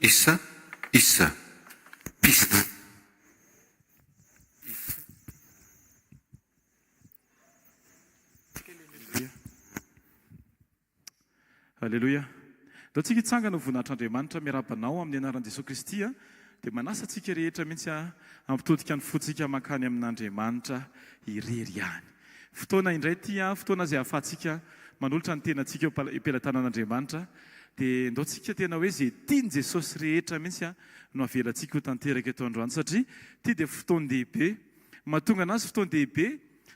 Isa, isa, pista. Halleloia. Dao tsika hitsangana voninahitran'Andriamanitra miarabanao amin'ny anaran'i Jesosy Kristy dia manasa antsika rehetra mihitsy ampitodika ny fotsika makany amin'Andriamanitra irery ihany. Fotoana indray ty fotoana izay ahafahantsika manolotra ny tenantsika eo-pelantanan'Andriamanitra dia ndaontsika tena hoe izay tiany Jesosy rehetra mihitsy no avelantsika ho tanteraka eto androany satria ty dia fotoan-dehibe mahatonga anazy fotoan-dehibe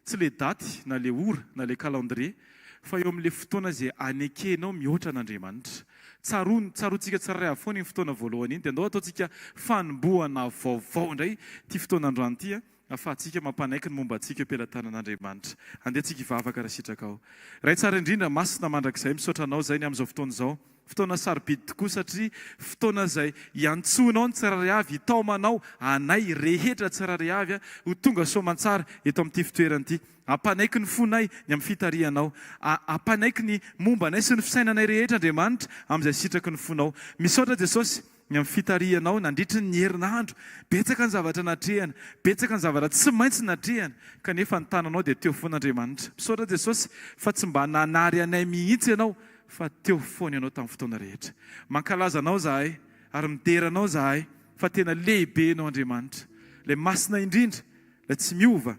tsy le daty na le ora na le calendrier fa eo amin'ilay fotoana izay anekenao mihoatra an'Andriamanitra. Tsaroantsika tsiraray avoana iny fotoana voalohany iny dia andao ataontsika fanombohana vaovao indray ty fotoana androany ty ahafahantsika mampanaiky ny momba antsika am-pelantanan'Andriamanitra. Andehantsika hivavaka raha sitraka ao. Ray tsara indrindra masina mandrakizay misaotra anao zay ny amin'izao fotoana izao. Fotoana sarobidy tokoa satria fotoana izay iantsonao ny tsiraray avy itaomanao anay rehetra tsiraray avy ho tonga soamantsara eto amin'ity fitoerana ity. Ampanaiky ny fonay ny amin'ny fitarianao. Ampanaiky ny momba anay sy ny fisainanay rehetra Andriamanitra amin'izay sitraky ny fonao. Misaotra Jesosy ny amin'ny fitarianao nandritry ny herinandro. Betsaka ny zavatra natrehana, betsaka ny zavatra tsy maintsy natrehana kanefa ny tananao dia teo foana Andriamanitra. Misaotra Jesosy fa tsy mba nanary anay mihitsy ianao fa teo foana ianao tamin'ny fotoana rehetra. Mankalaza anao zahay ary mideranao zahay fa tena lehibe ianao Andriamanitra. Ilay masina indrindra, ilay tsy miova,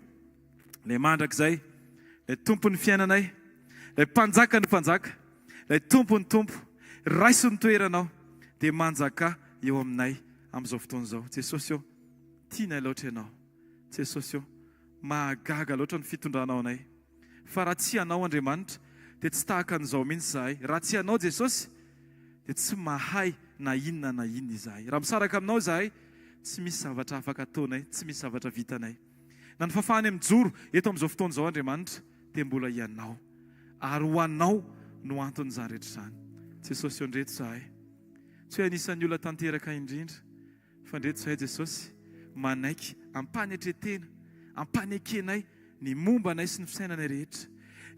ilay mandrakizay, ilay tompon'ny fiainanay, ilay mpanjaka ny mpanjaka, ilay tompo ny tompo, raiso ny toeranao dia manjaka eo aminay amin'izao fotoana izao. Jesosy eo, tianay loatra ianao. Jesosy eo, mahagaga loatra ny fitondranao anay. Fa raha tsy ianao Andriamanitra dia tsy tahaka an'izao mihitsy zahay. Raha tsy ianao Jesosy dia tsy mahay na inona izahay. Raha misaraka aminao zahay, tsy misy zavatra afaka ataonay, tsy misy zavatra vitanay. Na ny fafahany amin'ny joro eto amin'izao fotoana izao Andriamanitra dia mbola ianao. Ary ho anao no anton'izany rehetra izany. Jesosy eo ndreto zahay. Tsy hoe anisan'ny olona tanteraka indrindra fa ndreto zahay Jesosy manaiky ampanetretena, ampanekenay ny momba anay sy ny fisainanay rehetra.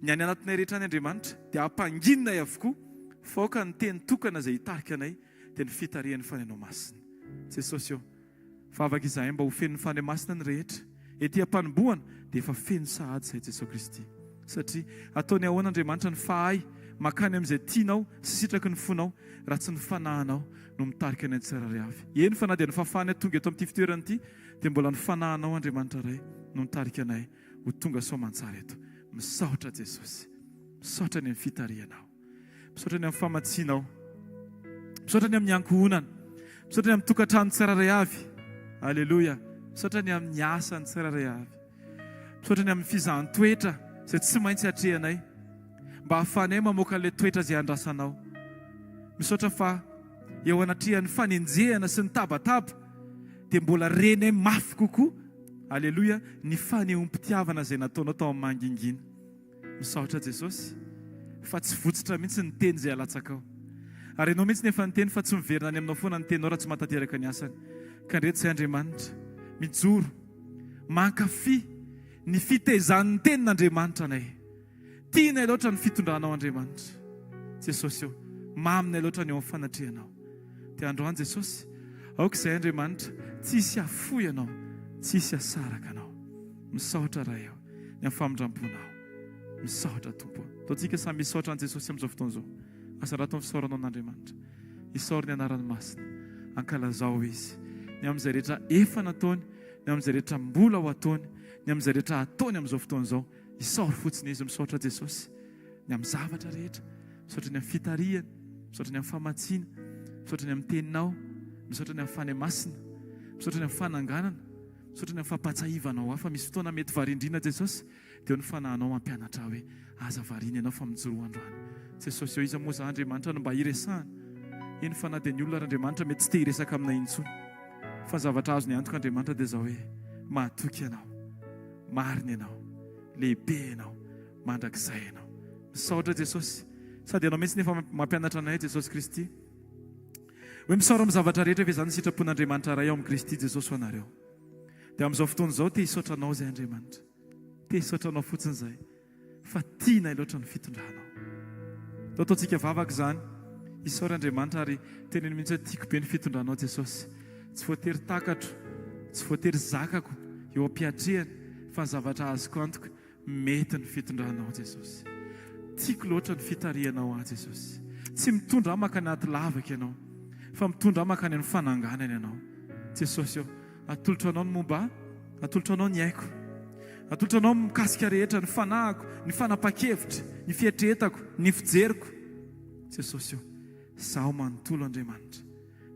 Ny any anatinay rehetra any Andriamanitra dia ampangininay avokoa faoka ny teny tokana izay hitarika anay dia ny fitarian'ny fanainao masina. Jesosy eo, vavaka izahay mba ho feno ny fanahy masina ny rehetra. Ety am-panombohana dia efa feno sahady izay Jesosy Kristy. Satria ataony ahoana Andriamanitra ny fahay makany amin'izay tianao sy sitraky ny fonao raha tsy ny fanahinao no mitarika anay tsiraray avy. Eny fa na dia ny fafahany tonga eto amin'ity fitoerana ity dia mbola ny fanahinao Andriamanitra ray no mitarika anay ho tonga soamantsara eto. Misaotra Jesosy, misaotra ny amin'ny fitarianao, misaotra ny amin'ny famatsianao, misaotra ny amin'ny ankohonana, misaotra ny amin'ny tokantrano tsiraray avy. Alleluia. Misaotra ny amin'ny asa ny tsiraray avy, misaotra ny amin'ny fizahan-toetra izay tsy maintsy hatrehanay mba hahafahanay mamoaka an'ilay toetra izay andrasanao. Misaotra fa eo anatrehan'ny fanenjehana sy ny tabataba dia mbola renay mafy kokoa. Alleluia. Ny fanehom-pitiavana izay nataonao tao amin'ny mangingina. Misaotra Jesosy fa tsy votsitra mihitsy ny teny izay alatsakao. Ary ianao mihitsy nefa ny teny fa tsy miverina any aminao foana ny teninao raha tsy mahatanteraka ny asany. Ka ndreto izay Andriamanitra mijoro mankafy ny fitezan'ny tenin'Andriamanitra anay. Tianay loatra ny fitondranao Andriamanitra. Jesosy eo, maminay loatra ny eo amin'ny fanatrehanao. Dia androany Jesosy, aok'izay Andriamanitra, tsisy afoy ianao, tsisy asaraka anao. Misaotra raha eo ny amin'ny famindramponao. Misaotra Tompo. Ataontsika samy misaotra an' Jesosy amin'izao fotoana izao. Asa raha atao fisaoranao an'Andriamanitra. Isaory ny anarany masina. Ankalazao izy. Ny amin'izay rehetra efa nataony, ny amin'izay rehetra mbola ho ataony, ny amin'izay rehetra ataony amin'izao fotoana izao. Isaory fotsiny izy misaotra Jesosy. Ny amin'ny zavatra rehetra, misaotra ny amin'ny fitariana, misaotra ny amin'ny famatsiana, misaotra ny amin'ny teninao, misaotra ny amin'ny fanahy masina, misaotra ny amin'ny fananganana, misaotra ny amin'ny fampatsahivanao hafa. Misy fotoana mety varindrina Jesosy dia ny fanahinao mampianatra hoe aza variana ianao fa mijoro androany. Jesosy eo iza moa za Andriamanitra no mba hiresahana. Eny fa na dia ny olona Andriamanitra mety tsy te hiresaka aminay intsony. Fa zavatra azony antoka Andriamanitra dia izao hoe mahatoky ianao, marina ianao, lehibe ianao, mandrakizay ianao. Misaotra Jesosy. Sady ianao mihitsy nefa mampianatra anay Jesosy Kristy hoe misaora amin'ny zavatra rehetra fa izany sitrapon'Andriamanitra ray ao amin'ny Kristy Jesosy ho anareo. Dia amin'izao fotoana izao te hisaotra anao izay Andriamanitra. Te hisaotra anao fotsiny izay fa tianay loatra ny fitondranao. Ataontsika vavaka izany isaoran'Andriamanitra ary teneny mihitsy hoe tiako be ny fitondranao Jesosy. Tsy voatery takatro, tsy voatery zakako eo am-piatrehany fa ny zavatra azoko antoka mety ny fitondranao Jesosy. Tiako loatra ny fitarihanao ahy Jesosy. Tsy mitondra ahy makany anaty lavaka ianao fa mitondra ahy makany amin'ny fananganana ianao Jesosy. Atolotra anao ny momba ahy, atolotra anao ny aiko, atolotra anao mikasika rehetra, ny fanahiko, ny fanapa-kevitra, ny fietretako, ny fijeriko Jesosy. Zaho manontolo Andriamanitra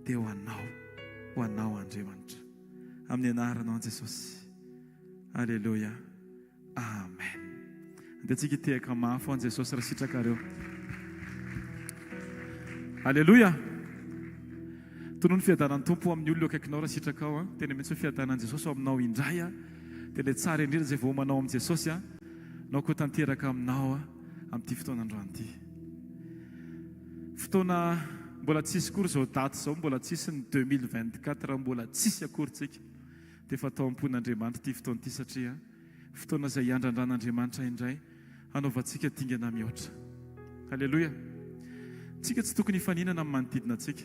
dia ho anao Andriamanitra, amin'ny anaranao Jesosy. Alleluia, amen. Dia tsika tehaka mafy an Jesosy raha sitrakareo. Alleluia. Tonoa ny fiadanan'ny tompo amin'ny olona akaikinao raha sitraka ao. Tena mihitsy hoe fiadanan'i Jesosy ao aminao indray. Dia ilay tsara indrindra izay vao manao amin'i Jesosy nao koa tanteraka aminao amin'ity fotoanandroany ity. Fotoana mbola tsisy kory izao daty izao, mbola tsisy ny 2024, mbola tsisy akorytsika. Dia efa atao am-pon'Andriamanitra ity fotoana ity satria fotoana izay hiandran-dran'Andriamanitra indray hanaovantsika dingana mihoatra. Alleluia. Tsika tsy tokony hifaninana amin'ny manodidina antsika,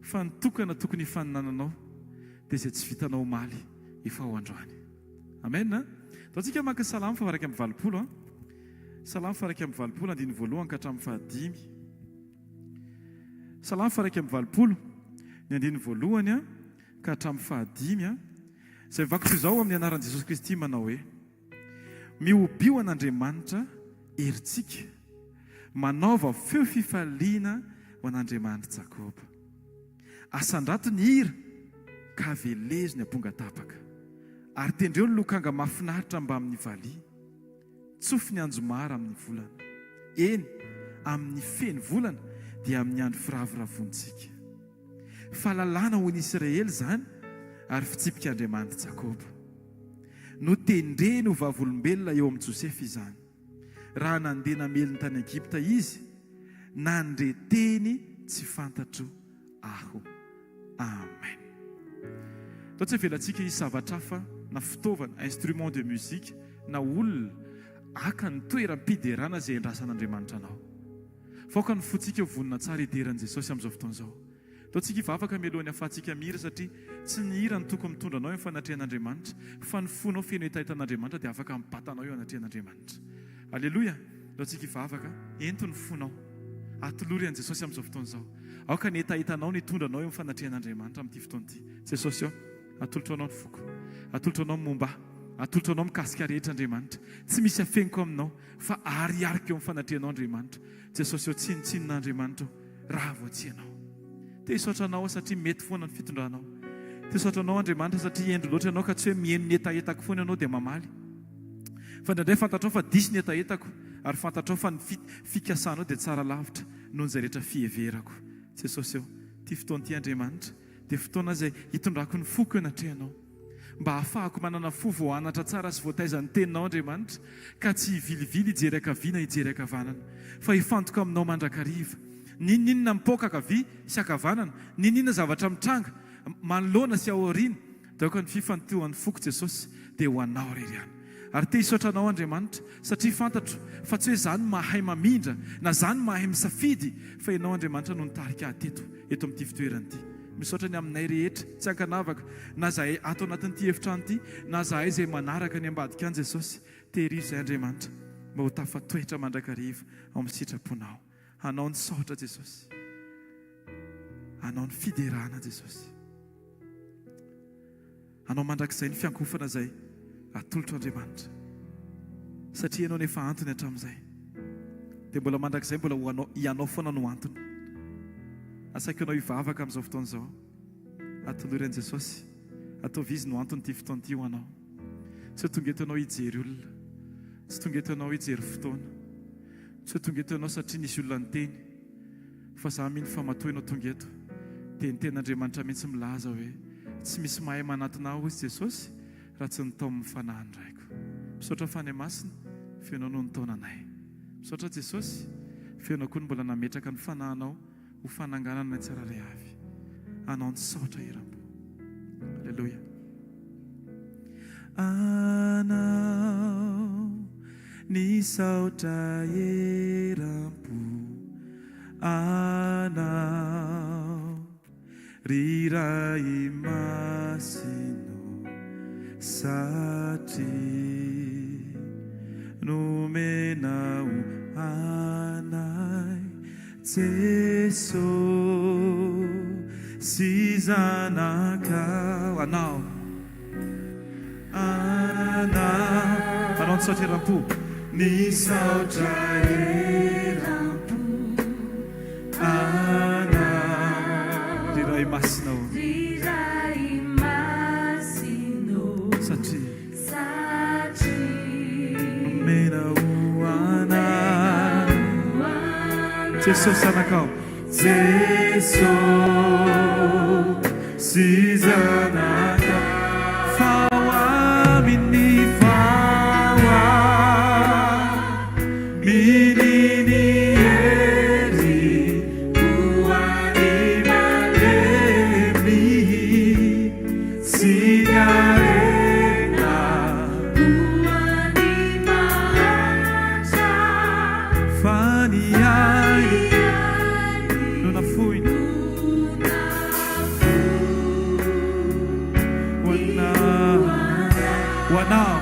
fa ny tokana tokony hifaninananao dia izay tsy vitanao maly efa ao androany. Amen. Dao tsika maka Salamo fahavaraka amin'ny valopolo. Salamo fahavaraka amin'ny valopolo, andiny voalohany ka hatramin'ny fahadimy. Salamo fahavaraka amin'ny valopolo, ny andiny voalohany ka hatramin'ny fahadimy. Izay vakiko izao amin'ny anaran'i Jesosy Kristy manao hoe: miobio an'Andriamanitra herintsika, manaova feo fifaliana ho an'Andriamanitra Jakoba. Asandrato ny hira ka velezo ny amponga tapaka, ary tendreo ny lokanga mahafinaritra mba amin'ny valia. Tsofi ny anjomara amin'ny volana, eny amin'ny feny volana dia amin'ny andro firavoravontsika. Fahalalana ho ny Israely zany, ary fitsipik'Andriamanitra Jakoba. No tendreny ho vavolombelona eo amin'ny Josefy izany. Raha nandeha namely ny tany Egipta izy, nandreteny tsy fantatro aho. Amen. Tao tsy velantsika izy zavatra hafa na fitaovana, instrument de musique na olona aka ny toeram-piderana izay endrasan'Andriamanitra anao. Faoka ny fotsika vonona tsara hideran'i Jesosy amin'izao fotoan'izao. Tao tsika hivavaka mialohan'ny ahafahantsika mihira satria tsy ny hira ny tokony mitondra anao eo fanatrehan'Andriamanitra, fa ny fonao feno itahitan'Andriamanitra dia afaka mibatanao eo anatrehan'Andriamanitra. Alleluia. Tao tsika hivavaka ento ny fonao atolory an' Jesosy amin'izao fotoan'izao. Aoka ny itahitanao ny tondranao eo fanatrehan'Andriamanitra amin'ity fotoan'ity. Jesosy atolotra anao ny foko, atolotra anao ny momba, atolotra anao mikasika rehetra Andriamanitra. Tsy misy afeniko aminao fa ariarika eo amin'ny fanatrehanao Andriamanitra. Jesosy tsinotsinon'Andriamanitra raha voatsinao. Te hisaotra anao satria mety foana ny fitondranao. Te hisaotra anao Andriamanitra satria endro loatra ianao ka tsy hoe mihaino ny etaetako foana ianao dia mamaly. Fa indraindray fantatrao fa diso ny etaetako, ary fantatrao fa ny fikasanao dia tsara lavitra noho izay rehetra fiheverako. Jesosy ty fotoana ity Andriamanitra dia fotoana izay hitondrako ny foko anatrehanao, mba ahafahako manana fo voanatra tsara sy voataizan'ny teninao Andriamanitra, ka tsy hivilivily hijery ankaviana hijery ankavanana, fa hifantoka aminao mandrakariva. Ninninona mipoaka akavia sy ankavanana, ninninona zavatra mitranga manoloana sy aoriana, daoka ny fifantohan'ny foko Jesosy dia ho anao irery ihany. Ary te hisaotra anao Andriamanitra satria fantatro fa tsy hoe zany mahay mamindra na zany mahay misafidy, fa ianao Andriamanitra no nitarika ahy eto amin'ity fitoerana ity. Misaotra ny aminay rehetra tsy ankanavaka, na zahay ato anatin'ity efitrano ity, na zahay izay manaraka ny ambadika an' Jesosy. Tehirizo izay Andriamanitra mba ho tafatoetra mandrakariva ao amin'ny sitraponao. Hanao ny saotra Jesosy, hanao ny fiderana Jesosy, hanao mandrakizay ny fiankofana izay atolotro Andriamanitra, satria ianao nefa antony hatramin'izay, dia mbola mandrakizay mbola hianao foana no antony. Asaiko ianao hivavaka amin'izao fotoan'izao, atolory an' Jesosy, ataovy izy no antony ity fotoana ity ho anao. Tsy tonga eto ianao hijery olona, tsy tonga eto ianao hijery fotoana, tsy tonga eto ianao satria nisy olona niteny, fa za mino fa matoa ianao tonga eto dia ny ten'Andriamanitra mihitsy milaza hoe tsy misy mahay manatona aho izy Jesosy raha tsy nitao amin'ny fanahiny raiko. Misaotra fany masina feonao no nitaona anay. Misaotra Jesosy feonao koa no mbola nametraka ny fanahinao ho fananganana ny tsirairay avy. Anao ny saotra iram-po. Alleluia. Anao ny saotra iram-po, anao riray masino satria nomenao anay Jesosy zanakao anao anao nisaotra eram-po nisaotra eram-po anao riray masinao satria nomenao anay Jesosy zanakao Jesosy zanakao fao aminy fao mininy hery hoany malemy sy ny arena hoany mahatra fa ny ainy no nafoiny wanao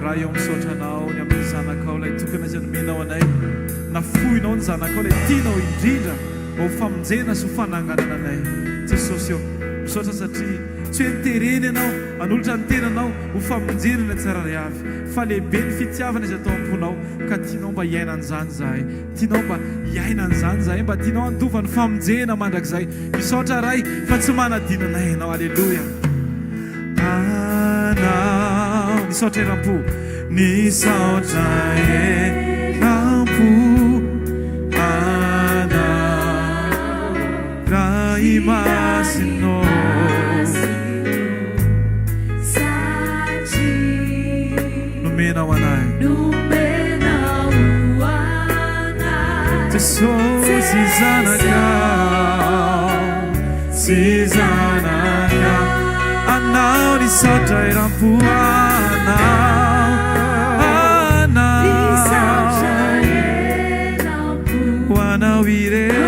raha eo misaotra anao ny amin'ny zanakao ilay tokana izay nomenao anay nafoinao ny zanakao ilay tianao indrindra mba ho famonjena sy ho fananganana anay Jesosy eo misaotra satria tsy hoe nitereny ianao anolotra ny tenanao ho famonjena ny tsara ray avy fa lehibe ny fitiavana izay atao am-ponao ka tianao mba hiainan'izany zahay tianao mba hiainan'izany zahay mba tianao andova ny famonjena mandrakizay misaotra ray fa tsy manadinanay ianao alleloia anao nisaotra eram-po nisaotra eram-po anao ray masinao nomenao anay Jesosy zanakao sy zanakao anao nisaotra eram-po anao irery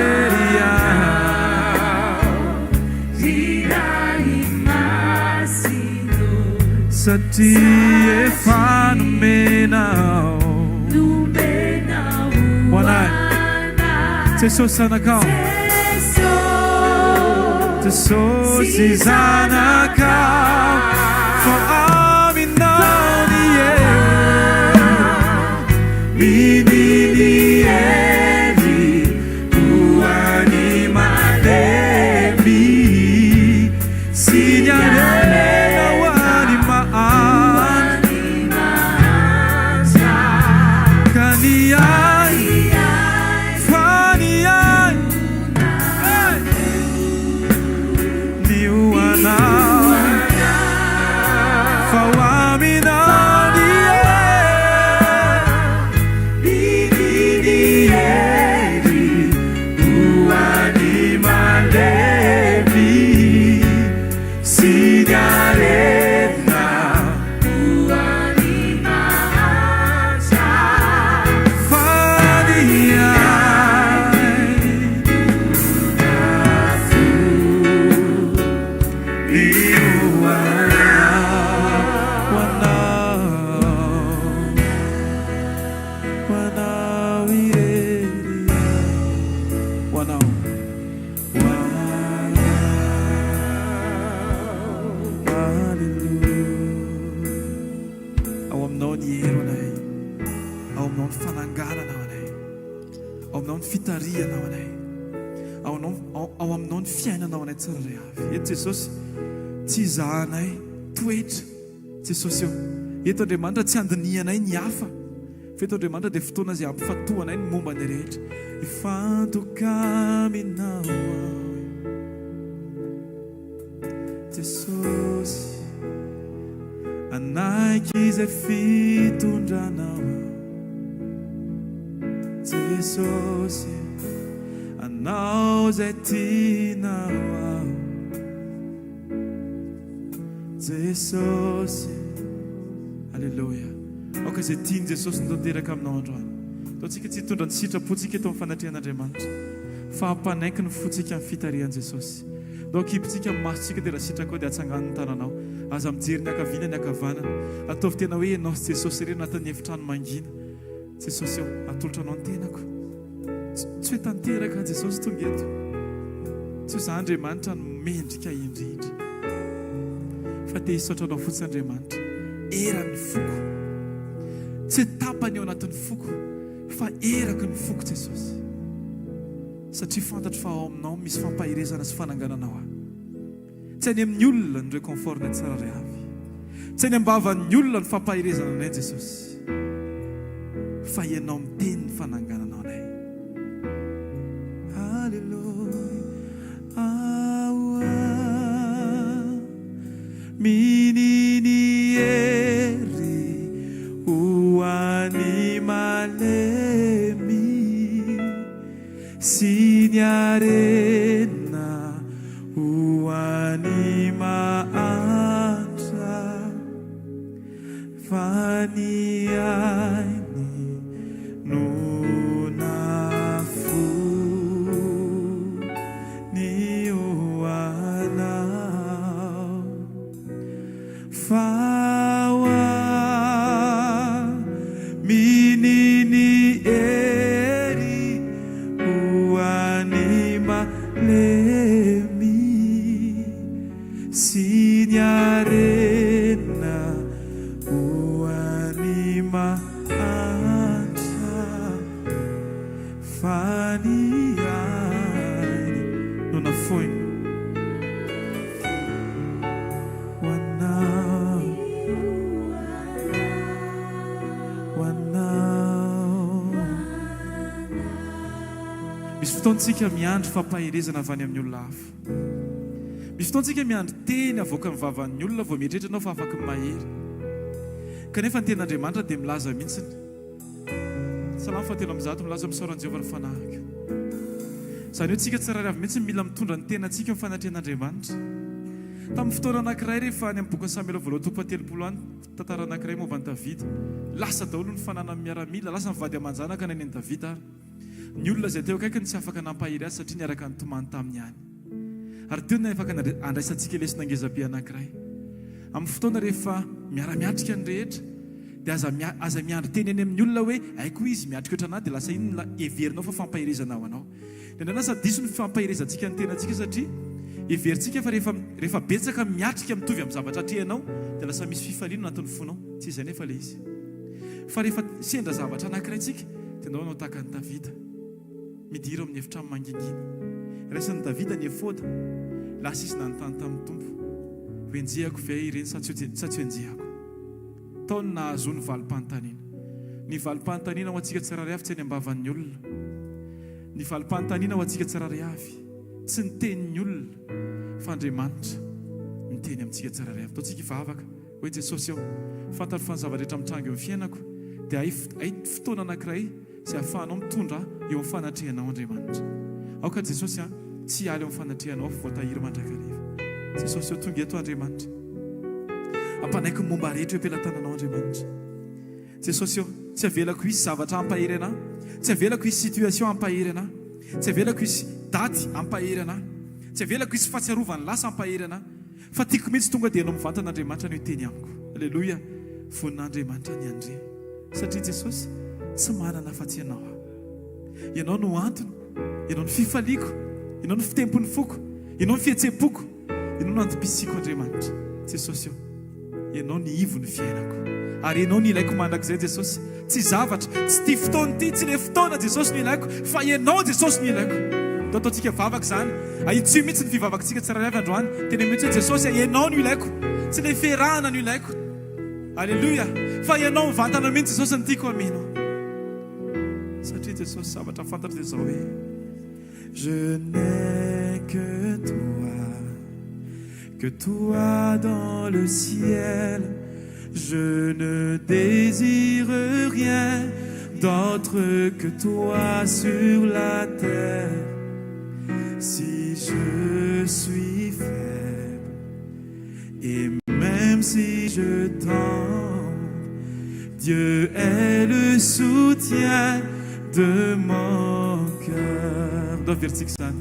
satria efa nomenao anay Jesosy zanakao Jesosy zanakao fa aminao ny mininy hery hoany malemy sy ny arena hoany mahatra ka ny Jesosy tsy izahanay toetra Jesosy eo eto Andriamanitra tsy andinianay ny hafa fa eto Andriamanitra dia fotoana izay ampifatohanay ny momba ny rehetra ifantokaminao Jesosy anaiky izay fitondranao Jesosy anao izay tianao Jesosy, alleluia. aoka izay tiany Jesosy tanteraka aminao androany. Ataontsika tsy hitondra ny sitrapontsika eto amin'ny fanatrehan'Andriamanitra, fa hampanaiky ny fontsika amin'ny fitarihan'i Jesosy. Dao kipitsika amin'ny masontsika dia raha sitraka dia atsangan'ny tananao. Aza mijery ny akavina ny akavanana. Ataovy tena hoe ianao sy Jesosy ireny anatin'ny efitrano mangina. Jesosy atolotra anao ny tenako. Tsy hoe tanteraka Jesosy tonga eto. Tsy ho za Andriamanitra no mendrika indrindra. Fa te hisaotra anao fotsiny Andriamanitra. Eran'ny foko. Tsy tapany eo anatin'ny foko, fa eraky ny foko Jesosy. Satria fantatro fa ao aminao misy fampahirezana sy fanangananao aho. Tsy any amin'ny olona ny réconfort ny tsirairay avy. Tsy any am-bavan'ny olona ny fampahirezana anay Jesosy. Fa ianao miteny ny fanangananao anay. Alleluia. Minini eri uani malemi signarena uani maantra fani aini nunafu ni uana fawa minini eri uanima lemi signarena uanima anta faniai non afoi misy fotoantsika miandry fampahirezana avy any amin'ny olona hafa. Misy fotoantsika miandry teny avoaka ny vavan'ny olona vao mieritreritra anao fa afaka mahery. Kanefa ny ten'Andriamanitra dia milaza mihitsiny. Salamo 7:7 milaza misaoran'i Jehovah ny fanahiko. Izany hoe tsika tsirairay avy mihitsy mila mitondra ny tenantsika amin'ny fanatrehan'Andriamanitra. Tamin'ny fotoana anankiray rehefa any amin'ny boky ny Samuel voalohany 2:30 any tantara anankiray momba ny Davida. Lasa daholo ny fananany miaramila, lasa mivady aman-janaka ny an'i Davida ary. Ny olona izay teo akaikiny tsy afaka nampahiry azy satria niaraka nitomany taminy any. Ary teo ny afaka andraisantsika lesona ngezabe anankiray. Amin'ny fotoana rehefa miara-miatrika ny rehetra dia aza miandry teny any amin'ny olona hoe aiko izy miatrika ohatrana dia lasa iny everinao fa fampahirezana ao anao. Dia ndraindray diso ny fampahirezantsika ny tenantsika satria everintsika fa rehefa betsaka miatrika mitovy amin'ny zavatra trehanao dia lasa misy fifaliana anatin'ny fonao. Tsy izay nefa le izy. Fa rehefa sendra zavatra anankiray tsika dia ndao anao tahaka ny Davida. Midira amin'ny efitrano mangingina. Raisan'ny Davida ny efoda. Lasa izy nanontany tamin'ny Tompo. Ho enjehako ve ireny sa tsy enjehako? Taony nahazo ny valim-panontaniana. Ny valim-panontaniana ho antsika tsirairay avy tsy any am-bavan'ny olona. Ny valim-panontaniana ho antsika tsirairay avy tsy ny tenin'ny olona fa Andriamanitra miteny amintsika tsirairay avy. Taontsika hivavaka hoe Jesosy aho fantaro fa ny zava-rehetra mitranga eo amin'ny fiainako dia hay fotoana anankiray sy ahafahanao mitondra eo amin'ny fanatrehanao Andriamanitra. Aoka Jesosy tsy haly eo amin'ny fanatrehanao fa voatahiry mandrakariva. Jesosy tonga eto Andriamanitra. Ampanaiky momba rehetra eo am-pelantananao Andriamanitra. Jesosy tsy avelako hisy zavatra hampahery anahy. Tsy avelako hisy situation hampahery anahy. Tsy avelako hisy daty hampahery anahy. Tsy avelako hisy fahatsiarovany lasa hampahery anahy. Fa tiako mihitsy tonga dia ianao mivantan'Andriamanitra no teny amiko. Alleluia. Vonin'Andriamanitra ny andre. Satria Jesosy tsy manana afa-tsy ianao. Ianao no antony, ianao no fifaliako, ianao no fitempon'ny foko, ianao no fihetseam-poko, ianao no antom-pisiko Andriamanitra. Jesosy ianao ny ivon'ny fiainako. Ary ianao no ilaiko mandrakizay Jesosy. Tsy zavatra, tsy ty fotoana ty, tsy le fotoana Jesosy no ilaiko, fa ianao Jesosy no ilaiko. Ataontsika vavaka zany. Ahitsy mihitsy ny fivavakantsika tsirairay avy androany. Tena mihitsy hoe Jesosy ianao no ilaiko, tsy le ferahana no ilaiko. Alléluia. Fa ianao mivantana mihitsy Jesosy ny tiako ameno. Satria Jesosy zavatra fantatra dia zao hoe je n'ai que toi dans le ciel. Je ne désire rien d'autre que toi sur la terre. Si je suis faible et même si je tombe, Dieu est le soutien de mon cœur. On doit faire ça.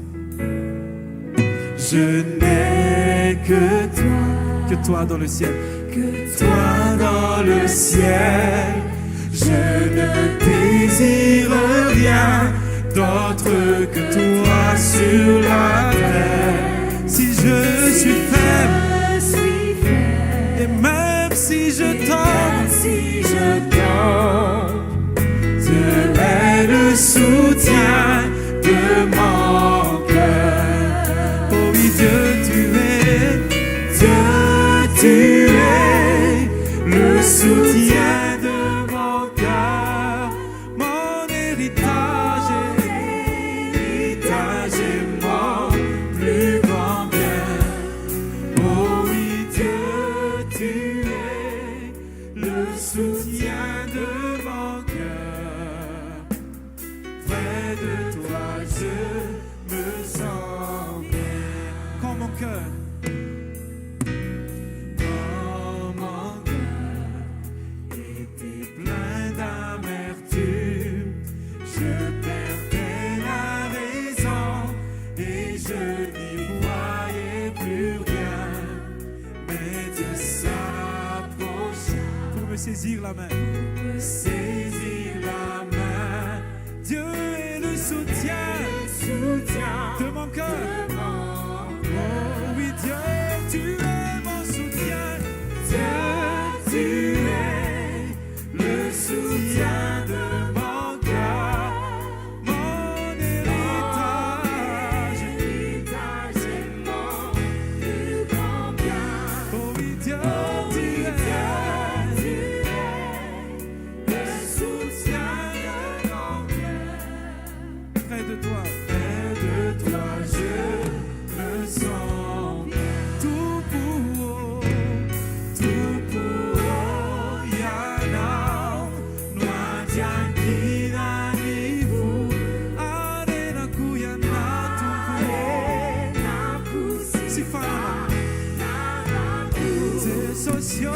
Je n'ai que toi dans le ciel, que toi dans le ciel. Je ne désire rien d'autre que toi sur la terre. Si je suis faible, et même si je tombe, Dieu est le soutien de mon cœur. Oh oui, Dieu, tu es le soutien de mon cœur, mon héritage est mon plus grand bien. Oh oui, Dieu, tu es le soutien de mon cœur. Près de toi, je me sens bien. Quand mon cœur saisir la main, Dieu est le soutien de mon cœur. Oh oui, Dieu, tu es mon soutien. Dieu, tu es le soutien de mon cœur, mon héritage est mon plus grand bien. Oh oui, Dieu, tu es près de toi, je me sens tout pour yana noa diankina nivu arena kuyana tupu sifana te socio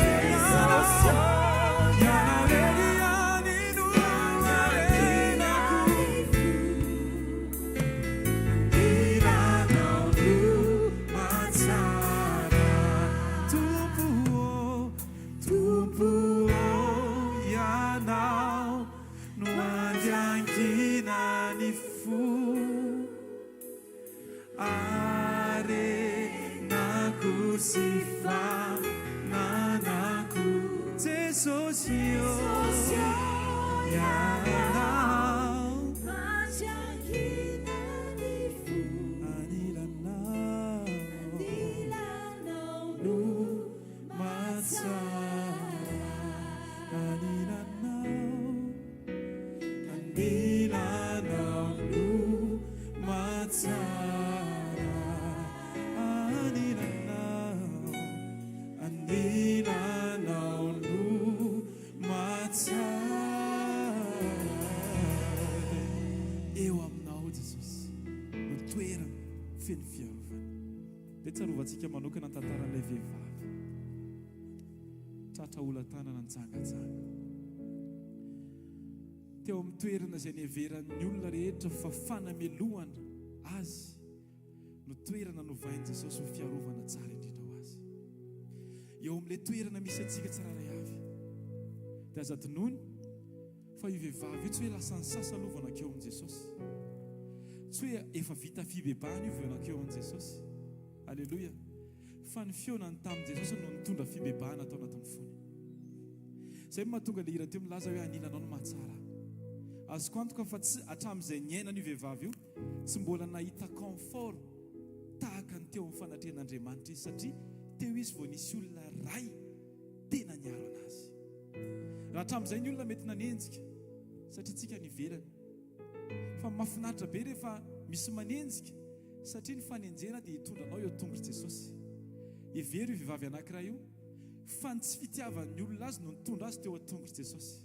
tsarovatsika manokana tantaran'ilay vehivavy tratra olan-tanana nitsangatsanga teo amin'ny toerana izay nieveran'ny olona rehetra fa fanamelohana azy no toerana novain'i Jesosy ho fiarovana tsara indrindra ho azy. Eo amin'ilay toerana misy antsika tsiraray avy dia aza dinony fa io vehivavy io tsy hoe lasa ny sasa aloha vao nankeo amin'i Jesosy, tsy hoe efa vita fibebahana io vao nankeo amin'i Jesosy. Alléluia. Fa ny fionany tamin'i Jesosy no nitondra fibebahana atao anatin'ny fony. Izay mahatonga ilay hira teo milaza hoe anilanao no mahatsara. Azoko antoka fa tsy hatramin'izay niainana io vehivavy io tsy mbola nahita confort tahaka ny teo amin'ny fanatrehan'Andriamanitra izy, satria teo izy vao nisy olona ray tena niaro anazy. Raha hatramin'izay ny olona mety nanenjika satria tsika nivelany, fa mahafinaritra be rehefa misy manenjika satria ny fanenjena dia hitondranao eo tongotra Jesosy. Hevery io vehivavy anankiray io fa ny tsy fitiavan'ny olona azy no nitondra azy teo tongotra Jesosy.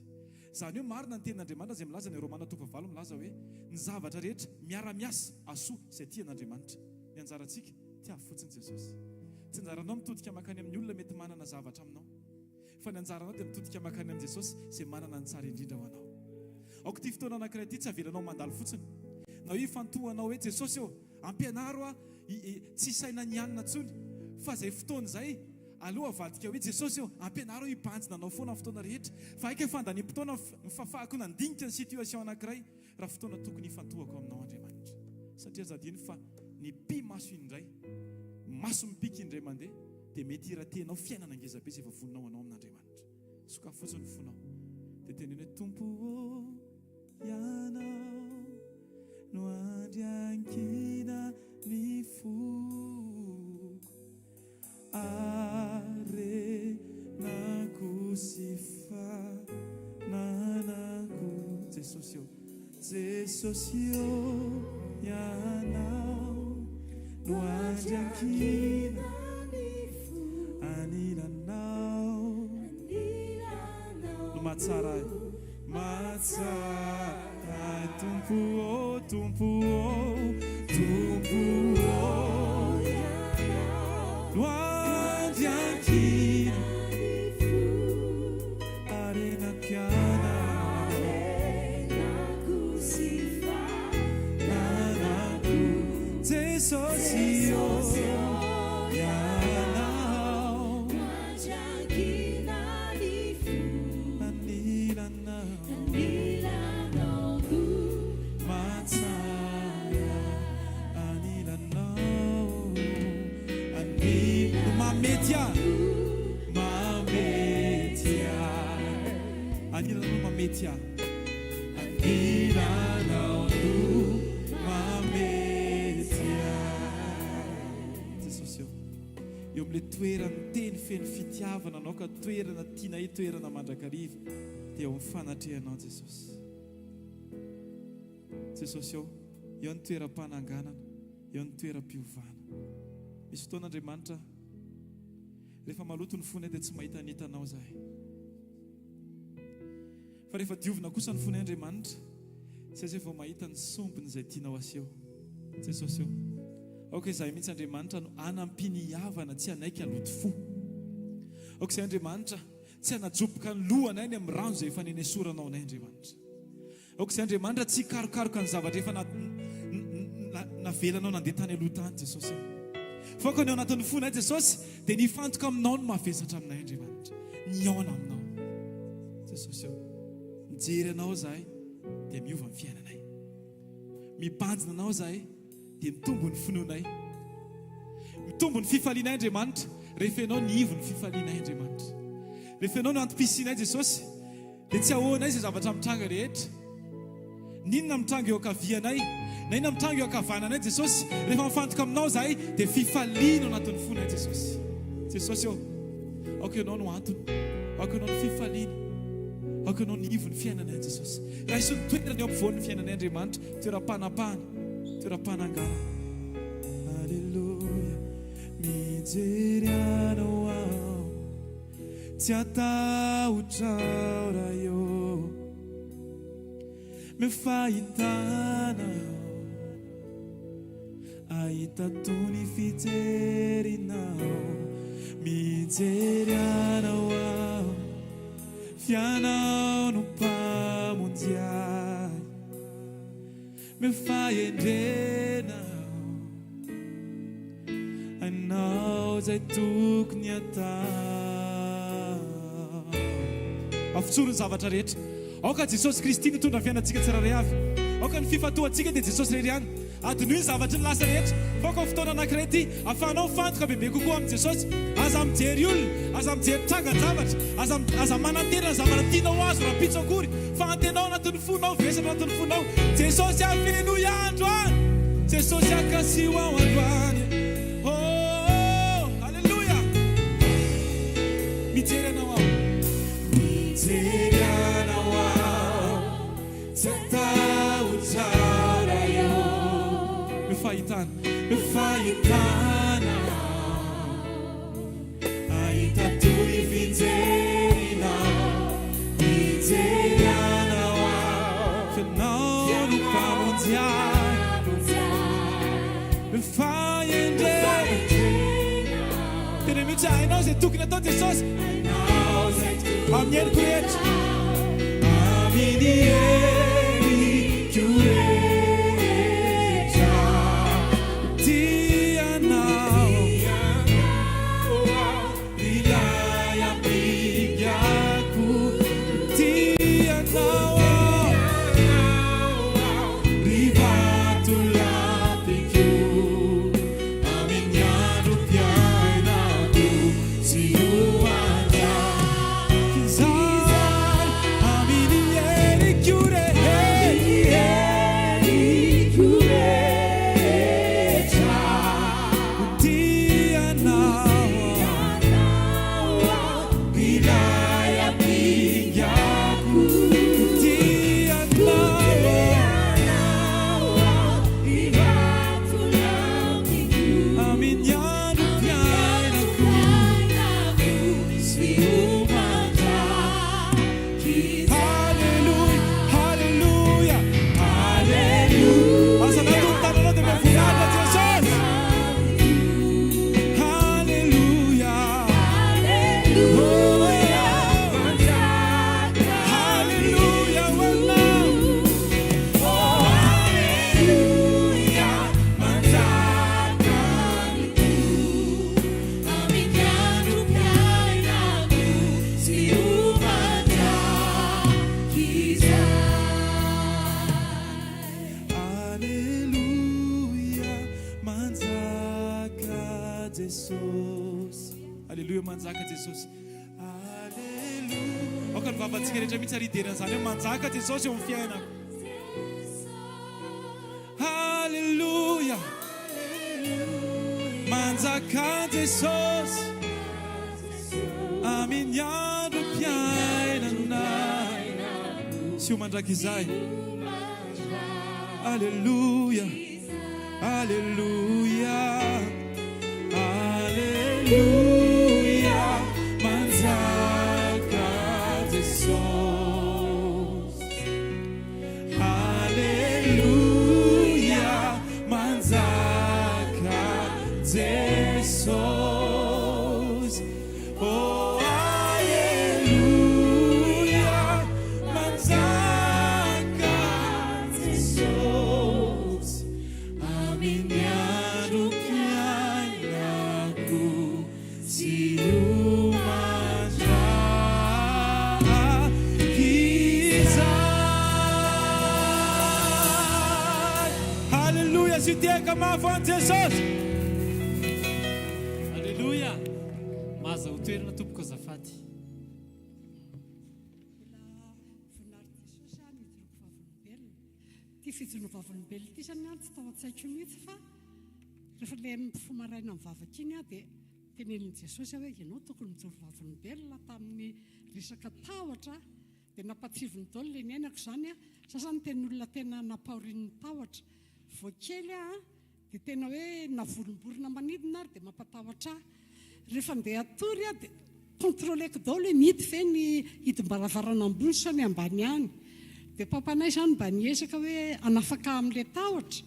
Izany hoe marina ny tenin'Andriamanitra izay milaza ny Romana 9:9 milaza hoe ny zavatra rehetra miara-miasa asoa izay tian'Andriamanitra. Ny anjarantsika tia fotsiny Jesosy. Tsy anjaranao mitodika makany amin'ny olona mety manana zavatra aminao, fa ny anjaranao dia mitodika makany amin'i Jesosy izay manana ny tsara indrindra ho anao. Aoko ty fotoana anankiray ty tsy avelanao mandalo fotsiny. Na io fantohanao hoe Jesosy eo ampianaro tsy saina nianina tsony fa zay fotoana zay aloha avadika hoe Jesosy eo ampianaro hibanjina anao foana fotoana rehetra fa aika fandaniam-potoana mifafahako nandinika ny situation anankiray raha fotoana tokony hifantohako aminao Andriamanitra. Satria zadiny fa ny pi maso indray maso mipika indray mandeha dia mety iratenao fiainana ngezabe izay efa voninao anao amin'Andriamanitra. Soka fotsiny fonao dia teneny hoe Tompo ianao no andriankina ny foko arenako sy fananako. Jesosy eo ianao no andriankina anilanao no matsara Tompo no andriankina arenako sy fananako. Jesosy eo ianao no andriankina anilanao matsara anilanao mametya anilanao mametya anilanao mametya. Jesosy eo amin'ilay toerana teny feno fitiavana anao ka toerana tiana toerana mandrakariva dia eo amin'ny fanatrehanao Jesosy. Jesosy eo ny toeram-pananganana, eo ny toeram-piovana. Misy fotoana Andriamanitra rehefa maloto ny fonay dia tsy mahita nitanao zahay, fa rehefa diovina kosa ny fonay Andriamanitra tsy azy vao mahita ny sombiny izay tianao aseho. Jesosy eo aoka izahay mihitsy Andriamanitra no anampiny havana tsy anaiky aloto fo. Aoka izay Andriamanitra tsy anajoboka ny lohanay ny amin'ny rano izay efa nenesoranao anay Andriamanitra. Aoka izay Andriamanitra tsy karokaroka ny zavatra efa navelanao nandeha tany aloha tany Jesosy eo. Fa ka ny ao anatin'ny fonay Jesosy dia nifantoka aminao no mavesatra aminay Andriamanitra, niaona aminao Jesosy eo. Mijery anao zahay dia miova ny fiainanay, mibanjina anao zahay dia mitombo ny finoanay, mitombo ny fifalianay Andriamanitra. Rehefa ianao niivo ny fifalianay Andriamanitra, rehefa ianao no antopisianay Jesosy dia tsy ahoanay izay zavatra mitranga rehetra. Ninona mitranga eo akavianay na inona mitranga eo akavananay Jesosy, rehefa mifantoka aminao zahay dia fifaliana ao anatin'ny fonay Jesosy. Jesosy eo aoka ianao no antony, aoka ianao no fifaliana, aoka ianao niivo ny fiainanay Jesosy. Raha iso ny toerana eo ampovoan'ny fiainanay Andriamanitra, toeram-panapahana, toeram-panangana. Alleluia. Mijery anao aho tsy atahotra raha eo mifahitana ahita tony fijerinao. Mijery anao aho fianao no mpamonjy ahy mifahendrenao anao zay tokony atao. Afotsorony zavatra rehetra. Aoka Jesosy Kristy nitondra fiainantsika tsirairay avy, aoka ny fifatohantsika dia Jesosy rery ihany. Adinoiny zavatra ny lasa rehetra. Faoka fotoana anankiray ty afahanao mifantoka bebe kokoa amin'ny Jesosy. Aza mijery olona, aza mijery trangan-javatra, aza manantena zavatra tianao azo raha pitso akory, fa antenao anatin'ny fonao, vesana anatin'ny fonao. Jesosy afenoy andro any, Jesosy akasiho ao andro any. Mijery anao aho, mijery anao aho tsy atahotra raha eo mifahitana ahita toy fijerinao. Mijery anao aho fianao no mpamonjy ahy mifahendrenao. Tena mihitsy hainao zay tokony atao Jesosy, hainao zay amin'ny heniko rehetra amin'ny heniko rehetra tianao ilay ambigako tianao rivatolapiko amin'ny andro fiainako sy hoandra kizay amin'ny heniko rehetra tianao ilay ambigako Aleluia, manjaka Jesosy. Aleluia. Aoka ny vavantsika rehetra mihitsy ariderana zany hoe manjaka Jesosy eo amin'ny fiainako. Aleluia. Manjaka Jesosy amin'ny andro fiainana sy ho mandraka izay. Aleluia. Aleluia. Aleluia, manjaka Jesus. Aleluia, manjaka Jesus. Oh, aleluia, manjaka Jesus. Amin'ny andro fiainako sy hoandra kizay. Aleluia, sy tiaka mahafaty Jesosy. Aleluia. Maza ho toerana tompoko azafady. Ty fijoroam-bavolombelona ity zany tsy tao an-tsaiko mihitsy fa rehefa ilay mifomaraina mivavaka iny dia tenenin' Jesosy hoe ianao tokony mijoro-vavolombelona tamin'ny resaka tahotra dia nampatsivony daholo ilay niainako izany sasany teny olona tena napahorin'ny tahotra voakely dia tena hoe navolomborona manidina ary dia mampatahotra rehefa ndeha atory dia kontroleko daholo hoe mity ve ny hidim-baravarana ambony sa ny ambany any. Dia papanay izany mba niezaka hoe anafaka amin'ilay tahotra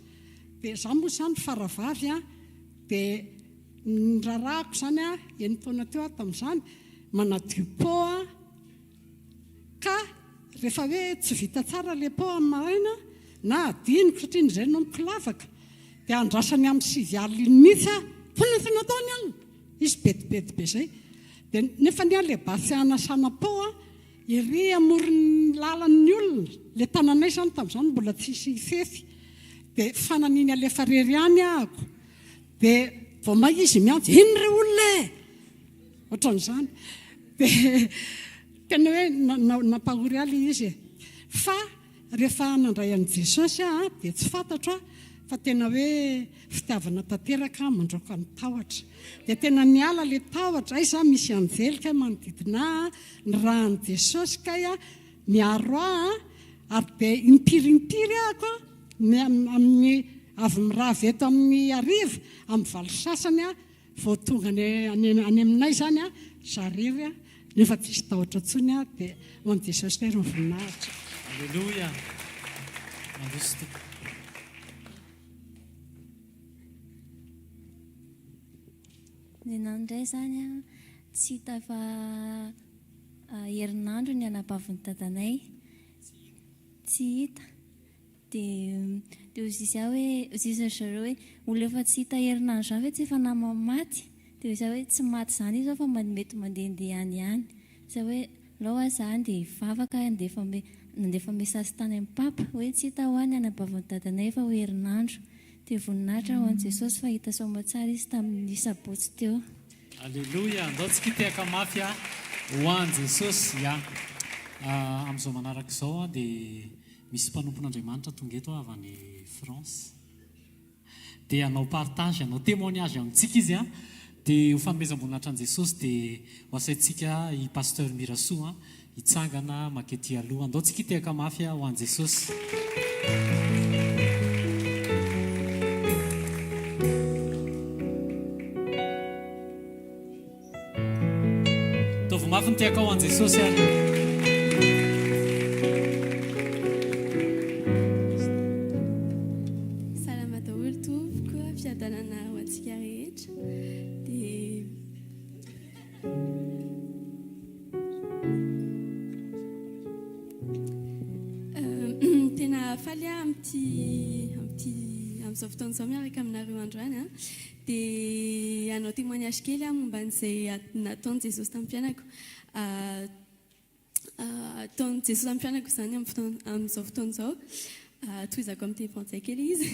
dia izaho moa izany faravavy dia nirarahako izany eny taona teo tamin'izany manadio pô ka rehefa hoe tsy vita tsara ilay pô amin'ny maraina na adiniko satria nizay nomoko lavaka dia andrasany amin'ny 9 alina mihitsy tonatona taony any izy betibety be izay dia nefa ny ilay basy anasana pô iry amoron'ny lalan'ny olona ilay tananay izany tamin'izany mbola tsisy fefy dia fananiny alefa rery any ahako dia vao maizy miantso iny re olona ohatran'izany dia tena hoe nampahory aly izy fa rehefa nandray an'i Jesosy dia tsy fantatro fa tena hoe fitiavana tanteraka mandroaka ny tahotra dia tena niala ilay tahotra ay za misy anjelika manodidina ny rahan'i Jesosy kay miaro ary dia impirimpiry ahako amin'ny avy mirava eto amin'ny ariva amin'ny valo sasany vao tonga any aminay zany zariry nefa tsisy tahotra tsony dia ho an'i Jesosy tery ny voninahitra. Aleluia. Mandroso tompoko. Ny nandray zany tsy hita fa herinandro ny anapavin'ny dadanay tsy hita dia ozy aho hoe ozy zareo hoe olo efa tsy hita herinandro zany hoe tsy efa nama maty dia ozy hoe tsy maty zany izy fa mety mandehandeha ihany za hoe loha zany dia vavaka nandefa mesasy tany amin'ny papa hoe tsy hita ho any anapavin'ny dadanay fa ho herinandro dia voninahitra ho an' Jesosy fa hita soa tsara izy tamin'ny sabotsy teo. Alleluia, andao tsikitehaka mafy ho an' Jesosy amin'izao manaraka izao dia misy mpanompon'Andriamanitra tonga eto avy any France dia hanao partage, hanao témoignage amintsika izy dia ho fanomezam-boninahitra an' Jesosy dia ho asaintsika i pasteur Mirasoa hitsangana makety aloha. Andao tsikitehaka mafy ho an' Jesosy. Tovy mafy ny tiaka ho an' Jesosy ary. Salama daholo tompoko, fiadanana ho antsika rehetra dia tena faly amin'izao fotoana izao miaraka aminareo androany dia hanao témoignage kely momba an'izay nataon'i Jesosy tamin'ny mpianako. Ataon'i Jesosy tamin'ny mpianako izany amin'izao fotoana izao. Toizako amin'ny teny frantsay kely izy.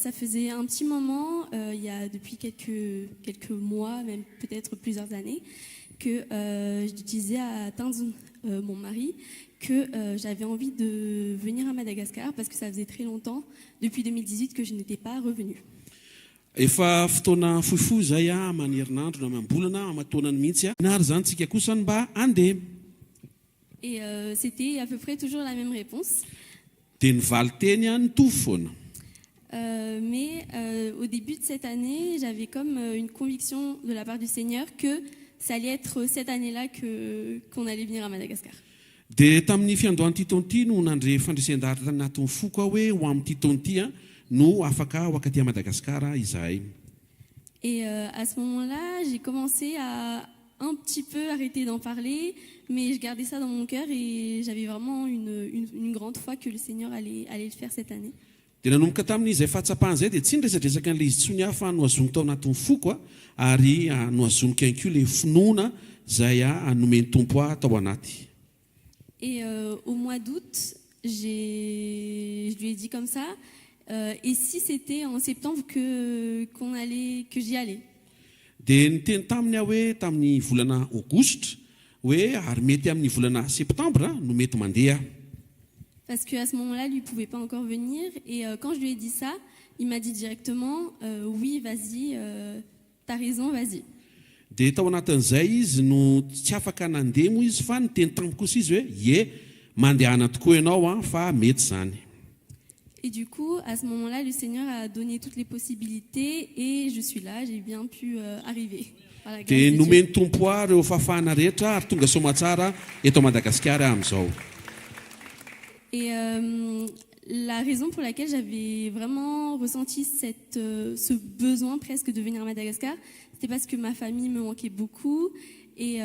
Ça faisait un petit moment, il y a depuis quelques mois, même peut-être plusieurs années, que je disais à Tanzun, mon mari, que j'avais envie de venir à Madagascar parce que ça faisait très longtemps, depuis 2018, que je n'étais pas revenue. Efa fotoana fohifohy zay amin'ny herinandro na mambolana amatoanany mihitsy nary zany tsika kosa mba andeha. Et c'était à peu près toujours la même réponse. Dia nivaly teny nitovy foana. Mais au début de cette année, j'avais comme une conviction de la part du Seigneur que ça allait être cette année-là qu'on allait venir à Madagascar. Dia tamin'ny fiandohan'ity taona ity no nandre fandresен-dahatra tanatin'ny foko hoe ho amin'ity taona ity no afaka ho akaty à Madagascar izahay. Et à ce moment-là, j'ai commencé à un petit peu arrêter d'en parler, mais je gardais ça dans mon cœur et j'avais vraiment une grande foi que le Seigneur allait le faire cette année. Dia nanomboka tamin'izay fahatsapahana izay dia tsy niresadresaka an'ilay izy tsony hafa noazoniko tao anatin'ny foko ary noazoniko ihany koa ilay finoana izay anomen'ny tompo tao anaty. Et au mois d'août, je lui ai dit comme ça, et si c'était en septembre que j'y allais. Dia niteny taminy aho hoe tamin'ny volana aogositra hoe ary mety amin'ny volana septembre no mety mandeha. Parce qu'à ce moment-là, lui ne pouvait pas encore venir. Et quand je lui ai dit ça, il m'a dit directement, oui, vas-y, t'as raison, vas-y. Dia tao anatin'izay izy no tsy afaka nandeha moa izy fa niteny tamiko kosa izy hoe ye mandehana tokoa ianao fa mety zany. Et du coup, à ce moment-là, le Seigneur a donné toutes les possibilités et je suis là, j'ai bien pu arriver. Voilà, dia nomeny tompo reo fahafahana rehetra ary tonga somatsara eto Madagasikara amin'izao. Et la raison pour laquelle j'avais vraiment ressenti ce besoin presque de venir à Madagascar, c'était parce que ma famille me manquait beaucoup et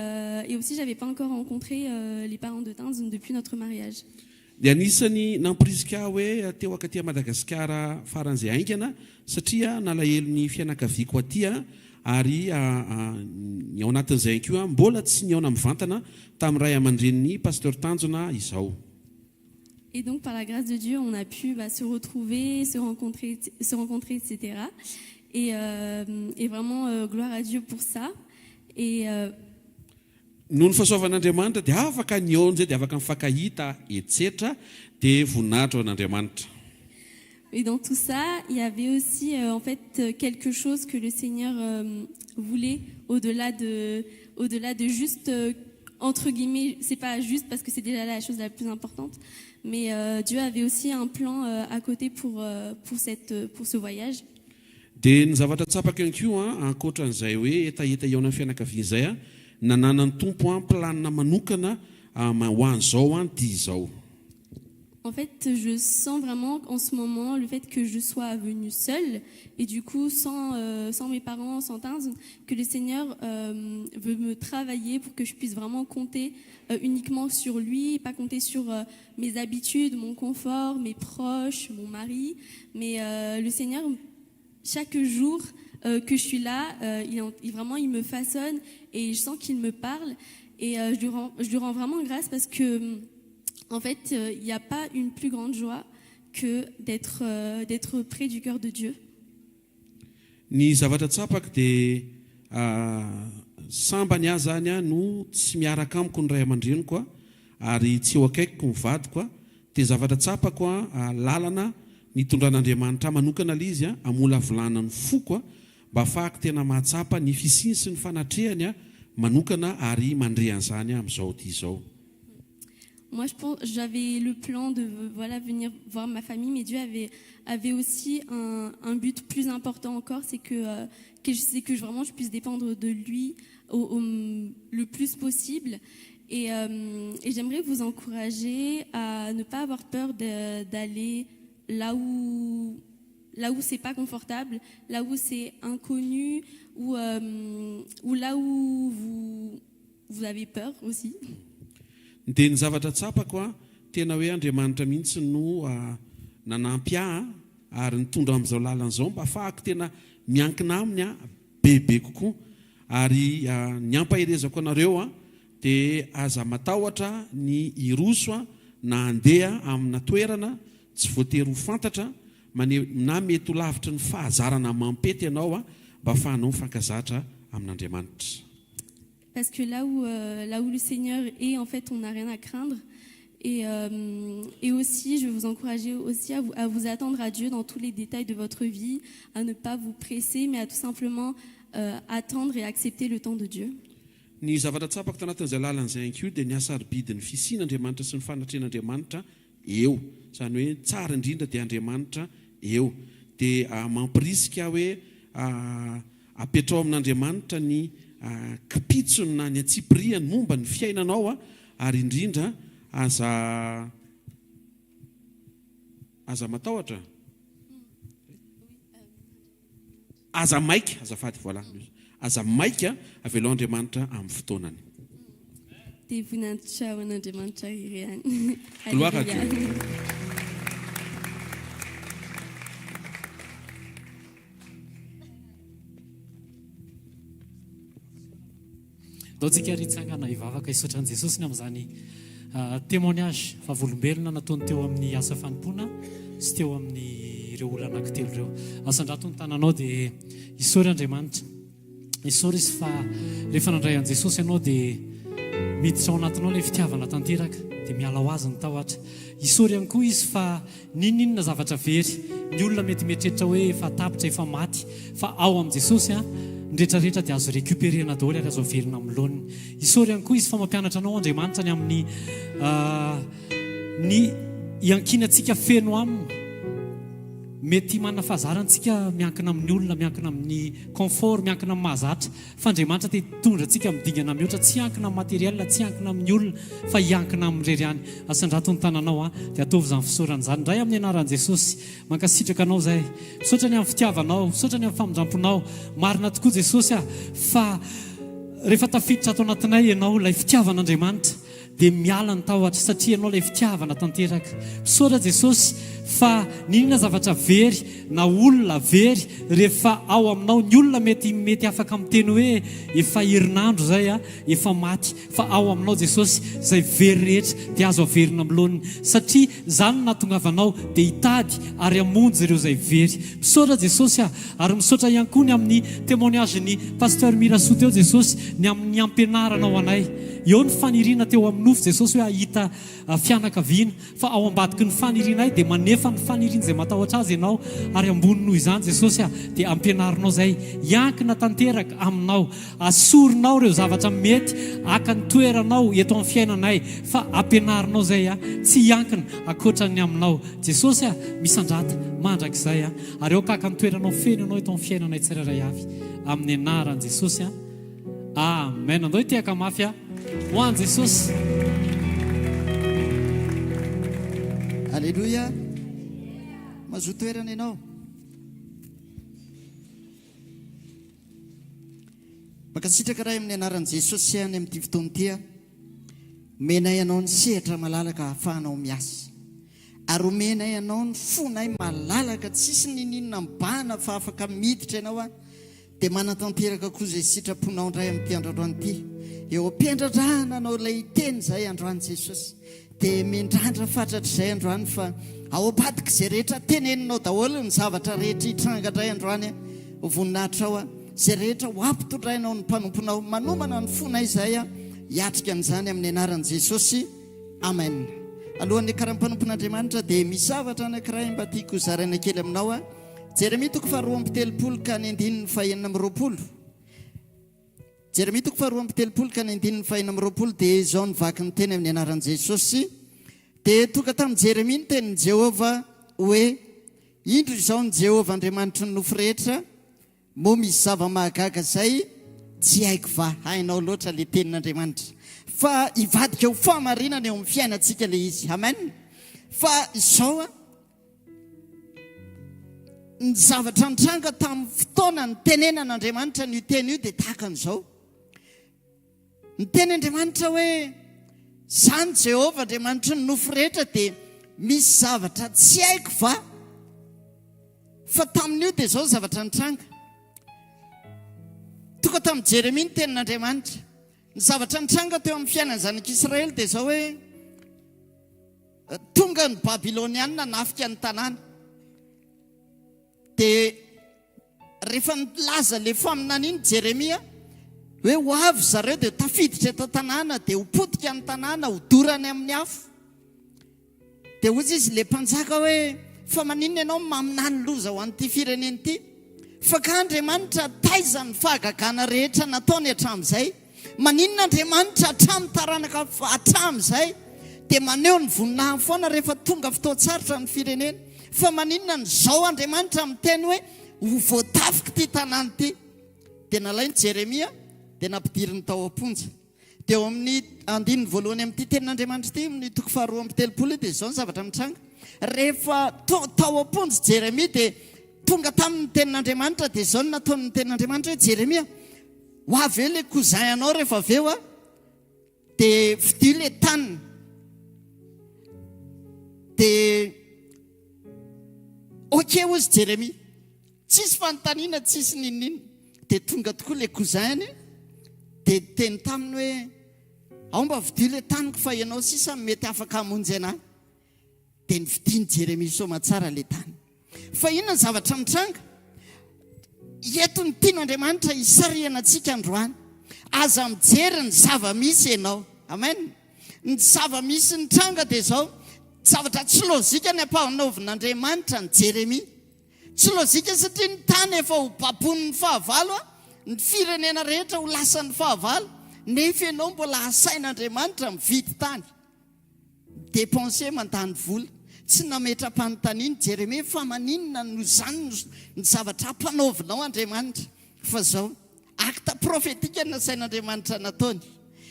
aussi j'avais pas encore rencontré les parents de Tanzun depuis notre mariage. Dia anisany nampirisika hoe teo akaty Madagasikara faran'izay aingana satria nalahelo ny fianakaviako aty ary ny ao anatin'izay koa mbola tsy niaona mivantana tamin'ny ray aman-dreniny pasteur Tanjona izao. Et donc, par la grâce de Dieu, on a pu se retrouver, se rencontrer, etc. Et vraiment, gloire à Dieu pour ça. Et noho ny fahasoavan'Andriamanitra dia afaka nionjy dia afaka mifankahita etsetra dia voninahitra an'Andriamanitra. Et dans tout ça, il y avait aussi en fait quelque chose que le Seigneur voulait au-delà de juste entre guillemets, c'est pas juste parce que c'est déjà la chose la plus importante, mais Dieu avait aussi un plan à côté pour ce voyage. Dia ny zavatra tsapaka ihany koa ankoatran'izay hoe etaeta eo amin'ny fianakaviana izay nananany tompo planina manokana ho an'izao ty izao. En fait, je sens vraiment en ce moment le fait que je sois venue seule et du coup sans mes parents, sans Tinz, que le Seigneur veut me travailler pour que je puisse vraiment compter uniquement sur lui, pas compter sur mes habitudes, mon confort, mes proches, mon mari. Mais le Seigneur, chaque jour que je suis là, il me façonne et je sens qu'il me parle. Et je lui rends vraiment grâce parce que en fait, il n'y a pas une plus grande joie que d'être près du cœur de Dieu. Ny zavatra tsapaka dia sambany ahy zany a no tsy miaraka amiko ny ray aman-dreniko a ary tsy eo akaikiko mivadiko a dia zavatra tsapako a lalana nitondran'Andriamanitra manokana ilay izy a amola volana ny foko a mba ahafahako tena mahatsapa ny fisiny sy ny fanatrehany a manokana ary mandrehan'izany amin'izao dia izao. Moi, j'avais le plan de venir voir ma famille, mais Dieu avait aussi un but plus important encore, c'est que vraiment je puisse dépendre de lui le plus possible. Et j'aimerais vous encourager à ne pas avoir peur d'aller là où c'est pas confortable, là où c'est inconnu, ou là où vous avez peur aussi. Dia ny zavatra tsapako a tena hoe Andriamanitra mihitsy no nanampy ahy ary nitondra amin'izao lalan'izao mba ahafahako tena miankina aminy a bebe kokoa ary ny ampahirezako anareo a dia aza matahotra ny iroso na handeha amina toerana tsy voatery ho fantatra na mety ho lavitra ny fahazarana mampety ianao a mba ahafahanao mifankazatra amin'Andriamanitra. Parce que là où le Seigneur est, en fait, on n'a rien à craindre. Et aussi, je vais vous encourager aussi à vous attendre à Dieu dans tous les détails de votre vie, à ne pas vous presser, mais à tout simplement attendre et accepter le temps de Dieu. Ny zavatra tsapako tanatin'izay lalan'izay ihany koa dia ny asaribidin'ny fisian'Andriamanitra sy ny fanatrehan'Andriamanitra eo. Izany hoe tsara indrindra dia Andriamanitra eo. Dia mampirisika hoe apetrao amin'Andriamanitra ny kipitsony na ny atsipiriany momba ny fiainanao a ary indrindra aza matahotra aza maika azafady voilà aza maika avelao Andriamanitra amin'ny fotoanany. Dia voninahitra ho an'Andriamanitra ireny. Gloire à Dieu. Dao tsika ritsangana hivavaka hisaotran' Jesosy ny amin'izany témoignage favolombelona nataony teo amin'ny asa fanompoana sy teo amin'ny ireo olona anankitelo ireo. Asandrato ny tananao dia hisory Andriamanitra. Hisory izy fa rehefa nandray an' Jesosy ianao dia miditra ao anatinao ilay fitiavana tanteraka dia miala ho azy ny tahotra. Hisory ihany koa izy fa ninona zavatra very ny olona mety mietreritra hoe efa tapitra efa maty fa ao amin'i Jesosy ndretrarehetra dia azo récupérena daholo ary azo averina amin'ny laoniny. Hisory ihany koa izy fa mampianatra anao Andriamanitra ny amin'ny ny iankinantsika feno aminy. Mety manana fahazarantsika miankina amin'ny olona, miankina amin'ny confort, miankina amin'ny mahazatra. Fa Andriamanitra te hitondra antsika midingana mihoatra, tsy hankina amin'ny materiel, tsy hankina amin'ny olona, fa hiankina amin'ny irery ihany. Asandrato ny tananao dia ataovy izany fisaoran'izany. Ndray amin'ny anaran'i Jesosy mankasitraka anao zay. Misaotra ny amin'ny fitiavanao, misaotra ny amin'ny famindramponao. Marina tokoa Jesosy fa rehefa tafiditra ato anatinay ianao ilay fitiavan'Andriamanitra dia miala ny tahotra satria ianao ilay fitiavana tanteraka. Misaotra Jesosy fa ninona zavatra very na olona very rehefa ao aminao, ny olona mety afaka miteny hoe efa herinandro zay efa maty, fa ao aminao Jesosy zay very rehetra dia azo averina amin'ny laoniny satria zany nahatongavanao dia hitady ary hamonjy ireo zay very. Misaotra Jesosy ary misaotra ihany koa ny amin'ny témoignage ny pasteur Mirasoa teo Jesosy, ny amin'ny ampianaranao anay. Eo ny faniriana teo amin'ny nofo Jesosy hoe ahita fianakaviana, fa ao ambadiky ny fanirianay dia manefa ny faniriana izay matahotra azy ianao ary ambony noho izany Jesosy dia ampianarinao zay hiankina tanteraka aminao, asorinao ireo zavatra mety aka ny toeranao eto amin'ny fiainanay, fa ampianarinao zay tsy hiankina akoatran'ny aminao. Jesosy misandrata mandrakizay ary eo kaka ny toeranao feno ianao eto amin'ny fiainanay tsirairay avy amin'ny anaran'i Jesosy. Amen. Andao itiaka mafy ho an'i Jesosy. Alleluia. Mazoa toerana ianao. Mankasitraka raha amin'ny anaran'i Jesosy any amin'ity fotoana ity, omenay ianao ny sehatra malalaka ahafahanao miasa, ary omenay ianao ny fonay malalaka tsisy ninina mibahana fa afaka miditra ianao dia manatanteraka koa izay sitraponao indray amin'ity androandroany ity. Eo ampiandradrahana anao ilay teny izay androany Jesosy, dia mendrandra fatratra izay androany fa ao ambadika izay rehetra teneninao daholo ny zavatra rehetra hitrangandray androany ho voninahitra ao izay rehetra ho ampitondrainao ny mpanomponao, manomana ny fona izay hiatrika an'izany amin'ny anaran'i Jesosy. Amen. Alohan'ny karaha-mpanompon'Andriamanitra dia misy zavatra anankiray mba tiako zaraina kely aminao. Jeremia 2:7 ka 9:20. Jeremia 2:7 ka 9:20 dia izao nivaky ny teny amin'ny anaran'i Jesosy. Dia tonga tamin'i Jeremia ny tenin'i Jehovah hoe, indro izao ny Jehovah Andriamanitra ny nofo rehetra, moa misy zava-mahagaga izay tsy haiko va. Hainao loatra le tenin'Andriamanitra, fa hivadika ho fahamarinana eo amin'ny fiainantsika le izy. Amen. Fa izao ny zavatra nitranga tamin'ny fotoana ny tenenan'Andriamanitra ny teny io dia tahaka an'izao. Ny tenin'Andriamanitra hoe, zany Jehovah Andriamanitra ny nofo rehetra dia misy zavatra tsy haiko va. Fa tamin'io dia izao zavatra nitranga. Tonga tamin'i Jeremia ny tenin'Andriamanitra, ny zavatra nitranga teo amin'ny fiainan'ny zanak'Israely dia izao hoe, tonga ny Babiloniana nafika ny tanàna. Dia rehefa nilaza le faminaniany Jeremia hoe ho avy zareo dia tafiditra eto tanàna, dia ho potika ny tanàna, ho dorany amin'ny afo. Dia hozy izy le mpanjaka hoe, fa maninona ianao maminany loza ho an'ity fireneny ity? Fa ka Andriamanitra taiza ny fahagagana rehetra nataony hatramin'izay. Maninona Andriamanitra hatramin'ny taranaka hatramin'izay dia maneho ny voninahiny foana rehefa tonga fotoatsarotra ny firenena. Fa maninona n'izao Andriamanitra miteny hoe ho voatafika ity tanàna ity. Dia nalainy Jeremia dia nampidiriny tao am-ponja. Dia eo amin'ny 9 amin'ity tenin'Andriamanitra ity, amin'ny 2:7 dia izao ny zavatra mitranga. Rehefa tao am-ponja Jeremia dia tonga tamin'ny tenin'Andriamanitra dia izao ny nataon'ny tenin'Andriamanitra hoe, Jeremia, ho avy eo le kozay anao rehefa avy eo dia vidio le tanina. Dia okey hozy Jeremia, tsisy fanontaniana, tsisy ninina. Dia tonga tokoa le kozayany dia teny taminy hoe, ao mba vidio le taniko fa ianao sisa mety afaka hamonjy anahy. Dia nividiany Jeremia somatsara le tany. Fa inona ny zavatra mitranga? Eto ny tian'Andriamanitra hisariana antsika androany. Aza mijery ny zava-misy ianao. Amen. Ny zava-misy nitranga dia izao, zavatra tsy lôzika ny ampahanaovin'Andriamanitra ny Jeremia. Tsy lôzika satria ny tany efa ho bapon'ny fahavalo, ny firenena rehetra ho lasan'ny fahavalo, nefa ianao mbola asain'Andriamanitra mividy tany. Dépenser mandany vola. Tsy nametram-panontaniany Jeremia fa maninona no zany ny zavatra ampanaovinao Andriamanitra. Fa zao akta profetika nasain'Andriamanitra nataony.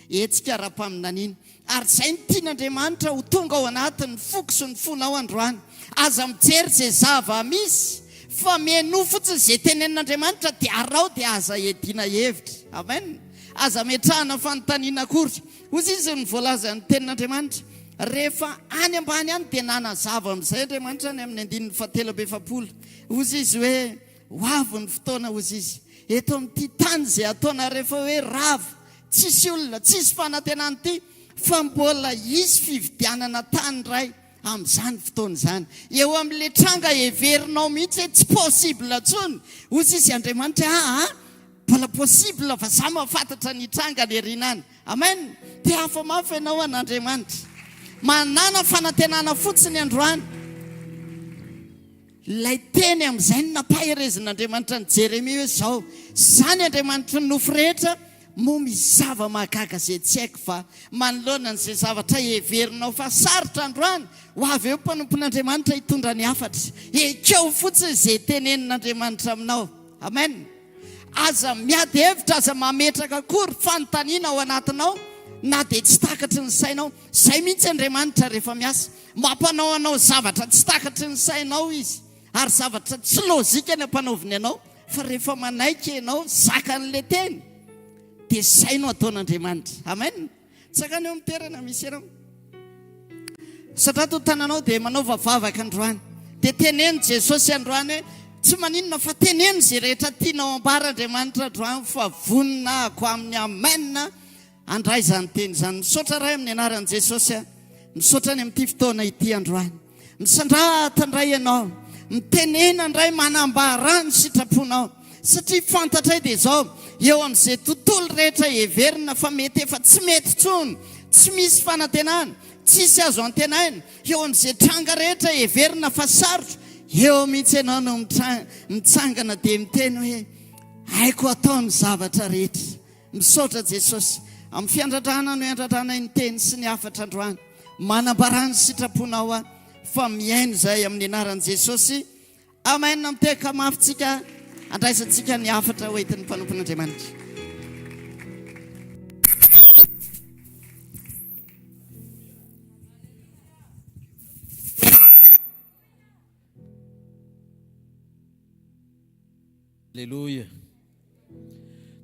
Etsika ara-paminaniana. Ary izay ny tian'Andriamanitra ho tonga ao anatin'ny foko sy ny fonao androany. Aza mijery izay zava-misy, fa meno fotsiny izay tenenin'Andriamanitra dia arao dia aza edina hevitra. Amen. Aza metrahana fanontaniana kory. Hozy izy ny voalaza ny tenin'Andriamanitra. Rehefa any ambany any dia nanazava amin'izay Andriamanitra any amin'ny 9:7. Hozy izy hoe, ho avy ny fotoana hozy izy. Eto amin'ity tany izay ataona rehefa hoe rava, tsisy olona, tsisy fanantenana ity, fa mbola hisy fividianana tany ray amin'izany fotoana izany. Eo amin'ile tranga heverinao mihitsy hoe tsy possible tsony. Hozy izy Andriamanitra, mbola possible fa za mahafantatra ny tranga ny erinany. Amen. Dia hafa mafy ianao an'Andriamanitra. Manana fanantenana fotsiny androany. Ilay teny amin'izay ny nampaherezin'Andriamanitra ny Jeremia hoe zao, zany Andriamanitra ny nofo rehetra, moa misy zava-mahagaga izay tsy haiko fa manoloana n'izay zavatra heverinao fa sarotra androany. Ho avy eo mpanompon'Andriamanitra hitondra ny hafatra. Ekeo fotsiny izay tenenin'Andriamanitra aminao. Amen. Aza miady hevitra, aza mametraka akory fanontaniana ao anatinao. na dia tsy takatry ny sainao. Zay mihitsy Andriamanitra rehefa miasa, mampanao anao zavatra tsy takatry ny sainao izy, ary zavatra tsy lôzika ny ampanaoviny anao, fa rehefa manaiky ianao zaka n'le teny dia zay no ataon'Andriamanitra. Amen. Tsakany eo amin'ny toerana misy ianao, satria to tananao dia manaova vavaka androany, dia teneno Jesosy androany hoe tsy maninona fa teneno zay rehetra tianao ambara Andriamanitra androany, fa vonina ako amin'ny amen andray izany teny izany. Misaotra ray amin'ny anaran'i Jesosy a, misaotra ny amin'ity fotoana ity androany, misandrata indray ianao, mitenena indray manambara ny sitraponao, satria fantatray dia zao eo amin'izay tontolo rehetra heverina fa mety efa tsy mety tsony, tsy misy fanantenana, tsisy azo antenaina, eo amin'izay tranga rehetra heverina fa sarotra, eo mihitsy ianao no mitsangana dia miteny hoe haiko atao ny zavatra rehetra. Misaotra Jesosy amin'ny fiandradrana no iandradrana ny teny sy ny afatra androany, manambarany sitraponao a, fa miaino izay amin'ny anaran'i Jesosy. Amen. Miteka mafitsika, andraisantsika ny afatra hoentin'ny mpanompon'Andriamanitra. Alleluia.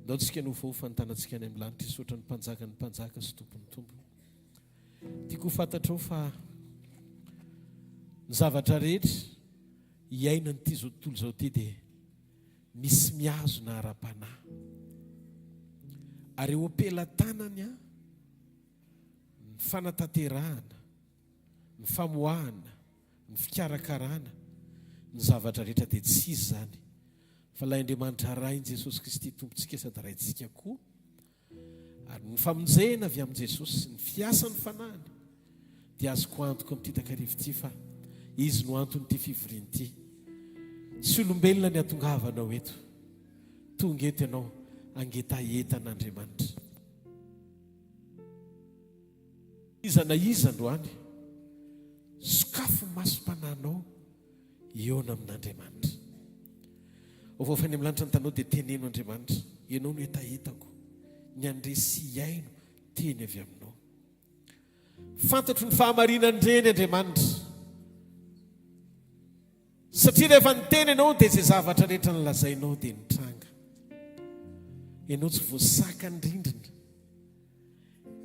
Ndao tsika no fantanantsika any amin'ny lanitra isotra ny mpanjaka sy tompony tompo. Tiako fantatrao fa ny zavatra rehetra iaina n'ity zao tontolo zao ty dia misy miazo na ara-panahy. Ary eo am-pelantanany ny fanatanterahana, ny famoahana, ny fikarakarana ny zavatra rehetra dia tsy izy zany, fa ilay Andriamanitra rainy Jesosy Kristy tompontsika sady raintsika koa. Ary ny famonjena avy amin'i Jesosy, ny fiasan'ny fanahiny dia azoko antoko amin'ity takarivo ity fa izy no anton'ity fivoriana ity. Tsy olombelona ny atongavanao eto, tonga eto ianao angetaentan'Andriamanitra. Iza na iza androany, sokafo masom-panahinao eo amin'Andriamanitra. Ovofany amin'ny lanitra ny tanao dia teneno Andriamanitra, ianao no etaetako, ny andresy iaino teny avy aminao. Fantatro ny fahamarinany reny Andriamanitra, satria rehefa niteny ianao dia izay zavatra rehetra nylazainao dia nitranga. Ianao tsy voasaka ny rindrina,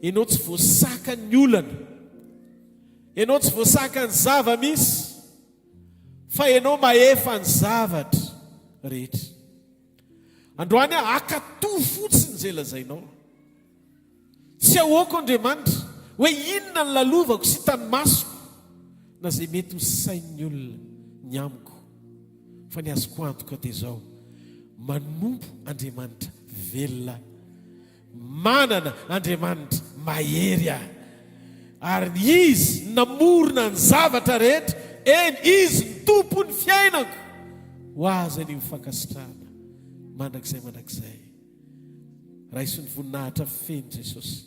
ianao tsy voasaka ny olana, ianao tsy voasaka ny zava-misy, fa ianao maefa ny zavatra rehetra. Androany akatoy fotsiny izay lazainao. Tsy ahoako Andriamanitra hoe inona ny lalovako sy tanymasoko na izay mety ho sain'ny olona ny amiko, fa ny azoko antoka dia izao, manompo Andriamanitra velona, manana Andriamanitra mahery ahy, ary izy namorona ny zavatra rehetra, eny izy ny tompony fiainako, ho azy ny mifankasitrahana mandrakizay. Raisy ny voninahitra feno Jesosy,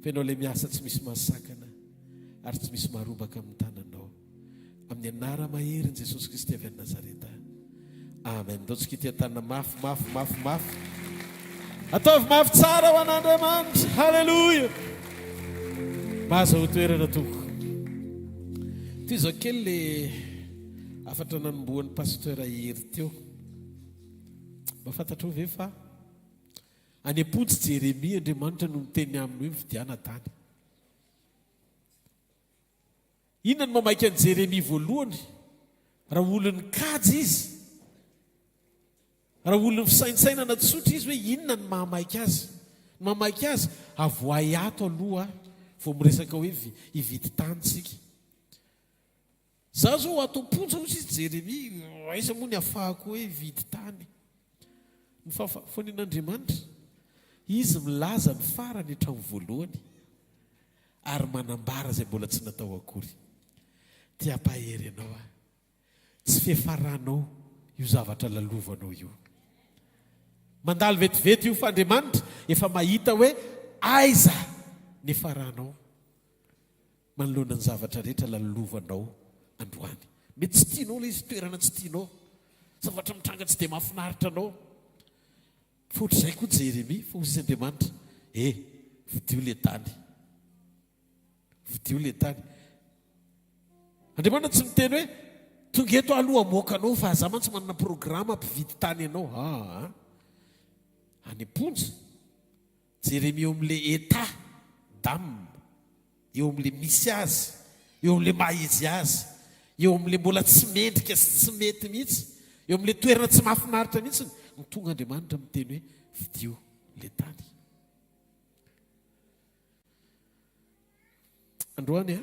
fenao ilay miasa tsy misy masakana ary tsy misy marobaka amin'ny tananao, amin'ny anara mahery ny Jesosy Kristy avy any Nazareta. Amen. Daontsika ity tanana mafy. Ataovy mafy tsara ho an'Andriamanitra. Halleluja. Mahaza ho toerana toko. Ty zao kely le afatra nanomboan'ny pasteur Hery teo. Mba fantatrao ve fa any am-pontsy Jeremia Andriamanitra no miteny aminy hoe mividiana tany. Inona ny mamaika an'i Jeremia voalohany? Raha olon'ny kajy izy, raha olon'ny fisaintsainana tsotra izy hoe inona ny mahamaika azy? Ny mahamaika azy avoay ato aloha vao miresaka hoe hividy tany tsika. Za zao ato am-pontsy ozy izy Jeremia, aiza moa ny ahafahako hoe hividy tany? Ny fahafonen'Andriamanitra, izy milaza ny farany hatramin'ny voalohany ary manambara izay mbola tsy natao akory. Ty ampahery ianao a, tsy fiafaranao io zavatra lalovanao io. Mandalo vetivety io fa Andriamanitra efa mahita hoe aiza ny faranao manoloana ny zavatra rehetra lalovanao androany. Mety tsy tianao ilay izy toerana tsy tianao, zavatra mitranga tsy dia mahafinaritra anao. Fa ohatr'izay koa Jeremia, fa hozy Andriamanitra, vidio le tany, vidio le tany. Andriamanitra tsy miteny hoe tonga eto aloha moka anao fa za mantsy manana programa mpividy tany ianao. Any am-ponja jeremy eo amin'le état d'âme, eo amin'le misy azy, eo amin'le mahizy azy, eo amin'le mbola tsy mendrika sy tsy mety mihitsy, eo amin'le toerana tsy mahafinaritra mihitsy ny tonga Andriamanitra miteny hoe vidio le tany. Androany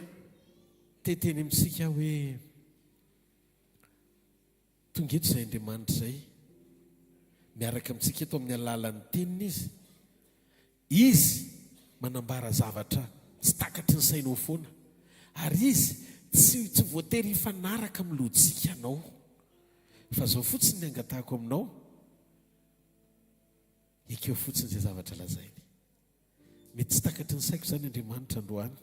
teteny amintsika hoe tonga eto izay Andriamanitra izay miaraka amintsika eto amin'ny alalan'ny teniny izy manambara zavatra tsy takatry ny sainao foana, ary izy tsy voatery hifanaraka amin'ny lojika anao, fa zao fotsiny ny angatahako aminao, ekeo fotsiny izay zavatra lazainy. Mety tsy takatry ny saiko izany Andriamanitra androany,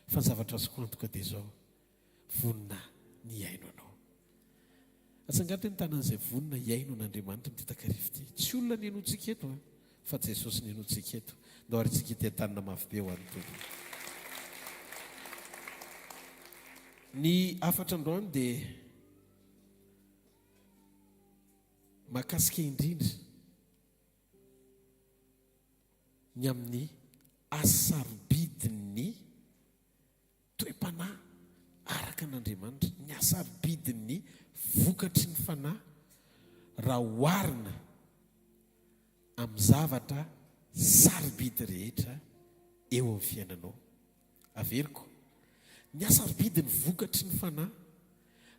fa ny zavatra azoko antoka dia zao: vonina ny aino anao. Atsangatra ny tanan'izay vonina iaino n'Andriamanitra mity takarivo ity. Tsy olona ny enotsika eto fa Jesosy ny enotsika eto. Ndao arytsika ity tanana mafy be ho an'ny tompony. Ny afatra androany dia mahakasika indrindra ny amin'ny asarobidin'ny toe-panahy araka n'Andriamanitra, ny asarobidin'ny vokatry ny fanahy raha oharina amin'ny zavatra sarobidy rehetra eo amin'ny fiainanao. Averiko, ny asarobidin'ny vokatry ny fanahy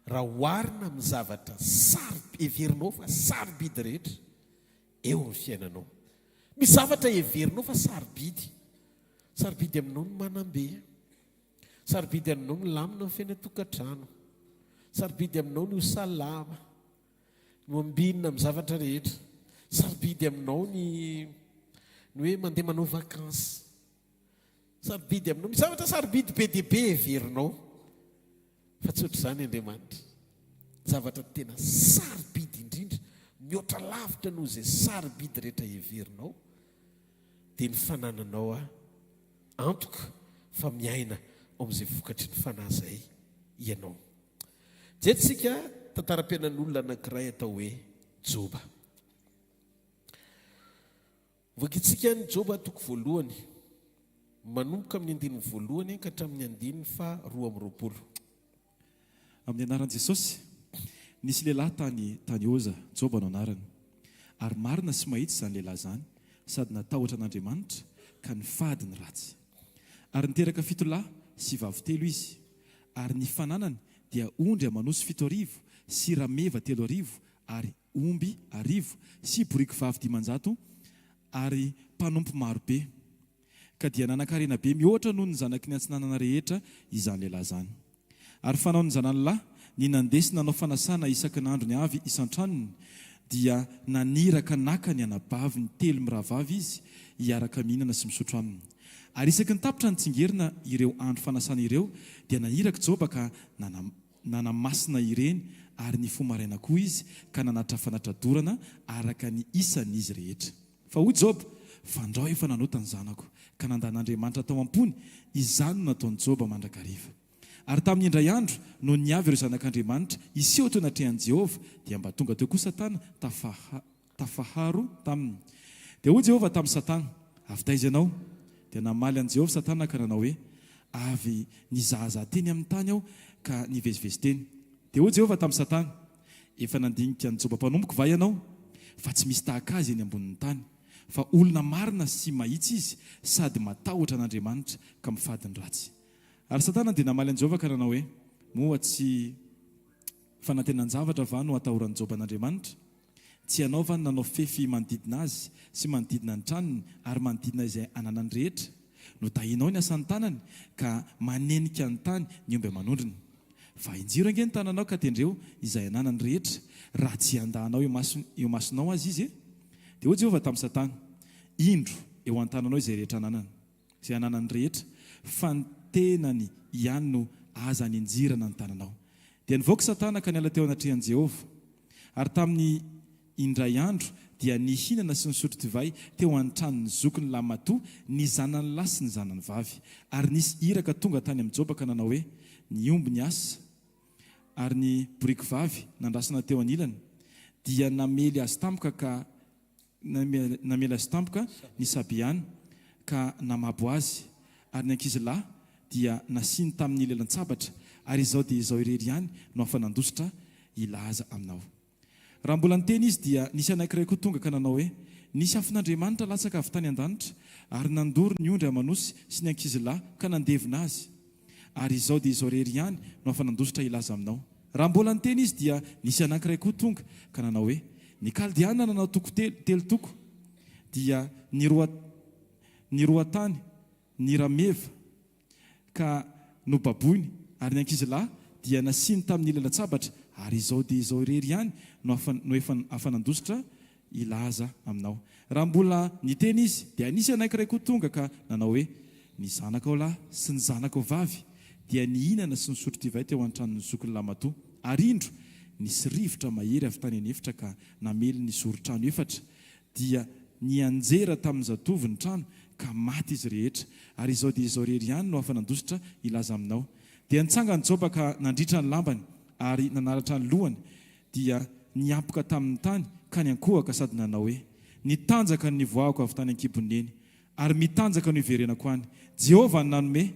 raha oharina amin'ny zavatra everinao fa sarobidy rehetra eo amin'ny fiainanao. Misy zavatra everinao fa sarobidy aminao ny manambe, sarobidy aminao ny lamina ny fiainatokantrano, sarobidy aminao ny salama, no ambinina amin'ny zavatra rehetra, sarobidy aminao ny hoe mandeha manao vakansy, sarobidy aminao misy zavatra sarobidy be dia be everinao, fa tsy ohatr'izany Andriamanitra. Zavatra tena sarobidy indrindra, mihoatra lavitra noho izay sarobidy rehetra everinao, dia ny fanananao antoka fa miaina amin'izay vokatry ny fanahy izay ianao. Jerentsika tantaram-piainan'olona anankiray atao hoe Joba. Vakitsika ny Joba toko voalohany, manomboka amin'ny andininy voalohany ka hatramin'ny andininy 2:20. Amin'ny anaran'i Jesosy, nisy lehilahy tany Oza, Joba no anarany, ary marina sy mahitsy izany lehilahy izany, sady natahotra an'Andriamanitra ka nifady ny ratsy. Ary niteraka 7 lahy sy vavy 3 izy, ary ny fananany dia ondry amanosy 7,000 sy rameva 3,000 ary omby 1,000 sy boriky vavy 500 ary mpanompo marobe. Ka dia nanan-karena be mihoatra noho ny zanaky ny antsinanana rehetra izany lehilahy izany. Ary fanao ny zanany lahy ny nandesy nanao fanasana isaky n'andro ny avy isan-tranony, dia naniraka naka ny anabavy ny 3 miravavy izy hiaraka mihinana sy misotro aminy. Ary isaky ny tapitra nitsingerina ireo andro fanasana ireo, dia naniraka Joba ka nanamasina ireny, ary ny fomaraina koa izy ka nanatra fanatradorana araka ny isan'izy rehetra. Fa hoy Joba, fandrao efa nanota ny zanako, ka nandan'Andriamanitra tao am-pony, izany no nataon'i Joba mandrakariva. Ary tamin'ny indray andro no niavy ireo zanak'Andriamanitra iseho teo anatrehan'i Jehovah, dia mba tonga teo koa Satana tafaharo taminy. Dia hoy Jehovah tamin'ny Satana, avy taiza ianao? Dia namaly an'i Jehovah Satana ka nanao hoe, avy nizahazaha teny amin'ny tany aho ka nivezivezy teny. Dia hoy Jehovah tamin'ny Satana, efa nandinika ny Joba mpanomboka va ianao? Fa tsy misy tahaka azy eny ambonin'ny tany, fa olona marina sy mahitsy izy, sady matahotra an'Andriamanitra ka mifady ny ratsy. Ary Satana dia namaly an'i Jehovah ka nanao hoe, moa tsy fanantenan-javatra va no atahoran'i Joba an'Andriamanitra? Tsy ianao va nanao fefy manodidina azy sy manodidina ny tranony ary manodidina izay ananany rehetra? No tahinao ny asan'ny tanany ka manenika ny tany ny omby aman'ondriny. Fa injiro ange ny tananao ka tendreo izay ananany rehetra, raha tsy andahanao eo masonao azy izy. Dia hoy Jehovah tamin'ny Satana, indro eo an-tananao izay rehetra ananany, izay ananany rehetra, fa ny tenany ihany no aza ninjirana ny tananao. Dia nivoaka Satana ka niala teo anatrehan'i Jehovah. Ary tamin'ny indray andro dia ny hinana sy ny sotro divay teo an-tranony zokiny lamatoa ny zanany lahy sy ny zanany vavy. Ary nisy iraka tonga tany amin'ny Joba ka nanao hoe ny omby ny asa ary ny boriky vavy nandrasana teo anilany dia namely azy tampoka ny sabiany ka namabo azy. Ary ny ankizy lahy dia nasiny tamin'ny lelan-tsabatra ary izao dia izao irery ihany no afanandositra ilaza aminao. Raha mbola niteny izy dia nisy anankiray koa tonga ka nanao hoe nisy afin'Andriamanitra latsaka avy tany an-danitra ary nandoro ny ondry amanosy sy ny ankizy lahy ka nandevina azy ary izao dia izao irery ihany no afanandositra ilaza aminao. Raha mbola niteny izy dia nisy anankiray koa tonga ka nanao hoe ny kaldiana nanao toko telo toko dia ny roa tany ny rameva ka no baboiny ary ny ankizy lahy dia nasiny tamin'ny lelan-tsabatra ary izao dia izao irery ihany no efa afanandositra ilaza aminao. Raha mbola niteny izy dia nisy anankiray koa tonga ka nanao hoe ny zanakao lahy sy ny zanakao vavy dia nihinana sy ny sotro divay teo an-tranony zokiny lamatoa. Ary indro nisy rivotra mahery avy tany anefitra ka namely ny zoro-trano efatra dia nianjera tamin'ny zatovo ny trano ka maty izy rehetra ary izao dia izao irery ihany no afanandositra ilaza aminao. Dia nitsanga ny Joba ka nandritra ny lambany ary nanaratra ny lohany dia niampoka tamin'ny tany ka ny ankohaka sady nanao hoe nitanjaka ny voahako avy tany an-kiboneny ary mitanjaka no iverenako any. Jehovah ny nanome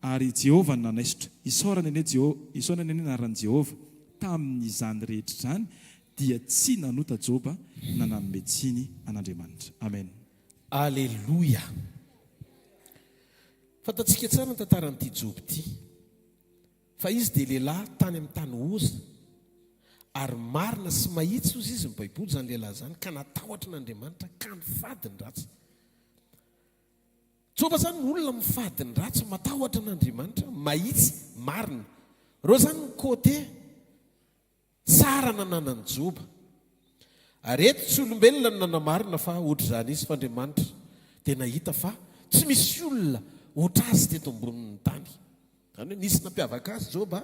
ary Jehovah ny nanaisotra. Isaorana eny anaran'i Jehovah tamin'izany rehetra izany dia tsy nanota Joba na nanome tsiny an'Andriamanitra. Amen. Aleloia. Fantatsika tsara ny tantaran'ity Joba ity fa izy dia lehilahy tany amin'ny tany oza ary marina sy mahitsy ozy izy ny baiboly zany lehilahy zany ka natahotra n'Andriamanitra ka nifady ny ratsy. Joba zany olona mifady ny ratsy matahotra n'Andriamanitra mahitsy marina. Reo zany ny côté tsara nananan'i Joba. Ary eto tsy olombelona no nanamarina fa ohatr' izany izy fa Andriamanitra dia nahita fa tsy misy olona ohatr' azy teto ambonin'ny tany. Zany hoe nisy nampiavaka azy Joba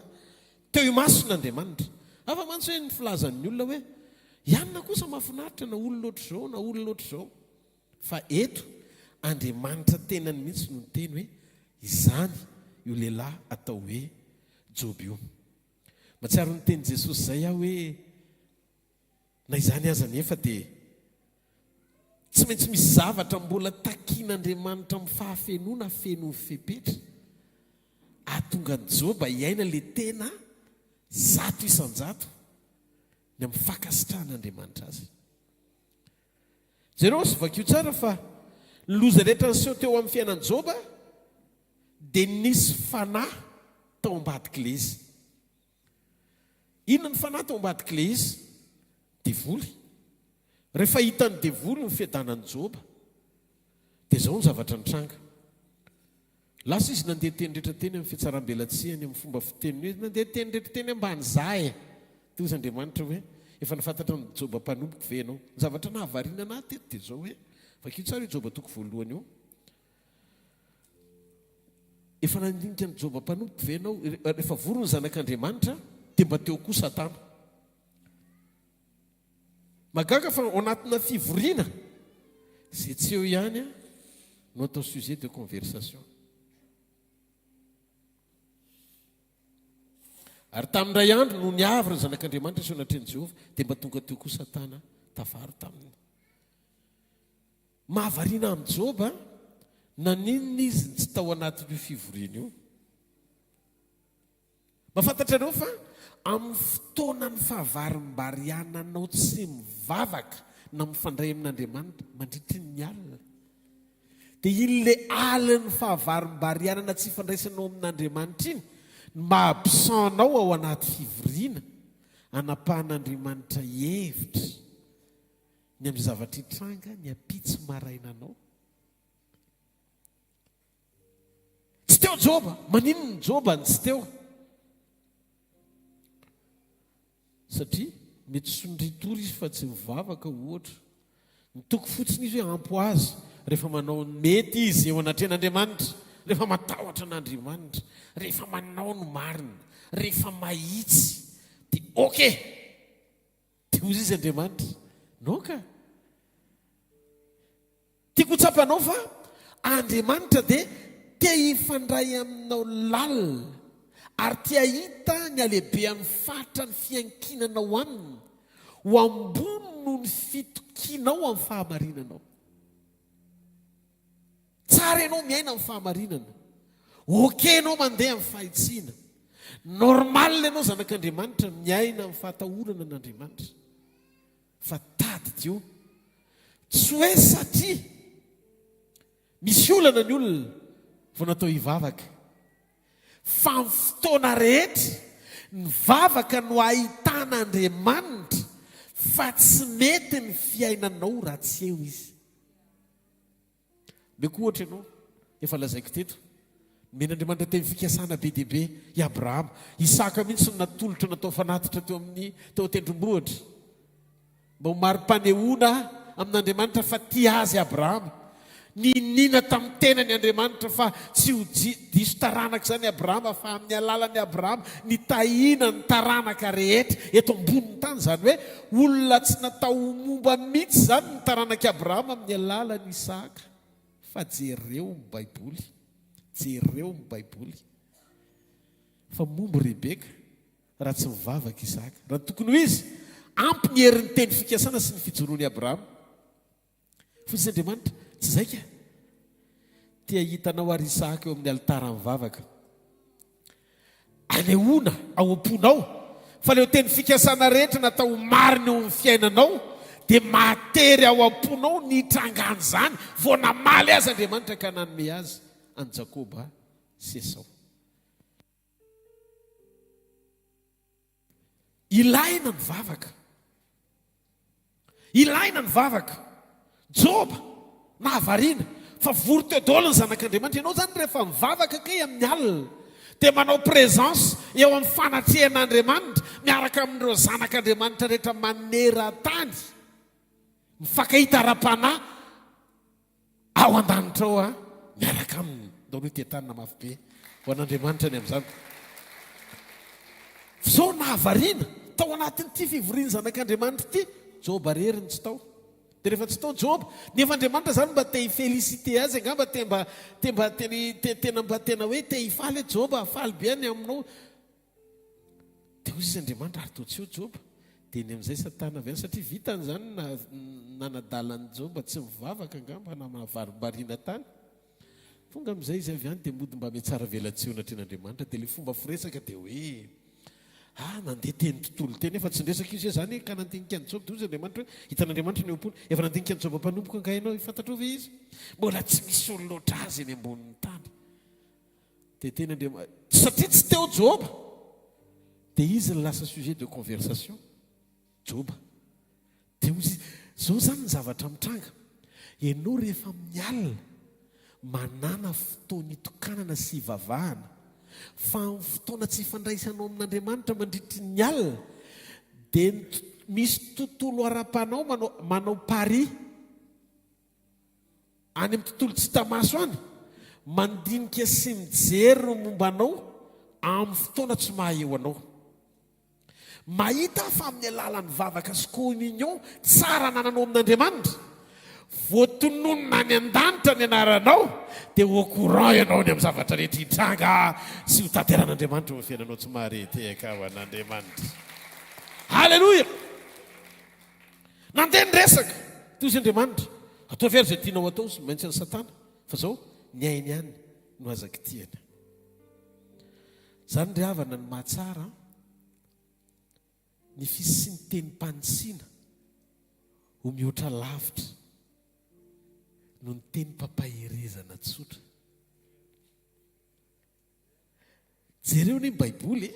teo imason'Andriamanitra. Afa mantsy hoe ny filazan'ny olona hoe ianona kosa mahafinaritra na olona ohatr'izao na olona ohatr'izao. Fa eto Andriamanitra tenany mihitsy no teny hoe izany io lehilahy atao hoe Joba io. Matsiaro ny teny Jesosy izay aho hoe na izany aza nefa dia tsy maintsy misy zavatra mbola takian'Andriamanitra amin'ny fahafenoana feno ny fepetra ahatonga ny Joba hiaina le tena 100% ny amin'ny fakasitrahan'Andriamanitra azy. Jereo sy vakio tsara fa ny loza rehetra nyseho teo amin'ny fiainan'i Joba dia nisy fanahy tao ambadik'ilay izy. Inona ny fanahy tao ambadik'ilay izy? Devoly. Rehefa hitan'ny devoly ny fiadanan'i Joba dia izao ny zavatra nitranga. Lasa izy nandeha teny rehetra teny amin'ny fitsaram-belatsiahany amin'ny fomba fiteniny hoe nandeha teny rehetra teny ambany zahay. Toy izy Andriamanitra hoe efa nifantatra ny Joba mpanomboka ve ianao? Ny zavatra nahavariana anahy teto dia izao hoe vakio tsara io Joba toko voalohany io. Efa nandinika ny Joba mpanomboka ve ianao? Rehefa vory ny zanak'Andriamanitra dia mba teo koa Satana. Magaga fa ao anatina fivoriana izay tsy eo ihany no atao sujet de conversation. Ary tamin'indray andro no niavy ny zanak'Andriamanitra sy natreny Jehovah dia mba tonga teo koa Satana tafaro taminy. Mahavariana amin'ny Joba naninona izy tsy tao anatin'io fivoriana io. Mafantatrareo fa amin'ny fotoanany fahavarim-bariananao tsy mivavaka na mifandray amin'Andriamanitra mandritry ny alina. Dia in'ilay aliny fahavarim-barianana tsy fandraisanao amin'Andriamanitra iny mahampisanao ao anaty fivoriana anapahan'Andriamanitra hevitra ny amin'ny zavatra hitranga ny ampitsy marainanao. Tsy teo Joba, maninona ny Joba ny tsy teo? Satria mety sondritory izy fa tsy mivavaka ohatra. Ny toko fotsiny izy hoe ampo azy rehefa manao ny mety izy eo anatren'Andriamanitra, rehefa matahotra n'Andriamanitra, rehefa manao ny marina, rehefa mahitsy dia oke dia hozy izy Andriamanitra noka tiako tsapanao fa Andriamanitra dia tia hifandray aminao lalina ary tia hita ny alehibean'ny fatra ny fiankinanao aminy ho ambony noho ny fitokianao amin'ny fahamarinanao. Tsara ianao miaina amin'ny fahamarinana, oke ianao mandeha amin'ny fahitsiana, normal ianao zanak'Andriamanitra miaina amin'ny fahatahorana n'Andriamanitra. Fa tady dio tsy hoe satria misy olana ny olona vao natao hivavaka, fa amin'ny fotoana rehetra ny vavaka no ahitana Andriamanitra, fa tsy mety ny fiainanao raha tsy eo izy. Meko ohatra ianao efa lazaiko teto, men'Andriamanitra teny fikasana be deaibe i Abrahama, Isaka mihitsy no natolotra natao fanatitra teo tendrombohitra mba ho mari-panehoana amin'Andriamanitra fa tia azy Abrahama. Ninina tamin'ny tenany Andriamanitra fa tsy ho diso taranaka izany Abrahama, fa amin'ny alalan'ny Abrahama nitahina ny taranaka rehetra eto ambonin'ny tany. Izany hoe olona tsy natao momba mihitsy izany ny taranaka Abrahama amin'ny alalan'ny Isaka. Fa jereo ny Baiboly, jereo ny Baiboly fa momba Rebeka raha tsy mivavaka Isaka. Raha tokony ho izy ampy ny herin'ny teny fikasana sy ny fijoroan'i Abrahama. Fotsy Andriamanitra tsy zay ka tia hitanao ary Isaka eo amin'ny alitara mivavaka, anehoana ao am-ponao fa leo teny fikasana rehetra natao marina eo amin'ny fiainanao dia matery ao am-ponao ny hitrangany izany vao namaly azy Andriamanitra ka nanome azy an Jakoba sy Esau. Ilaina ny vavaka, ilaina ny vavaka. Joba nahavariana fa vory teo daholo ny zanak'Andriamanitra. Ianao zany rehefa mivavaka kay amin'ny alina dia manao présence eo amin'ny fanatrehan'Andriamanitra miaraka amin'ireo zanak'Andriamanitra rehetra maneran-tany, mifankahita ara-panahy ao an-danitra ao miaraka aminy. Ndao no tetanina mafy be ho an'Andriamanitra ny amin'izany. Zao nahavariana tao anatin'ity fivoriany zanak'Andriamanitra ity, Joba reriny tsy tao. Dia rehefa tsy tao Joba, nefa Andriamanitra zany mba te hifelicité azy angamba, tena mba tena hoe te hifaly Joba, faly be any aminao. Dia hozy izy Andriamanitra ary toa tsy eo Joba. Dia ny amin'izay Satana avy any, satria vitany zany nanadalan'ny Joba tsy mivavaka angamba na mahavarimbariana tany. Tonga amin'izay izy avy any dia mody mba metsara velatseona tren'Andriamanitra. Dia le fomba firesaka dia hoe nandeha teny tontolo teny efa tsy ndresaka izy zany ka nandinika ny Joba. Dia ozy Andriamanitra hoe hitan'Andriamanitra ny eo am-pony, efa nandinika ny Joba mpanomboka angahinao fantatrao ve izy? Mbola tsy misy olo loatra azy eny ambonin'ny tany. Dia teny Andriamanitra satria tsy teo Joba, dia izy ny lasa sujet de conversation Joba. Dia ozy zao zany ny zavatra mitranga, ianao rehefa amin'ny alina manana fotoana hitokanana sy hivavahana, fa amin'ny fotoana tsy hifandraisanao amin'Andriamanitra mandritry ny alina dia misy tontolo ara-panao manao pari any amin'ny tontolo tsy tamaso any, mandinika sy mijery no mombanao amin'ny fotoana tsy mahaeo anao. Mahita fa amin'ny alalan'ny vavaka sy communion tsara nananao amin'Andriamanitra, voatononona ny an-danitra ny anaranao, dia au courant ianao ny amin'ny zavatra rehetra hitranga sy ho tanteran'Andriamanitra ho fiainanao tsy mahareteka ho an'Andriamanitra. Halleloja! Nandeha ny resaka toy izy Andriamanitra, atao very izay tianao atao sy maintsy ny Satana, fa zao ny ainy ihany no azaka tiana. Zany ry havana ny mahatsara ny fisiany teny mpanisiana ho mihoatra lavitra no ny teny pampaherezana tsotra. Jereo ny Baiboly,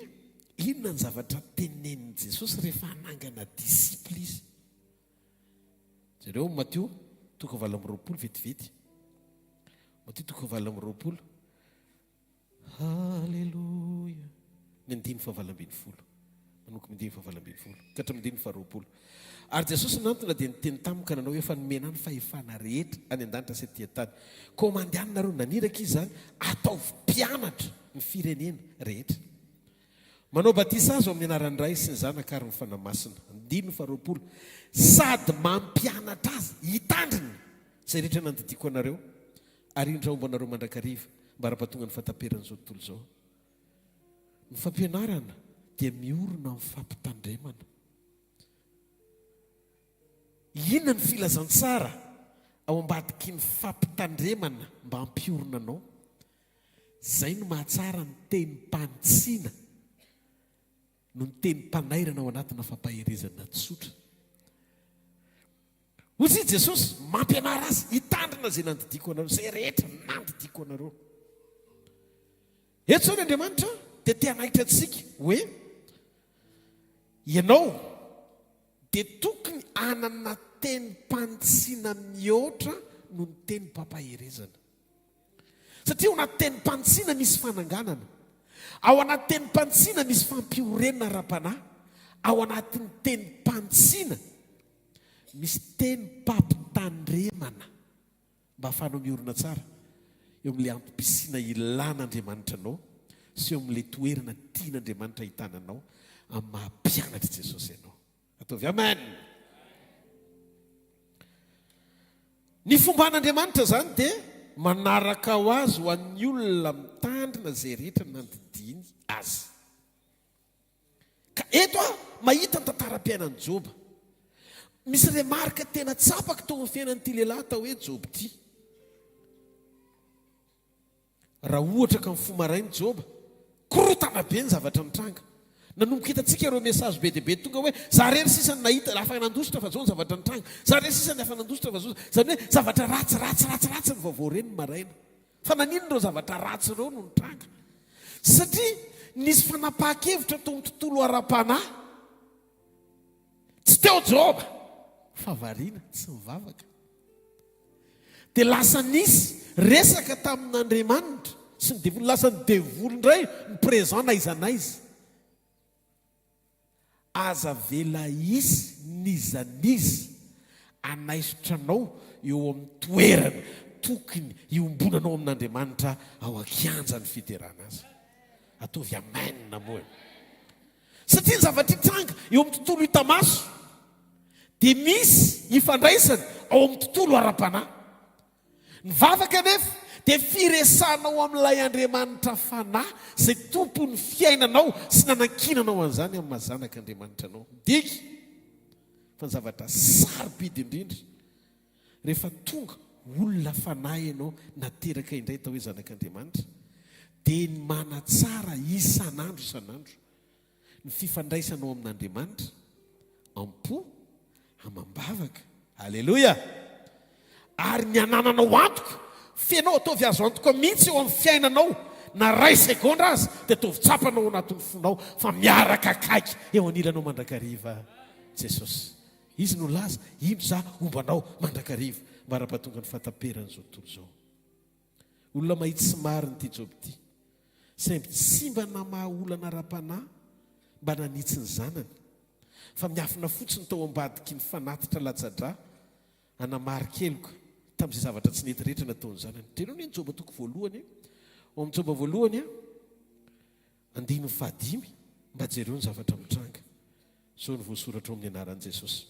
inona ny zavatra tenenin'i Jesosy rehefa hanangana disiply izy. Jereo Matteo 7:20 vetivety. Matteo 7:20. Halleluja. Ny 9:20. Manoko 9:20 ka hatramin'ny 9:20. Ary Jesosy nantona dia niteny tamika nanao efa nomena ny fahefana rehetra any an-danitra sy aty an-tany. Koa mandehanareo naniraka izy zany ataovy mpianatra ny firenena rehetra. Manao batisa azy amin'ny anaran'ny Ray sy ny Zanaka ary ny Fanahy Masina. 9:20. Sady mampianatra azy, hitandriny zay rehetra nandidiko anareo ary indra omba anareo mandrakariva mba raha-patonga ny fataperan'izao tontolo izao. Ny fampianarana dia miorona amin'ny fampitandremana. Inona ny filazantsara ao ambadiky ny fampitandremana mba hampiorona anao? Zay no mahatsara ny teny mpantsiana no ny teny mpanairana ao anatina fampaherezana tsotra. Ozy Jesosy mampianara azy hitandrina zay nandidiko anareo, zay rehetra nandidiko anareo. Eto zao ny Andriamanitra dia te hanaitra antsika hoe ianao dia tokony anana teny mpantsiana mihoatra no ny teny mpampaherezana. Satria ao anaty teny mpantsiana misy fananganana, ao anaty teny mpantsiana misy fampiorenana ra-panahy, ao anatin'ny teny mpantsiana misy teny mpampitandremana mba hafanao miorona tsara eo amin'ilay ampim-pisiana ilan'Andriamanitra anao sy eo amin'ilay toerana tian'Andriamanitra hitananao amin'ny mahampianatra Jesosy ianao. Ataovy amen. Ny fomban'Andriamanitra zany dia manaraka ho azy ho an'ny olona mitandrina zay rehetra nandidiny azy. Ka eto mahita ny tantaram-piainan'i Joba. Misy remarika tena tsapaka tao amin'ny fiainan'ity lehilahy tao hoe Joba ty. Raha ohatra ka mifomarainy Joba, korotana be ny zavatra nitranga. Nanomboka hitantsika ireo mesazy be dia be tonga hoe za rery sisany nahita afa nandositra fa zao ny zavatra nitranga. Za rery sisany afa nandositra fa zao. Zany hoe zavatra ratsy ny vaovao reny maraina. Fa nanino ireo zavatra ratsy ireo no nitranga? Satria nisy fanapahan-kevitra tao amin'ny tontolo ara-panahy. Tsy teo Joba fa variana tsy mivavaka. Dia lasa nisy resaka tamin'Andriamanitra sy ny devoly, lasa ny devoly indray ny présent n'aiza n'aiza. Aza vela isy nizaniza anaisotranao eo amin'ny toerana tokony iombonanao amin'Andriamanitra ao akianjany fiterana azy. Ataovy amen moa. Satria ny zavatra hitranga eo amin'ny tontolo hita maso dia misy ifandraisana ao amin'ny tontolo ara-panahy. Ny vavaka nefa dia firesanao amin'ilay Andriamanitra fanahy zay tompony fiainanao sy nanankinanao an'izany amin'ny mazanak'Andriamanitra anao. Diky fa ny zavatra sarobidy indrindra rehefa tonga olona fanahy ianao nateraka indray tao hoe zanak'Andriamanitra dia ny manatsara isan'andro ny fifandraisanao amin'Andriamanitra ampo amam-bavaka. Alleluia. Ary ny anananao antoka fianao ataovy azo antoka mihitsy eo amin'ny fiainanao na ray sekondra azy dia ataovy tsapanao anatin'ny fonao fa miaraka akaiky eo anilanao mandrakariva Jesosy. Izy no laza ino za ombanao mandrakariva mba raha-pahatonga ny fataperan'izao tontolo izao. Olona mahitsy sy mariny ity Joba ity, saingy tsy mba namaha olana ara-panahy mba nanitsy ny zanany, fa miafina fotsiny tao ambadiky ny fanatitra latsa-drà anamarikeloka tamin'izay zavatra tsy nety rehetra nataony zanany. Tenao ny Joba toko voalohany ao amin'ny Joba voalohany 9:5 mba jereo ny zavatra mitranga. Zao ny voasoratra ao amin'ny anaran'i Jesosy.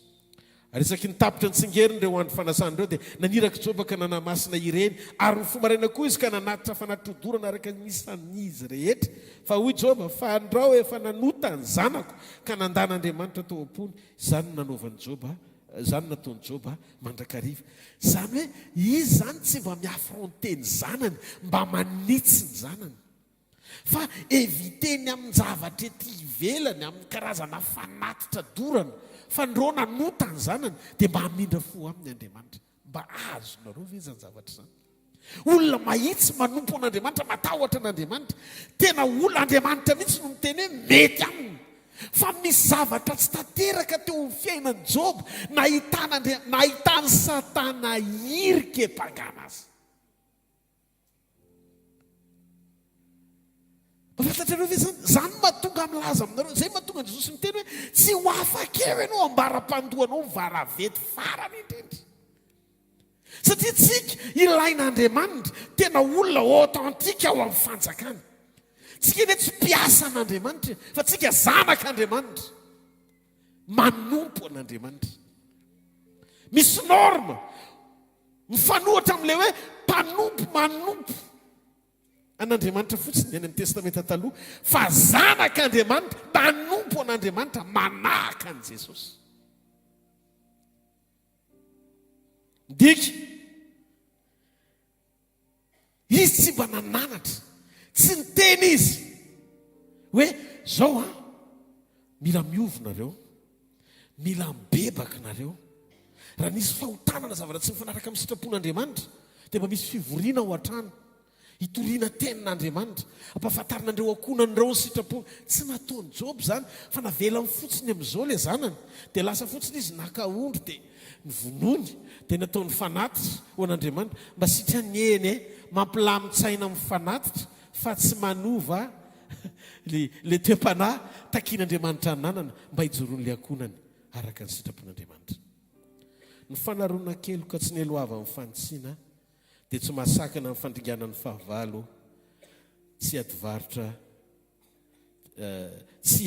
Ary isaky ny tapitra ny tsingeriny ireo andro fanasan'ireo dia naniraka Joba ka nanamasina ireny, ary ny fomaraina koa izy ka nanatitra fanatodorana araka ny isanizy rehetra. Fa hoy Joba, fa andrao efa nanota ny zanako ka nandan'Andriamanitra tao am-pony. Izany nanaovan'i Joba, izany nataon'i Joba mandrakariva. Izany hoe izy zany tsy mba miafronte ny zanany mba manitsy ny zanany, fa eviteny amin'ny zavatra ety ivelany, amin'ny karazana fanatitra dorana, fa ndreo nanota ny zanany dia mba hamindra fo amin'ny Andriamanitra mba azonareo ve zany zavatra zany. Olona mahitsy manompo an'Andriamanitra, matahotra an'Andriamanitra, tena olona Andriamanitra mihitsy no miteny hoe mety aminy. Fa misy zavatra tsy tanteraka teo amin'ny fiainan'i Joba nahitany Satana irika mpangana azy. Mafantatrareo ve zany mahatonga milaza aminareo, zay mahatonga Jesosy miteny hoe tsy ho afa-keo ianao ambara-pandohanao mivaravety farany indrindra. Satria tsika ilain'Andriamanitra, tena olona authentika ao amin'ny fanjakana. Tsika ne tsy mpiasa an'Andriamanitra fa tsika zanak'Andriamanitra, manompo an'Andriamanitra. Misy norma mifanohatra amin'ilay hoe mpanompo manompo an'Andriamanitra fotsiny any amin'ny testamenta taloha fa zanak'Andriamanitra mpanompo an'Andriamanitra manahaka an' Jesosy. Ndika izy tsy mba nananatra, tsy niteny izy hoe zao mila miovonareo, mila mibebaka nareo. Raha nisy fahotanana zavatra tsy mifanaraka amin'ny sitrapon'Andriamanitra dia mba misy fivoriana ao an-trano, hitoriana tenin'Andriamanitra, ampahafantarinandreo akonan'ireo ny sitrapony. Tsy nataony Job zany fa navela fotsiny amin'izao ilay zanany, dia lasa fotsiny izy nakaondry dia nyvonony, dia nataony fanatitra ho an'Andriamanitra mba sitrany eny mampilamin-tsaina amin'ny fanatitra fa tsy manova le toepanahy takian'Andriamanitra nanana mba hijoroan'ilay akonany araka ny sitrapon'Andriamanitra. Ny fanarona keloka tsy neloava amin'ny fantsiana dia tsy masakana amin'ny fandringanan'ny fahavalo, tsy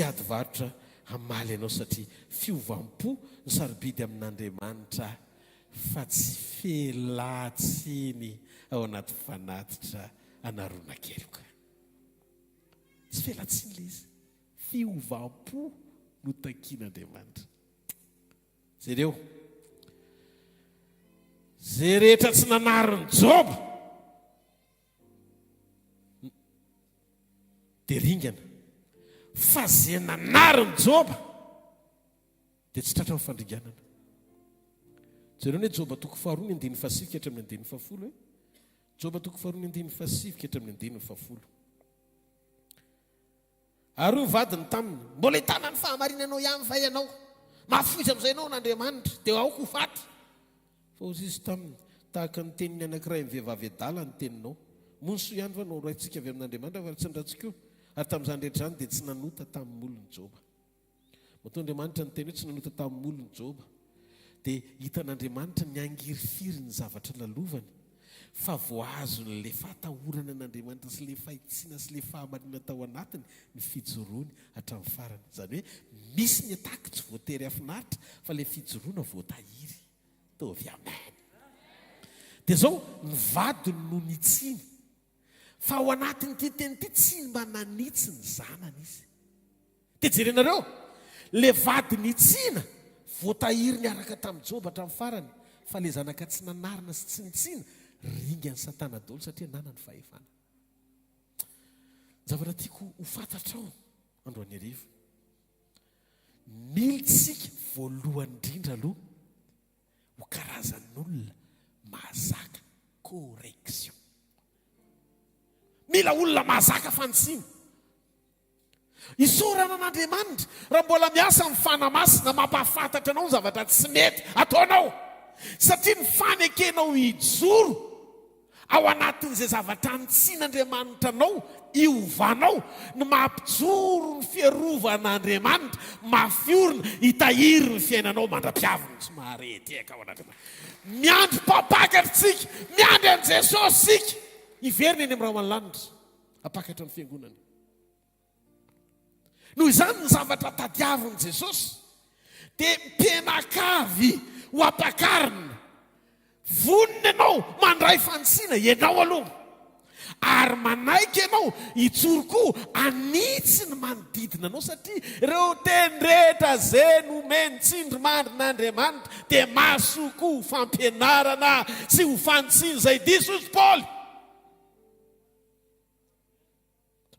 adivarotra hamaly ianao satria fiovampo ny sarobidy amin'Andriamanitra fa tsy felatsiny ao anaty fanatitra anarona keloka. Tsy felatsiny le izy, fiovampo no takian'Andriamanitra. Jereo zay rehetra tsy nanariny Job dia ringana, fa zay nanariny Job dia tsy tratra mifandringanana. Jereo hoe Job toko 4:9 hatramin'ny 10. Job toko 4:9 hatramin'ny 10. Ary ny vadiny taminy, mbola hitana ny fahamarinanao ihany fa ianao, mahafoizy amin'izay ianao n'Andriamanitra dia aoko ho faty. Fa ozy izy taminy tahaka ny teniny anankiray mivehivavy adala ny teninao, monso ihany fa nao raintsika avy amin'Andriamanitra fa tsy niratsika io. Ary tamin'izany rehetra izany dia tsy nanota tamin'ny olony Job. Matoa Andriamanitra ny teny hoe tsy nanota tamin'ny olony Job, dia hitan'Andriamanitra ny angiry-firy ny zavatra lalovany, fa voazon'ilay fahatahorana n'Andriamanitra sy ilay fahitsiana sy ilay fahamarina tao anatiny ny fijoroany hatramin'ny farany. Izany hoe misy ny ataky tsy voatery afinaritra fa ilay fijoroana voatahiry. Tovy amen. Dia zao ny vadiny no nitsiny, fa ao anatiny ity teny ity tsy mba nanitsy ny zanany izy. Dia jerenareo, le vady nitsina voatahiry ny araka tamin'ny Job hatramin'ny farany, fa le zanaka tsy nanarina sy tsy nitsina ringany Satana daholo satria nanany fahefana. Zavatra tiako ho fantatrao androany hariva, militsika voalohany indrindra aloha ho karazan'olona mahazaka correction. Mila olona mahazaka fantsina. Isorana an'Andriamanitra raha mbola miasa amin'ny fanamasina mampahafantatra anao ny zavatra tsy mety ataonao, satria ny fanekenao hijoro ao anatin'izay zavatra nitsin'Andriamanitra anao iovanao no mampijoro ny fiarovanaandriamanitra, mafiorina hitahiry ny fiainanao mandra-piaviny tsy mahareteka ao an'Andriamanitra. Miandry mpapakatritsika, miandry an' Jesosy sika, iverina eny amin'ny rahamanlanitra apakatra ny fiangonana. Noho izany ny zavatra tadiavin'i Jesosy dia mpianakavy ho ampakarina, vonina ianao mandray fantsina ianao aloha, ary manaiky ianao hijoro koa anitsy ny manodidina anao, satria ireo teny rehetra zay nomeny tsindry mandrin'Andriamanitra dia mahasoko ho fampianarana sy ho fantsina izay diso izy Paoly.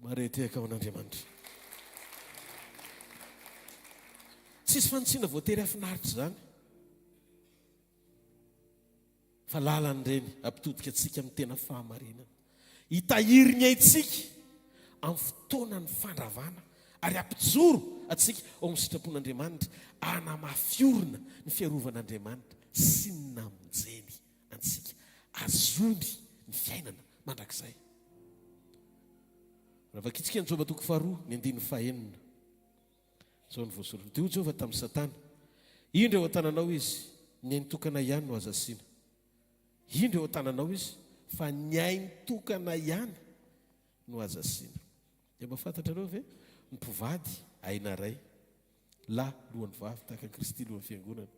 Mareteka ao an'Andriamanitra. Tsisy fantsina voatery afinaritra zany, fa lalan'ireny ampitodika antsika amin'ny tena fahamarinana, hitahiry ny aitsika amin'ny fotoanany fandravana, ary ampijoro atsika ao amin'ny sitrapon'Andriamanitra, anamafiorina ny fiarovanaandriamanitra sy ny namonjeny antsika, azony ny fiainana mandrakizay. Raha vakitsika ny Job toko 4:9 zao ny voasoratra. Dia hoy Jehova tamin'ny Satana, indro eo an-tananao izy, ny ainy tokana ihany no azasiana. Indro eo an-tananao izy, fa ny ainy tokana ihany no azasiana. Dia mba fantatrareo ve ny mpivady aina ray, lahy lohany vavy tahaka Kristy lohany fiangonana,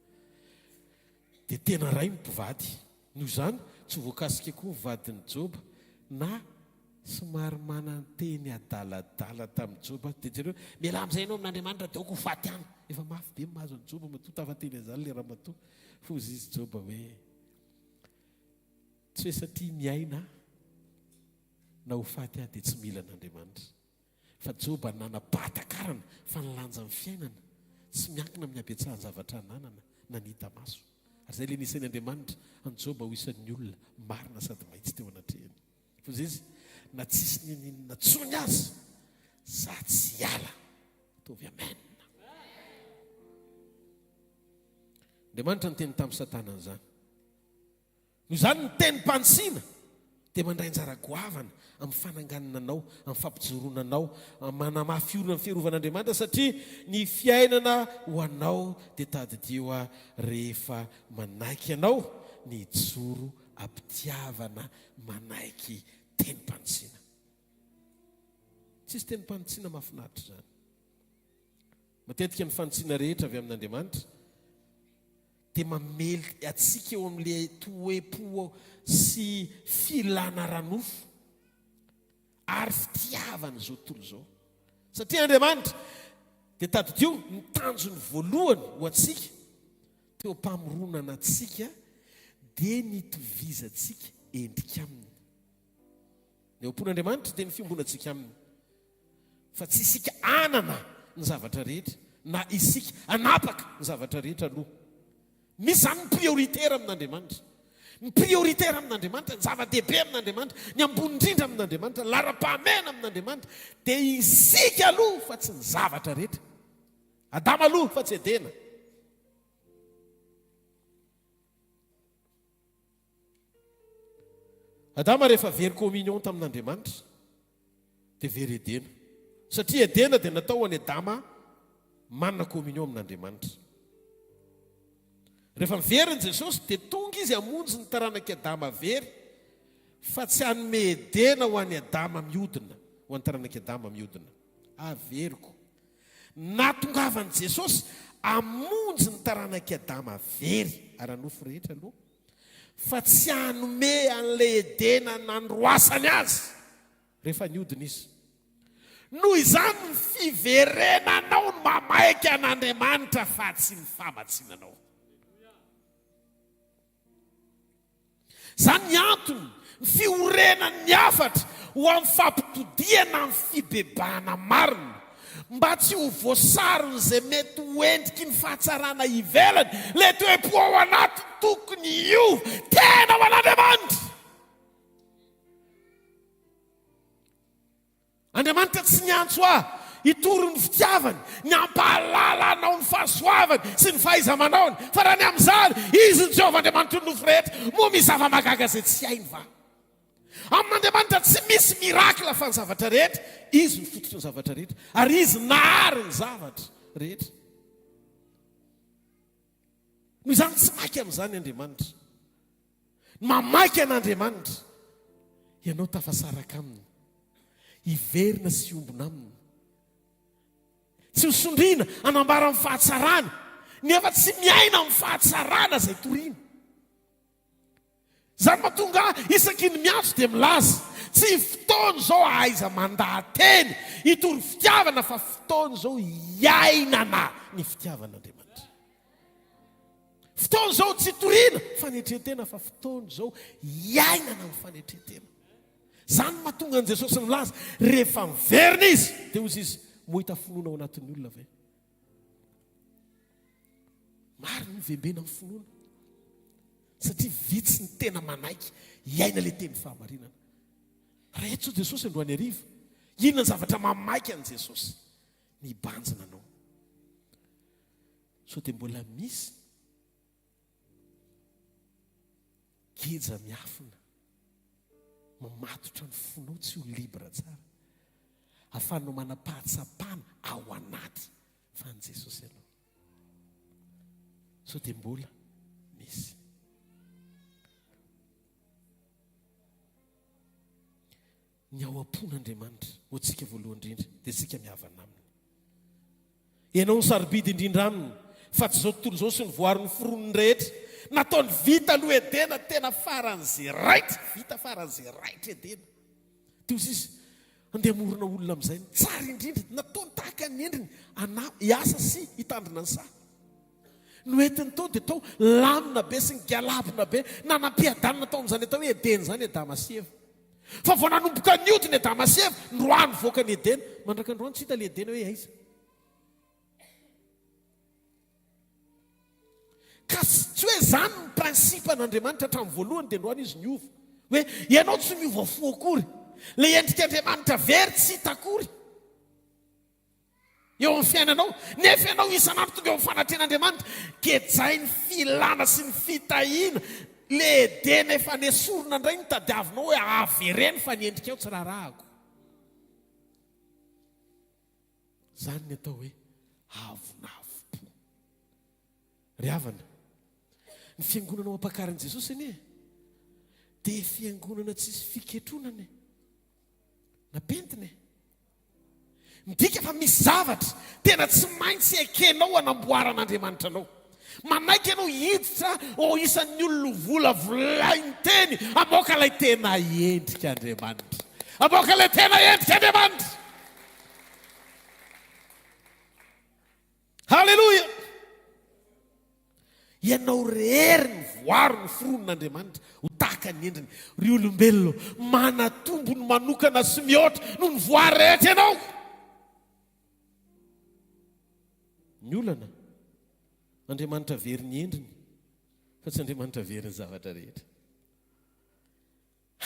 dia tena ray ny mpivady, noho izany tsy voakasika koa vadiny Joba na somary mananteny adaladala tamin'ny Joba dia jereo miala amin'izay ianao amin'Andriamanitra dia oko faty any efa mafy be mahazo ny Joba matoa tafateny an'izany le raha matoa fozy izy Joba hoe tsy hoe satria miaina na ho faty ahy dia tsy mila an'Andriamanitra fa Joba nanapahatakarana fa nilanja amin'ny fiainana tsy miankina amin'ny habetsahan'ny zavatra nanana na nita maso ary zay le nisan'ny Andriamanitra any Joba ho isan'ny olona marina sady mahitsy teo anatrehany fozy izy na tsisy ninina tsony azy za tsy ala tovy amen. Andriamanitra ny teny tamin'ny Satana an'izany noho izany ny teny mpantsiana dia mandray anjara goavana amin'ny fananganana anao amin'ny fampijoroana anao manamafy olona amin'ny fiarovan'Andriamanitra satria ny fiainana ho anao dia tadidio rehefa manaiky anao ny joro ampitiavana manaiky teny mpantsiana. Tsisy teny mpantsiana mahafinaritra zany. Matetika ny fantsiana rehetra avy amin'Andriamanitra dia mamely atsika eo amin'ilay toepo sy filana ranofo ary fitiavana izao tontolo izao satria Andriamanitra dia tadidio ny tanjony voalohany ho atsika teo mpamoronana atsika dia nitovizantsika endrika aminy. Ny ompon'Andriamanitra dia ny fiombonantsika aminy fa tsy isika anana ny zavatra rehetra na isika anapaka ny zavatra rehetra aloha. Misy zany ny prioritera amin'Andriamanitra. Ny prioritera amin'Andriamanitra, ny zava-dehibe amin'Andriamanitra, ny ambony indrindra amin'Andriamanitra, lara-pahamena amin'Andriamanitra dia isika aloha fa tsy ny zavatra rehetra. Adama aloha fa tsy edena. Adama rehefa very communion tamin'Andriamanitra dia very edena. Satria edena dia natao ho an'ny Adama manana communion amin'Andriamanitra. Rehefa miveriny Jesosy dia tonga izy hamonjy ny taranaka Adama very fa tsy hanome edena ho an'ny Adama mihodina, ho an'ny taranaka Adama mihodina. Averiko. Natongavan'i Jesosy hamonjy ny taranaka Adama very ara-nofo rehetra aloha fa tsy hanome an'ilay edena nandroasany azy rehefa nihodina izy. Noho izany ny fiverenanao no mamaika an'Andriamanitra fa tsy ny fahamatsinanao. Zany ny antony ny fiorenan'ny hafatra ho amin'ny fampitodiana amin'ny fibebahana marina mba tsy ho voasarony izay mety ho endriky ny fahatsarana ivelany le toe-po ao anaty tokony io tena ho an'Andriamanitra. Andriamanitra tsy niantso hitory ny fitiavany, ny ampahalala anao ny fahasoavany sy ny fahaiza-manaony fa raha ny amin'izany izy ny Jehovah Andriamanitra ny nofo rehetra moa misy zava-magaga izay tsy hainy va. Amin'Andriamanitra tsy misy mirakla fa ny zavatra rehetra izy ny fototry ny zavatra rehetra ary izy nahary ny zavatra rehetra. Noho izany tsy maiky amin'izany Andriamanitra. Mamaiky an'Andriamanitra ianao tafasaraka aminy, hiverina sy hiombona aminy, tsy hosondriana anambara amin'ny fahatsarana nefa tsy miaina amin'ny fahatsarana izay toriana. Zany mahatonga isaky ny miantso dia milaza tsy fotoana izao ahaiza mandahateny hitory fitiavana fa fotoana izao hiainana ny fitiavan'Andriamanitra. Fotoana izao tsy toriana fanetretena fa fotoana izao hiainana ny fanetretena. Zany mahatonga an' Jesosy milaza rehefa miverina izy dia ozy izy mohita finoana ao anatin'ny olona ve? Maro ny vembena amin'ny finoana satria vitsy ny tena manaiky hiaina ilay teny fahamarinana. Raha eto zao Jesosy androany hariva, inona ny zavatra mamaiky an' Jesosy? Ny banjina anao. So dia mbola misy geja miafina mamatotra ny fonao tsy ho libra tsara ahafahanao manam-pahatsapana ao anaty fa an' Jesosy ianao. So dia mbola misy. Ny ao am-pon'Andriamanitra ho antsika voalohany indrindra dia tsika mihavana aminy. Ianao ny sarobidy indrindra aminy fa tsy izao tontolo izao sy ny voary ny foroniny rehetra nataony vita aloha edena tena faran'izay raitra vita faran'izay raitra edena teo izy andeha morona olona amin'izay tsara indrindra nataony tahaka ny endriny hiasa sy hitandrina ny saha noentiny tao dia tao lamina be sy ny galabina be nanampiadanina tao amin'izany atao hoe edena zany Edamaseva fa vao nanomboka niodiny Edamaseva ndroany voaka ny edena mandraka androany tsy hita le edena hoe aiza ka tsy hoe zany ny prinsipa an'Andriamanitra hatramin'ny voalohany dia androany izy niova hoe ianao tsy miova fo akory le endrik'Andriamanitra very tsy hita akory eo amin'ny fiainanao nefa ianao isanandro tonga eo amin'ny fanatrehan'Andriamanitra kejainy filana sy ny fitahiana le edena efa nesorona indray ny tadiavinao hoe avereny fa ny endrika eo tsy rarahako zany ny atao hoe avonavo-po ry havana ny fiangonana ao ampakaran'i Jesosy anie dia fiangonana tsisy fiketronana napentiny midika fa misy zavatra tena tsy maintsy ekenao anamboaran'Andriamanitra anao manaiky ianao hiditra o isan'ny olona volavolainy teny amoaka ilay tena endrika Andriamanitra amoaka ilay tena endrika Andriamanitra halleloja ianao rehery ny voaro ny fironon'Andriamanitra ho tahaka ny endriny ry olombelona manatombony manokana sy mihoatra no ny voary rehetra ianao ny olana Andriamanitra very ny endriny fa tsy Andriamanitra very ny zavatra rehetra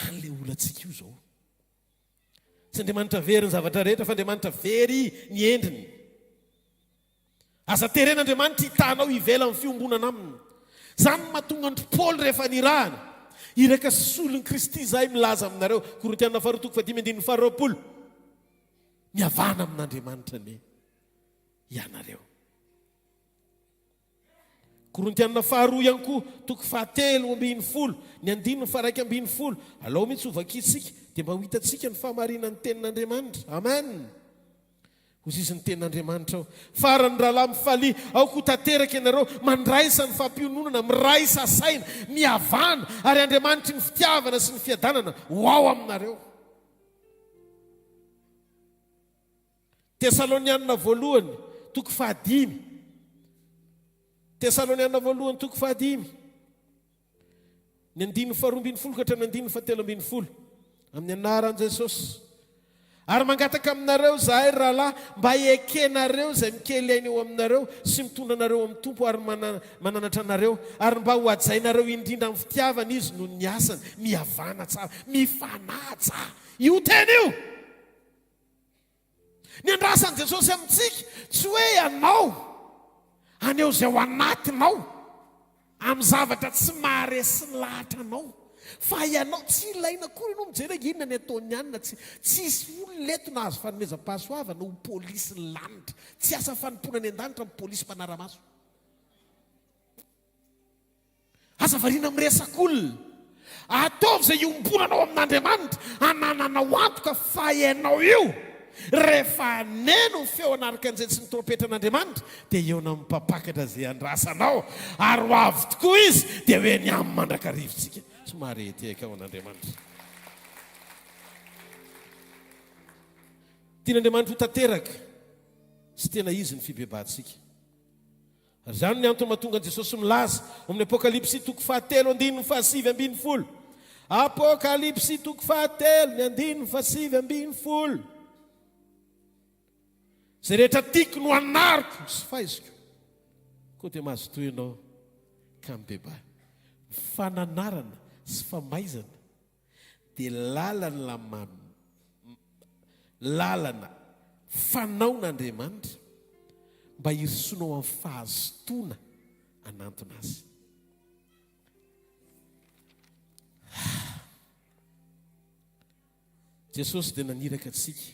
an'ilay olantsika io zao tsy Andriamanitra very ny zavatra rehetra fa Andriamanitra very ny endriny aza teren'Andriamanitra hitanao ivela amin'ny fiombonana aminy zany mahatonga andry Paoly rehefa nirahana iraka solon'ny Kristy zahay milaza aminareo Korintiana 2:5-20 miavana amin'Andriamanitra ne ianareo Korintiana 2 ihany koa 7:20 ny 9:1 alao mihitsy hovakitsika dia mba ho hitatsika ny fahamarinan'ny tenin'Andriamanitra amen hozy izy ny tenin'Andriamanitra ao farany rahalahy mifalia ao koa tanteraka ianareo mandraisa ny fampiononana miraisa saina miavana ary Andriamanitra ny fitiavana sy ny fiadanana ho ao aminareo Tesalonianina 2:5 Tesalonianina 2:5 ny 9:12 ka hatramin'ny 9:13 amin'ny anaran'i Jesosy ary mangataka aminareo zahay rahalahy mba ekenareo izay mikely aina eo aminareo sy mitondra anareo amin'ny tompo ary mananatra anareo ary mba ho ajainareo indrindra amin'ny fitiavana izy no ny asany miavana tsara mifanaja io tena io ny andrasan'i Jesosy amintsika tsy hoe ianao aneo izay ao anatinao amin'ny zavatra tsy maharesy ny lahatra anao fa ianao tsy ilaina kory ianao mijery inona ny ataony anina tsisy olona leto nahazo fanomezam-pahasoavana ho polisy ny lanitra tsy asa fanompona any an-danitra ny polisy mpanara-maso aza variana miresak'olona ataovy izay iombonanao amin'Andriamanitra anananao antoka fa ianao io rehefa neno ny feo anaraka an'izay tsy ny trompetran'Andriamanitra dia eo na mipapakatra izay andrasanao ary ho avy tokoa izy dia hoe ny amin'ny mandrakarivotsika somary eteka ao an'Andriamanitra tian'Andriamanitra ho tanteraka sy tena izy ny fibebahantsika ary zany ny antony mahatonga an Jesosy milaza amin'ny Apokalipsy 7:7-20 Apokalipsy 7:7-20 zay rehetra tiako no anariko sy faiziko koa dia mahazotoy ianao ka mibeba fananarana sy famaizana dia lalana fanaon'Andriamanitra mba hirisonao amin'ny fahazotoana anantona azy Jesosy dia naniraka atsika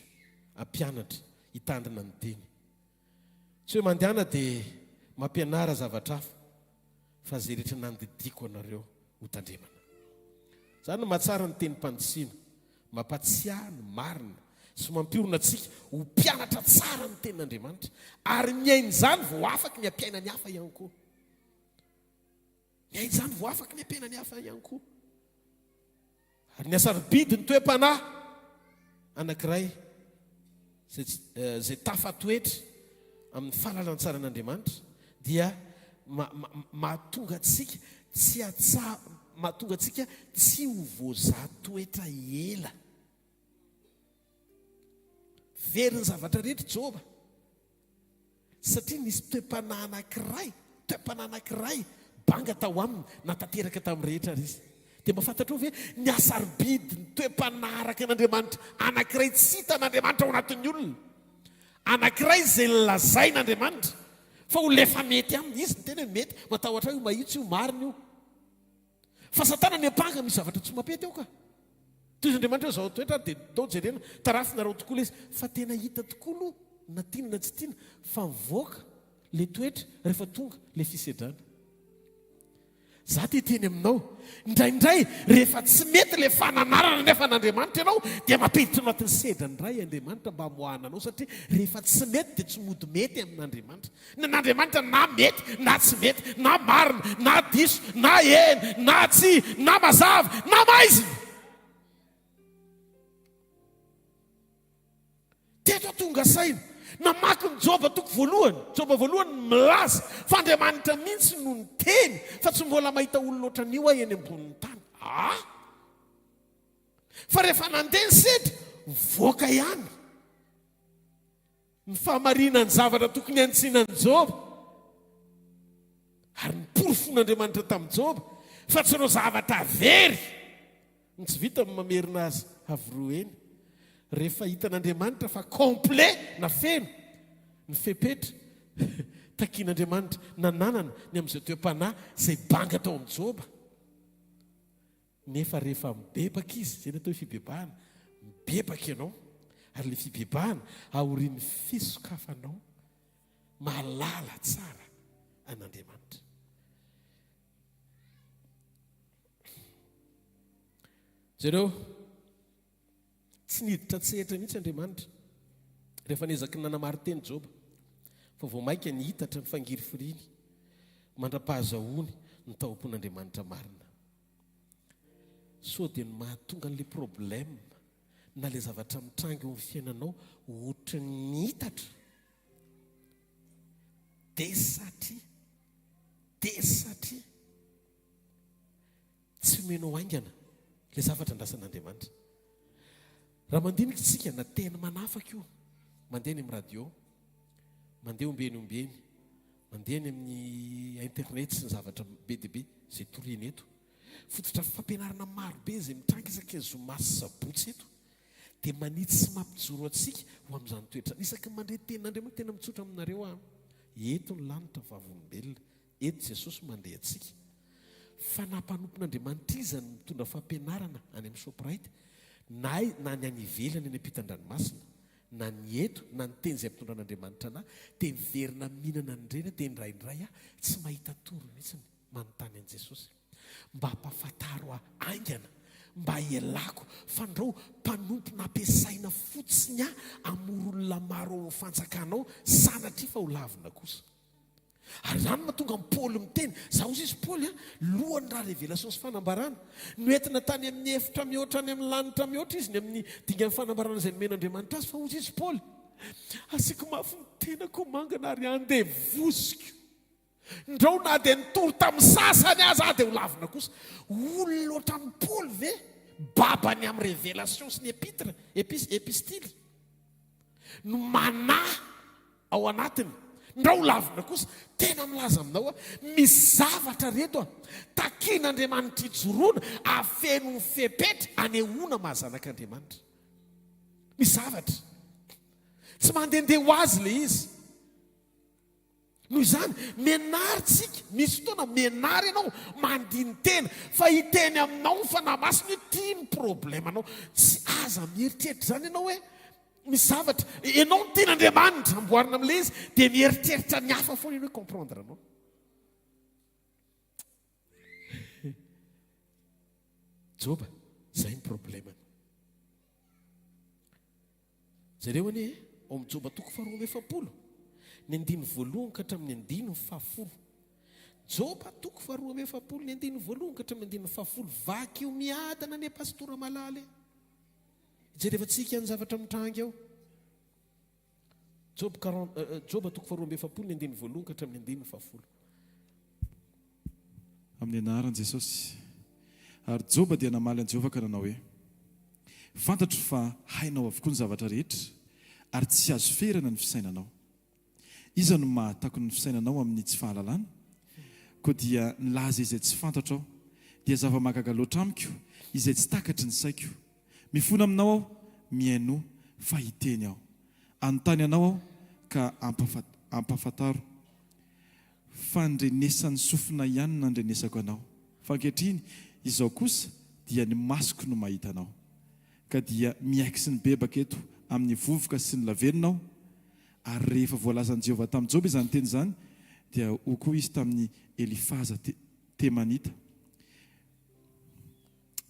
ampianatra hitandrina ny teny tsy hoe mandehana dia mampianara zavatra hafa fa zay rehetra nandidiko anareo ho tandremana zany no mahatsara ny teny mpandrisina mampatsiahy ny marina sy mampiorona atsika ho mpianatra tsara ny tenin'Andriamanitra ary miainy zany vao afaka ny ampiaina ny hafa ihany koa ny ai zany vo afaka ny ampena ny hafa ihany koa ary ny asarobidy ny toe-panahy anankiray zay tafatoetra amin'ny fahalalantsara'Andriamanitra dia mahatonga atsika mahatonga atsika tsy ho voazatoetra ela very ny zavatra rehetra Jehova satria nisy toe-panahy anankiray banga tao aminy natanteraka tamin'ny rehetra izy dia mahafantatra hoe ny asarobidy ny toe-panahy araka an'Andriamanitra anankiray tsy hitan'Andriamanitra ao anatin'ny olona anankiray zay lazain'Andriamanitra fa ho lefa mety aminy izy ny tena mety matahotra io mahitsy io marina io fa Satana ny apanga misy zavatra tsy mapety eo ka toy iz'Andriamanitra zao toetra dia tao jerena tarafinareo tokoa ilay izy fa tena hita tokoa aloha na tiana na tsy tiana fa mivoaka le toetra rehefa tonga le fisedrana za teny aminao indraindray rehefa tsy mety le fananarana nefa n'Andriamanitra ianao dia mampiditra anatin'ny sedran'iray Andriamanitra mba hamoahana anao satria rehefa tsy mety dia tsy mody mety amin'Andriamanitra n'Andriamanitra na mety na tsy mety na marina na diso na eny na tsy na mazava na maizina teto tonga saina namaky ny Joba toko voalohany milaza fa Andriamanitra mihitsy no ny teny fa tsy mbola mahita olona oatra an'io ahy eny ambonin'ny tany fa rehefa nandeha ny sedra voaka ihany ny fahamarinany zavatra tokony antsinan Joba ary niporofon'Andriamanitra tamin'ny Joba fa tsy reo zavatra very ny tsy vita mamerina azy avy eny rehefa hitan'Andriamanitra fa complet na feno ny fepetra takian'Andriamanitra nananana ny amin'izay toe-panahy zay banga tao amin'ny Joba nefa rehefa mibebaka izy zay natao fibebahana mibebaka ianao ary le fibebahana aorian'ny fisokafanao mahalala tsara an'Andriamanitra zareo tsy niditra tsehatra mihitsy Andriamanitra rehefa nezaky nanamary teny Joba fa vao maika ny hitatra ny fangiry firiny mandra-pahazahoany ny taompon'Andriamanitra marina so dia ny mahatonga n'le problème na le zavatra mitrangy eo amin'ny fiainanao ohatra ny hitatra dia satria tsy omenao aingana le zavatra andrasan'Andriamanitra raha mandinika tsika na tena manafaka io mandeha ny amin'ny radio mandeha ombeny mandeha ny amin'ny internet sy ny zavatra be dia be zay torina eto fototra fampianarana marobe zay mitrangy isaka zoma sy sabotsy eto dia manitsy sy mampijoro atsika ho amin'izany toetra isaky mandre tenin'Andriamanitra tena mitsotra aminareo eto ny lanitra vavolombelona eto Jesosy mandeha atsika fa nampanompon'Andriamanitra izy ny mitondra fampianarana any amin'ny Shoprite na ny any ivelany any ampitan-dranomasina na ny eto na ny teny izay mitondra an'Andriamanitra ana dia miverina mihinana nyreny dia indraindray tsy mahita toro mihitsy manontany an'i Jesosy mba hampafantaro aingana mba hialako fa ndrao mpanompo nampiasaina fotsiny amorolona maro ao fansakanao sanatria fa ho lavina kosa ary zany mahatonga amin'ny Paoly miteny zaho izy Paoly lohany raha révélation sy fanambarana noentina tany amin'ny efitra mihoatra any amin'ny lanitra mihoatra izy ny amin'ny dingan'ny fanambarana izay nomen'Andriamanitra azy fa hozy izy Paoly asiako mafy ny tenako mangana ary andeha vosiko ndrao na dia nitory tamin'ny sasany azy dia ho lavina kosa olona oatra amin'ny Paoly ve babany amin'ny révélation sy ny epistily no manahy ao anatiny ndrao lavina kosa tena milaza aminao misy zavatra reto takian'Andriamanitra ijoroana afeno ny fepetra anehoana mahazanak'Andriamanitra misy zavatra tsy mandehandeha ho azy le izy noho izany menaritsika misy fotoana menary ianao mandiny tena fa hiteny aminao fa namasiny hoe tia ny problemanao tsy aza mieritreritra zany ianao hoe misy zavatra ianao ny tian'Andriamanitra amboarina amin'le izy dia mieritreritra ny hafa foana ianao hoe comprendre anao Joba zay ny problemany zareo anie ao amin'ny Joba toko 2:7 ny andiny voalohany ka hatramin'ny andiny 10 Joba toko faharoa amby efapolo ny andiny voalohany ka hatramin'ny andiny fahafolo vaky io miadana ny pastora malala jerevantsika ny zavatra mitranga ao. Joba toko faharoa amby efapolo ny andiny voalohany ka hatramin'ny andiny fahafolo. Amin'ny anaran'i Jesosy. Ary Joba dia namaly an Jehovah ka nanao hoe: fantatro fa hainao avokoa ny zavatra rehetra ary tsy azo ferana ny fisainanao. Iza no mahatako ny fisainanao amin'ny tsy fahalalana? Koa dia nilaza izay tsy fantatrao dia zava-mahagaga loatra amiko izay tsy takatry ny saiko. Mifona aminao aho miaino fa hiteny aho. Anontany anao aho ka ampafantaro. Fandrenesan'ny sofina ihany nandrenesako anao. Fa ankehitriny izao kosa dia ny masoko no mahita anao. Ka dia miaiky sy ny bebaka eto amin'ny vovoka sy ny lavelinao. Ary rehefa voalazan'i Jehovah tamin'i Joba izany teny izany dia ho koa izy tamin'ny Elifaza Temanita: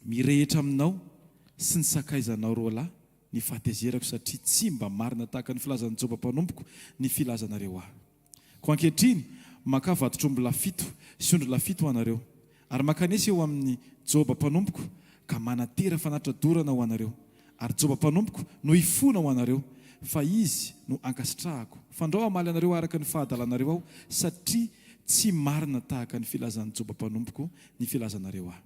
mirehitra aminao sy ny sakaizanao roa lahy ny fahatezerako, satria tsy mba marina tahaka ny filazan'ny Joba mpanompoko ny filazanareo ahy. Ko ankehitriny maka vatotr'omby lafito sy ondry lafito ho anareo, ary makanesy eo amin'ny Joba mpanompoko ka manatera fanatradorana ho anareo. Ary Joba mpanompoko no hifona ho anareo, fa izy no ankasitrahako. Fandrao amaly anareo araka ny fahadalanareo aho, satria tsy marina tahaka ny filazan'ny Joba mpanompoko ny filazanareo ahy.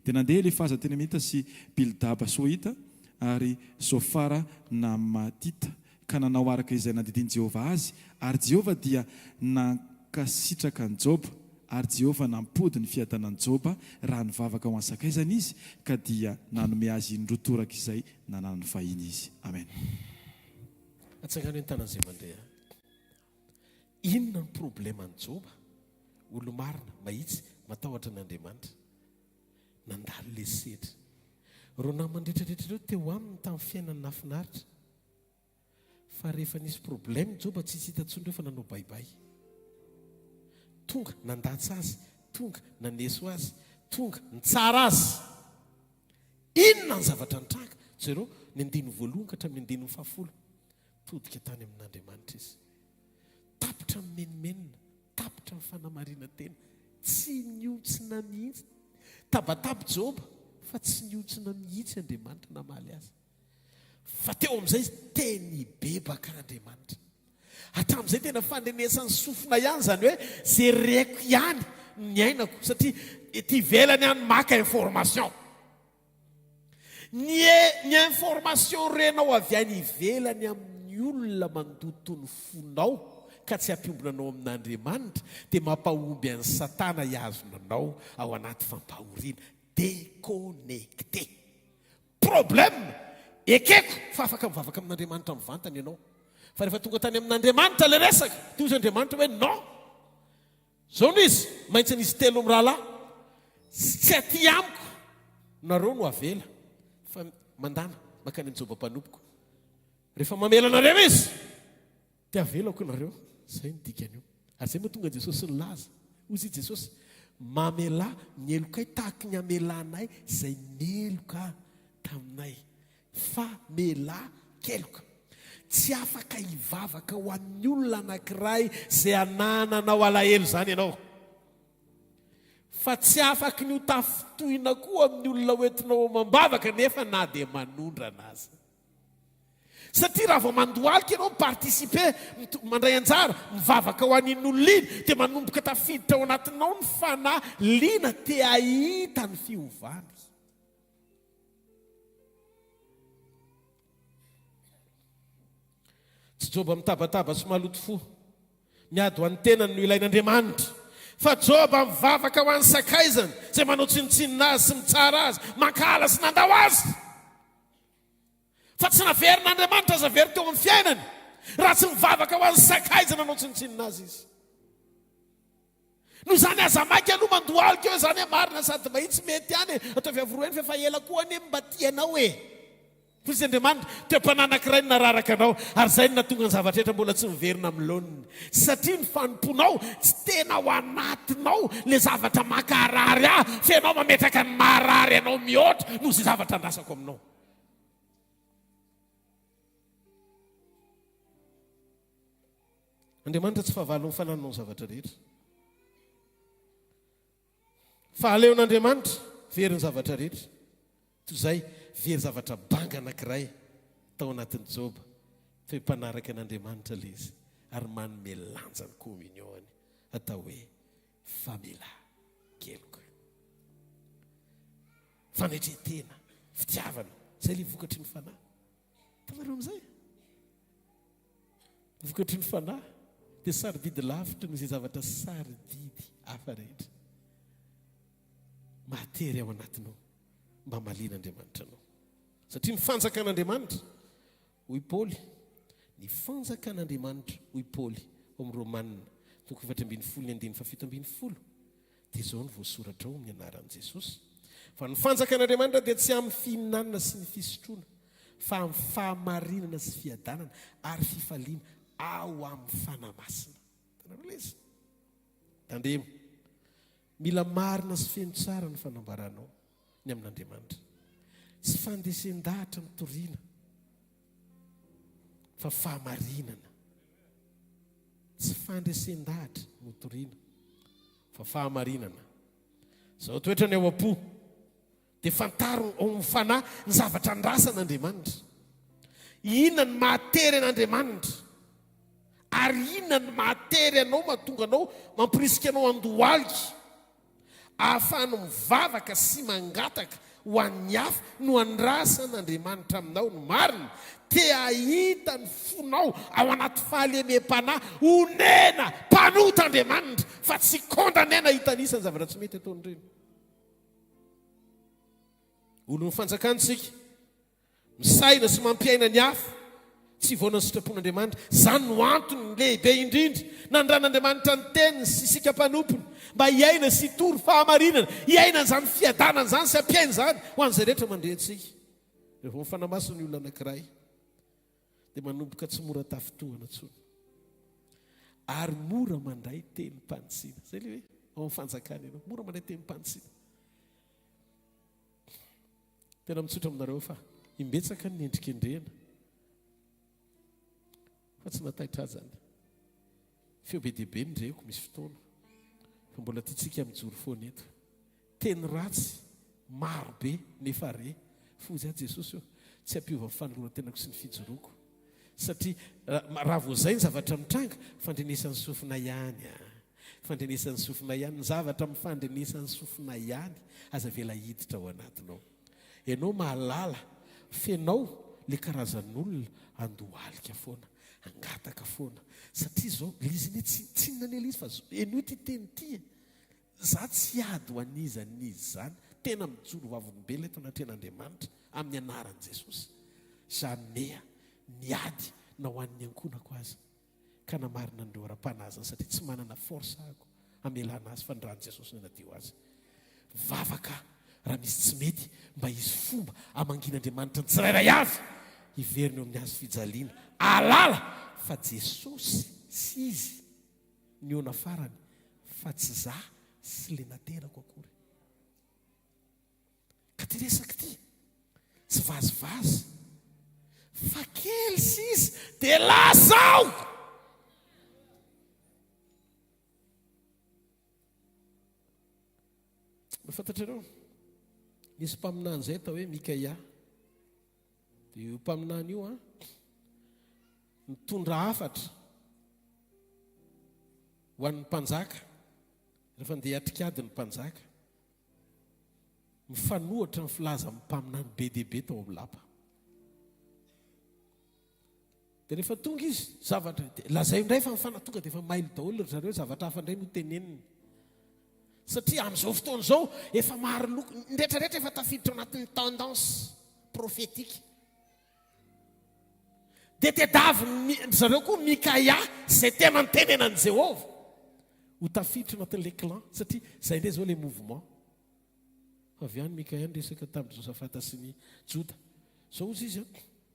Dia nandeha Elifaza Temanita sy Bildaba Soita ary Zofara Namatita ka nanao araka izay nandidiny Jehovah azy, ary Jehovah dia nankasitraka ny Joba, ary Jehovah nampody ny fiadanan'i Joba raha nivavaka ho ansakaizana izy, ka dia nanome azy indrotoraka izay nanano fahiny izy. Amen. Atsangano ny tanan'izay mandeha. Inona ny probleman'i Joba? Olo marina, mahitsy, matahotra n'Andriamanitra. Nandalo le sedra. Reo namandretraretra ireo teo aminy tamin'ny fiainany nafinaritra. Fa rehefa nisy problème Joba tsy hita intsony ireo fa nanao baibay. Tonga nandatsy azy, tonga naneso azy, tonga nitsara azy. Inona ny zavatra nitranga? Jereo ny andiny voalohany ka hatramin'ny andiny fahafolo. Todika tany amin'Andriamanitra izy. Tapitra amin'ny menimenina, tapitra amin'ny fanamarina tena. Tsy niotsina mihitsy. Tabataba Joba, fa tsy niotsina mihitsy Andriamanitra namaly azy. Fa teo amin'izay izy teny bebaka Andriamanitra. Hatramin'izay tena fandrenesan'ny sofina ihany, zany hoe zay reko ihany ny ainako, satria ety ivelany ihany maka information. Ny information renao avy any ivelany amin'ny olona mandoto ny fonao ka tsy hampiombonanao amin'Andriamanitra, dia mampahomby an'ny Satana hiazonanao ao anaty fampahoriana. Déconnecté. Problème ekeko fa afaka mivavaka amin'Andriamanitra mivantana ianao. Fa rehefa tonga tany amin'Andriamanitra le resaka, dia ozy Andriamanitra hoe non. Zao no izy, maintsy nisy telo amin'ny rahalahy. Tsy aty amiko, nareo no avela. Fa mandana makany Joba mpanompoko. Rehefa mamela nareo izy, dia avelako nareo. Zay ny dikany io. Ary zay mahatonga Jesosy nilaza. Ozy Jesosy, mamela mielokay tahaka ny amelanay zay meloka taminay. Fa mela keloka. Tsy afaka hivavaka ho amin'ny olona anankiray zay anananao alahelo zany ianao. Fa tsy afaka ny ho tafitohina koa amin'ny olona hoentinao mambavaka nefa na dia manondrana azy. Satria raha vao mandohalika ianao mipartisipe, mandray anjara, mivavaka ho an'iny olona iny, dia manomboka tafiditra ao anatinao ny fanaliana te ahita ny fiovany. Tsy Joba mitabataba sy maloto fo, miady ho an'ny tenany no ilain'Andriamanitra. Fa Joba mivavaka ho an'ny sakaizany, izay manao tsinotsinona azy sy mitsara azy, mankala sy nandao azy. Fa tsy naverin'Andriamanitra aza very teo amin'ny fiainany, raha tsy mivavaka ho an'ny sakaizana manao tsinotsinona azy izy. No zany aza maika aloha mandohalika eo, zany marina sady mahitsy mety any, atao fiavoroeny fa efa ela koa any mba tianao e. Fosy Andriamanitra teom-pananankiray nararaka anao, ary zay no natonga ny zavatra rehetra mbola tsy miverina amin'ny laoniny. Satria ny fanomponao tsy tena ao anatinao le zavatra makarary fa ianao mametraka ny marary anao mihoatra noho izay zavatra andrasako aminao. Andriamanitra tsy fahavalo ny fanananao ny zavatra rehetra. fahaleon'andriamanitra very ny zavatra rehetra toy izay very zavatra banga anankiray tao anatin'ny joba fa mpanaraka an'andriamanitra le izy ary manome lanjany communion atao hoe familà keloko fanetretena fitiavana zay le vokatry ny fanahy tavareo amin'izay vokatry ny fanahy dia sarobidy lavitra noho izay zavatra sarobidy hafa rehetra matery ao anatinao mba malian'andriamanitra anao satria ny fanjakan'andriamanitra hoy Paoly ny fanjakan'andriamanitra hoy Paoly ao amin'ny Romanina 7:17 dia izao ny voasoratra ao amin'ny anaran'i Jesosy fa ny fanjakan'andriamanitra dia tsy amin'ny fihinanana sy ny fisotroana fa amin'ny fahamarinana sy fiadanana ary fifaliana ao amin'ny fanamasina tanareo izy tandremo mila marina sy feno tsara ny fanambaranao ny amin'andriamanitra tsy fandesen-dahatra ny toriana fa fahamarinana tsy fandesen-dahatra no toriana fa fahamarinana zao toetra ny ao am-po dia fantaro ao amin'ny fanahy ny zavatra andrasan'andriamanitra inona ny mahatery an'andriamanitra ary inona ny mahatery anao mahatonga anao mampirisika anao andohalika ahafahano mivavaka sy mangataka ho an'ny hafa no andrasan'andriamanitra aminao no marina te ahita ny fonao ao anaty fahalemem-panahy honena mpanota andriamanitra fa tsy kondanena hitanisany zavatra tsy mety ataon'ireny olo ny fanjakantsika misaina sy mampiaina ny hafa tsy voana ny sitrapon'andriamanitra zany no antony lehibe indrindra nandran'andriamanitra ny teniny sy isika mpanompony mba hiaina sy tory fahamarinana hiaina zany fiadanana zany sy ampiaina zany ho an'izay rehetra mandrehantsika rehefa mifanamasina ny olona anankiray dia manomboka tsy mora tafitohana tsony ary mora mandray teny mpantsiana zay le hoe ao amin'ny fanjakana ianao mora mandray teny mpantsiana tena mitsotra aminareo fa imbetsaka ny endrikendrehana fa tsy nataitra azy zany feo be dehibe ny dreko misy fotoana fa mbola tiatsika mijoro foana eto teny ratsy maro be nefa re fozy a Jesosy eo tsy ampiova ny fanoloran-tenako sy ny fijoroako satria raha vo zay ny zavatra mitranga fandrenesan'ny sofina ihany fandrenesan'ny sofina ihany ny zavatra mifandrenesan'ny sofina ihany aza vela hiditra ao anatinao ianao mahalala fenao le karazan'olona andohalika foana angataka foana satria zao liziny tsy nanela izy fa eno ty teny ty za tsy ady ho aniza zany tena mijoro vavolombelona eto anatren'andriamanitra amin'ny anaran'i Jesosy jamea niady na ho an'ny ankonako azy ka namarina andreo ara-panazany satria tsy manana forsako amelana azy fa ny ran'i Jesosy no nadio azy vavaka raha misy tsy mety mba izy fomba amangin'andriamanitra ny tsirairay avy hiveriny eo amin'ny azy fijaliana alala fa Jesosy sy izy ny ona farany fa tsy za sy le naterako akory ka ty resaka ty tsy vazivazy fa kely sy izy dia lazao mafantatrareo nisy mpaminany zay atao hoe Mikaia dia io mpaminany io mitondra hafatra ho an'ny mpanjaka rehefa ndeha atrikady ny mpanjaka mifanohatra ny filaza amin'ny mpaminany be dehibe tao amin'ny lapa dia rehefa tonga izy zavatra lazay indray fa mifana tonga dia efa mailo daholo zareo zavatra hafa indray no teneniny satria amin'izao fotoana izao efa maro loko ndretrarehetra efa tafiditra anatin'ny tendance prophétique dia tedavy zareo koa Mikaia zay tena nytenenan'i Jehova ho tafiditra anatin'le clan satria zay indray zao le mouvement fa avy any Mikaia resaka tamin'ny Josafata sy ny Joda zao izy izy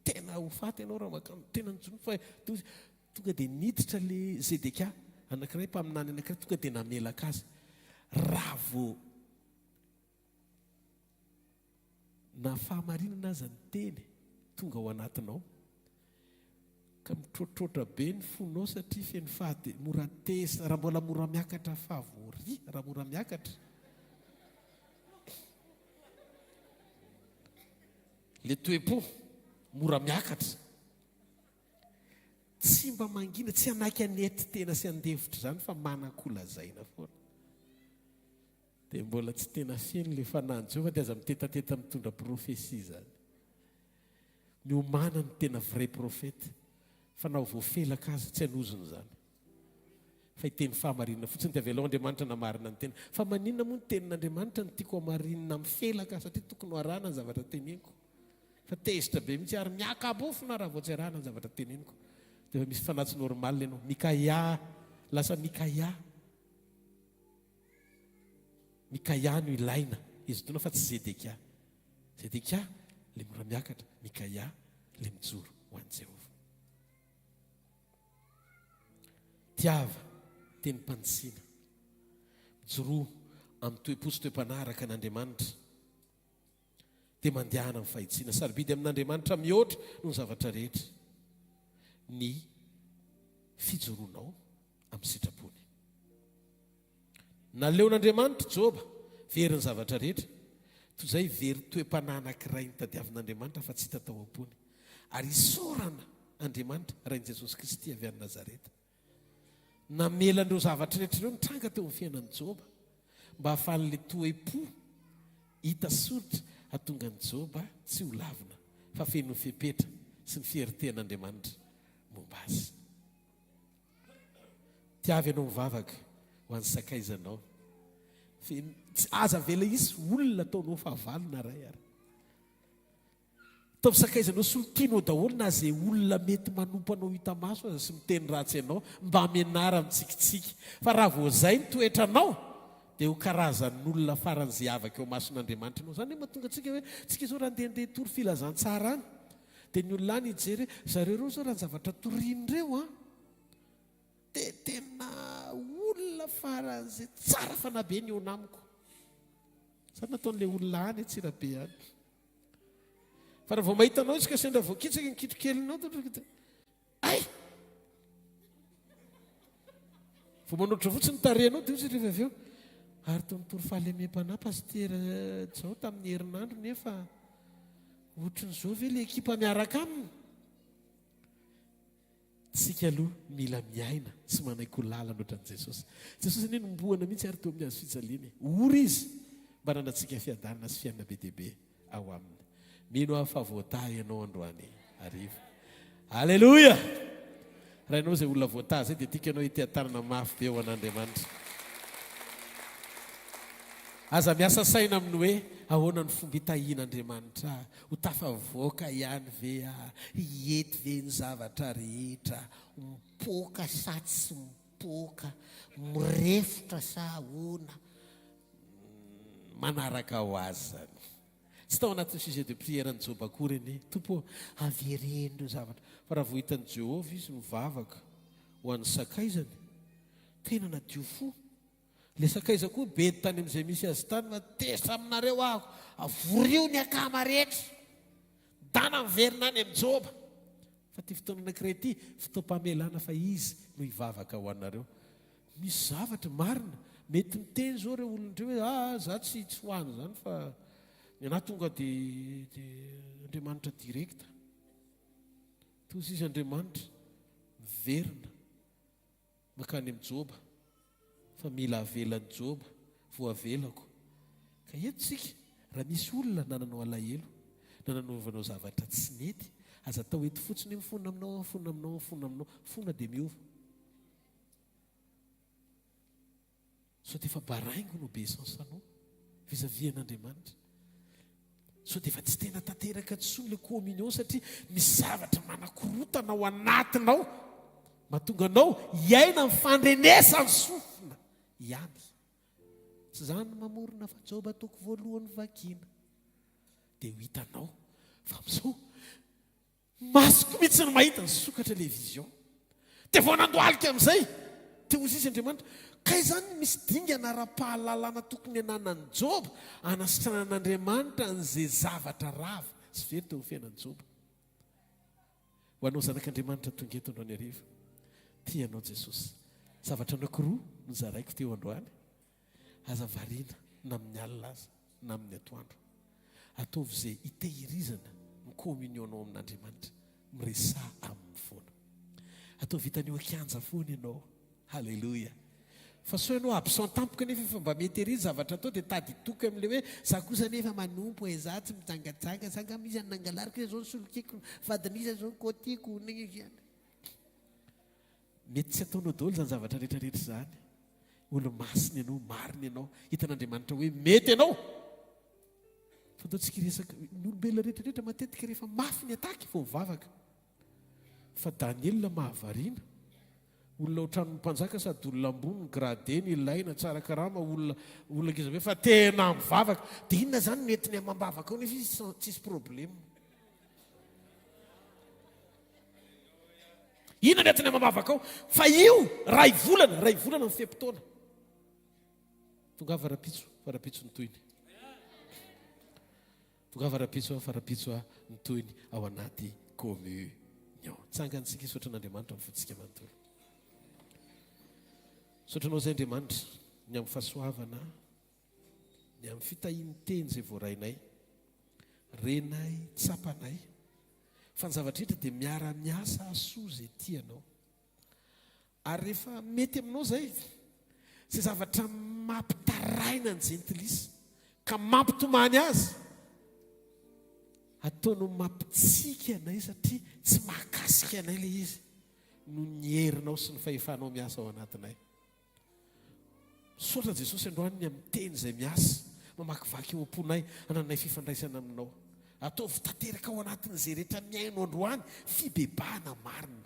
tena ho faty ianao raha makano tena nyjoro fa tonga dia niditra le Zedekia anankiray mpaminany anankiray tonga dia namelaka azy raha vo na fahamarinana aza ny teny tonga ao anatinao ka mitrotrotra be ny fonao satria feno mora tesa raha mbola mora miakatra favory raha mora miakatra le toe-po mora miakatra tsy mba mangina tsy anaky anety tena sy andevitra zany fa manankolazaina foana dia mbola tsy tena feno le fanahy Jehovah dia aza mitetateta mitondra profesia zany miomana ny tena vrai profeta fa nao voafelaka azy tsy hanozony zany fa iteny fahamarinana fotsiny dia avelao Andriamanitra namarina ny tena fa maninona moa ny tenin'Andriamanitra ny tiako hamarinina mifelaka satria tokony ho arahana ny zavatra teneniko fa tezitra be mihitsy ary miakabofina raha vao tsy arahana ny zavatra teneniko dia efa misy fanatsy normal ianao Mikaia lasa Mikaia no ilaina izy tona fa tsy Zedekia le mora miakatra Mikaia le mijoro ho an'i Jehovah tiava teny mpanitsina mijoroa amin'ny toe-po sy toe-panahy araka n'Andriamanitra dia mandehana amin'ny fahitsiana sarobidy amin'Andriamanitra mihoatra no ny zavatra rehetra ny fijoroanao amin'ny sitrapony naleon'Andriamanitra Joba very ny zavatra rehetra toy izay very toe-panahy anankiray nitadiavin'Andriamanitra fa tsy hita tao am-pony ary isorana Andriamanitra rain'i Jesosy Kristy avy any Nazareta namelan'ireo zavatra rehetra ireo nitranga teo amin'ny fiainan'i Joba mba hahafahan'le toe-po hita soritra hahatonga ny Joba tsy ho lavina fa feno ny fepetra sy ny fieritean'Andriamanitra momba azy tiavy ianao mivavaka ho an'ny sakaizanao aza vela isy olona ataonao fahavalona ray ary ataovy sakaizanao solontianao daholo na zay olona mety manompanao hita maso aza sy miteny ratsy ianao mba menara mitsikitsiky fa raha vao zay ny toetranao dia ho karazan'olona faran'izay avaka eo mason'Andriamanitra ianao zany mahatonga antsika hoe tsika izao raha ndehandeha tory filazantsara any dia ny olona any hijery zareo reo zao raha ny zavatra torian'ireo dia tena olona faran'izay tsara fanabe ny eo namiko zany nataon'ilay olona any tsirabe any fa raha vao mahitanao izy ka sendra voakitsaka ny kitrokelinao ay vao manotra fotsiny tarehanao dia ozy rehefa avy eo ary tonitory fahalemem-panahy pastera zao tamin'ny herinandro nefa ohatran'izao ve le ekipa miaraka aminy tsika aloha mila miaina sy manaiky ho lalana ohatran'i Jesosy anie nomboana mihitsy ary teo amin'ny azo fijaliana ory izy mba nanantsika fiadanana sy fiainana be deaibe ao aminy mino aho fa voatahy ianao androany ariva alleloia raha ianao izay olona voatahy zay dia tiaka ianao hitehantanana mafy be ho an'Andriamanitra aza miasa saina aminy hoe ahoana ny fomba hitahian'Andriamanitra ho tafavoaka ihany ve hiety ve ny zavatra rehetra mipoaka sa tsy mipoaka mirefotra sa ahoana manaraka ho azy zany tsy tao anatin'ny sujet de prière ny Joba akory eny tompo averen'ireo zavatra fa raha vao hitan'i Jehovah izy mivavaka ho an'ny sakaizany tena nadio fo le sakaiza koa be tany amin'izay misy azy tany fa tesa aminareo aho avorio ny akama rehetra dana miverina any amin'ny Joba fa ty fotoana anankiray ity fotoam-pamelana fa izy no hivavaka ho anareo misy zavatra marina mety miteny zao reo olon'ireo hoe za tsy ho any zany fa ny anahy tonga dia Andriamanitra direkta toy izy Andriamanitra miverina makany amin'ny Joba fa mila avelan'ny Joba vo avelako ka eto tsika raha misy olona nananao alahelo nananaovanao zavatra tsy mety aza atao eto fotsiny mifona aminao fona dia miova sao dia efa baraingo no obesansanao vis-à-vis an'Andriamanitra sao dia efa tsy tena tanteraka tsoa le communion satria misy zavatra manakorotana ao anatinao mahatonga anao hiaina ny fandrenesany sofina ihany tsy zany mamorona fa Joba toko voalohany vakiana dia ho hitanao fa amin'izao masoko mihitsy ny mahita ny sokatra televizion dia vao nandoalika amin'izay dia hozy izy Andriamanitra kay zany misy dingana ara-pahalalana tokony ananan'ny Joba anasitranan'Andriamanitra n'izay zavatra rava sy very teo ny fiainan'ny Joba ho anao zanak'Andriamanitra tonga eto androany ariva tianao Jesosy zavatra anankiroa no zaraiko teo androany aza variana na amin'ny alina aza na amin'ny atoandro ataovy izay hitehirizana mikominionao amin'Andriamanitra miresa amin'ny foana atao vitan'io akianja foana ianao halleloia fa so ianao absent tampoka nefa efa mba mety ery zavatra atao dia tady toky amin'le hoe za kosa nefa manompo za tsy mijangajanga sanga misy any nangalariko zao ny solokiko vadinisa zao ny kôtiko mety tsy ataonao daholo zany zavatra rehetrarehetra zany olo masiny ianao mariny ianao hitan'Andriamanitra hoe mety ianao fa tao tsika resaka ny olombelona rehetrarehetra matetika rehefa mafy ny ataky vao mivavaka fa Daniel mahavariana olona ohatran'ny mpanjaka sady olona ambony ny grade ny ilaina tsara karama olona ngiza hoe fa tena mivavaka dia inona zany mety ny amambavaka ao nefa izy tsisy problema inona ny etiny amambavaka ao fa io ray volana ny fepitoana tonga farapitso ny toyny tonga farapitso ny toyny ao anaty communion tsangantsika isotra n'Andriamanitra amin'ny fotsika manontolo sotranao zay Andriamanitra ny amin'ny fahasoavana ny amin'ny fitahiany teny zay voarainay renay tsapanay fa ny zavatra hitra dia miara-miasa asoa zay tianao ary rehefa mety aminao zay zavatra mampitaraina ny jentilisa ka mampitomany azy ataonao mampitsika anay satria tsy mahakasika anay le izy no ny herinao sy ny fahefanao miasa ao anatinay sotra Jesosy androany ny amin'ny teny izay miasa mamakivaky eo am-ponay ananay fifandraisana aminao ataovy tanteraka ao anatin'izay rehetra miaino androany fibebahana marina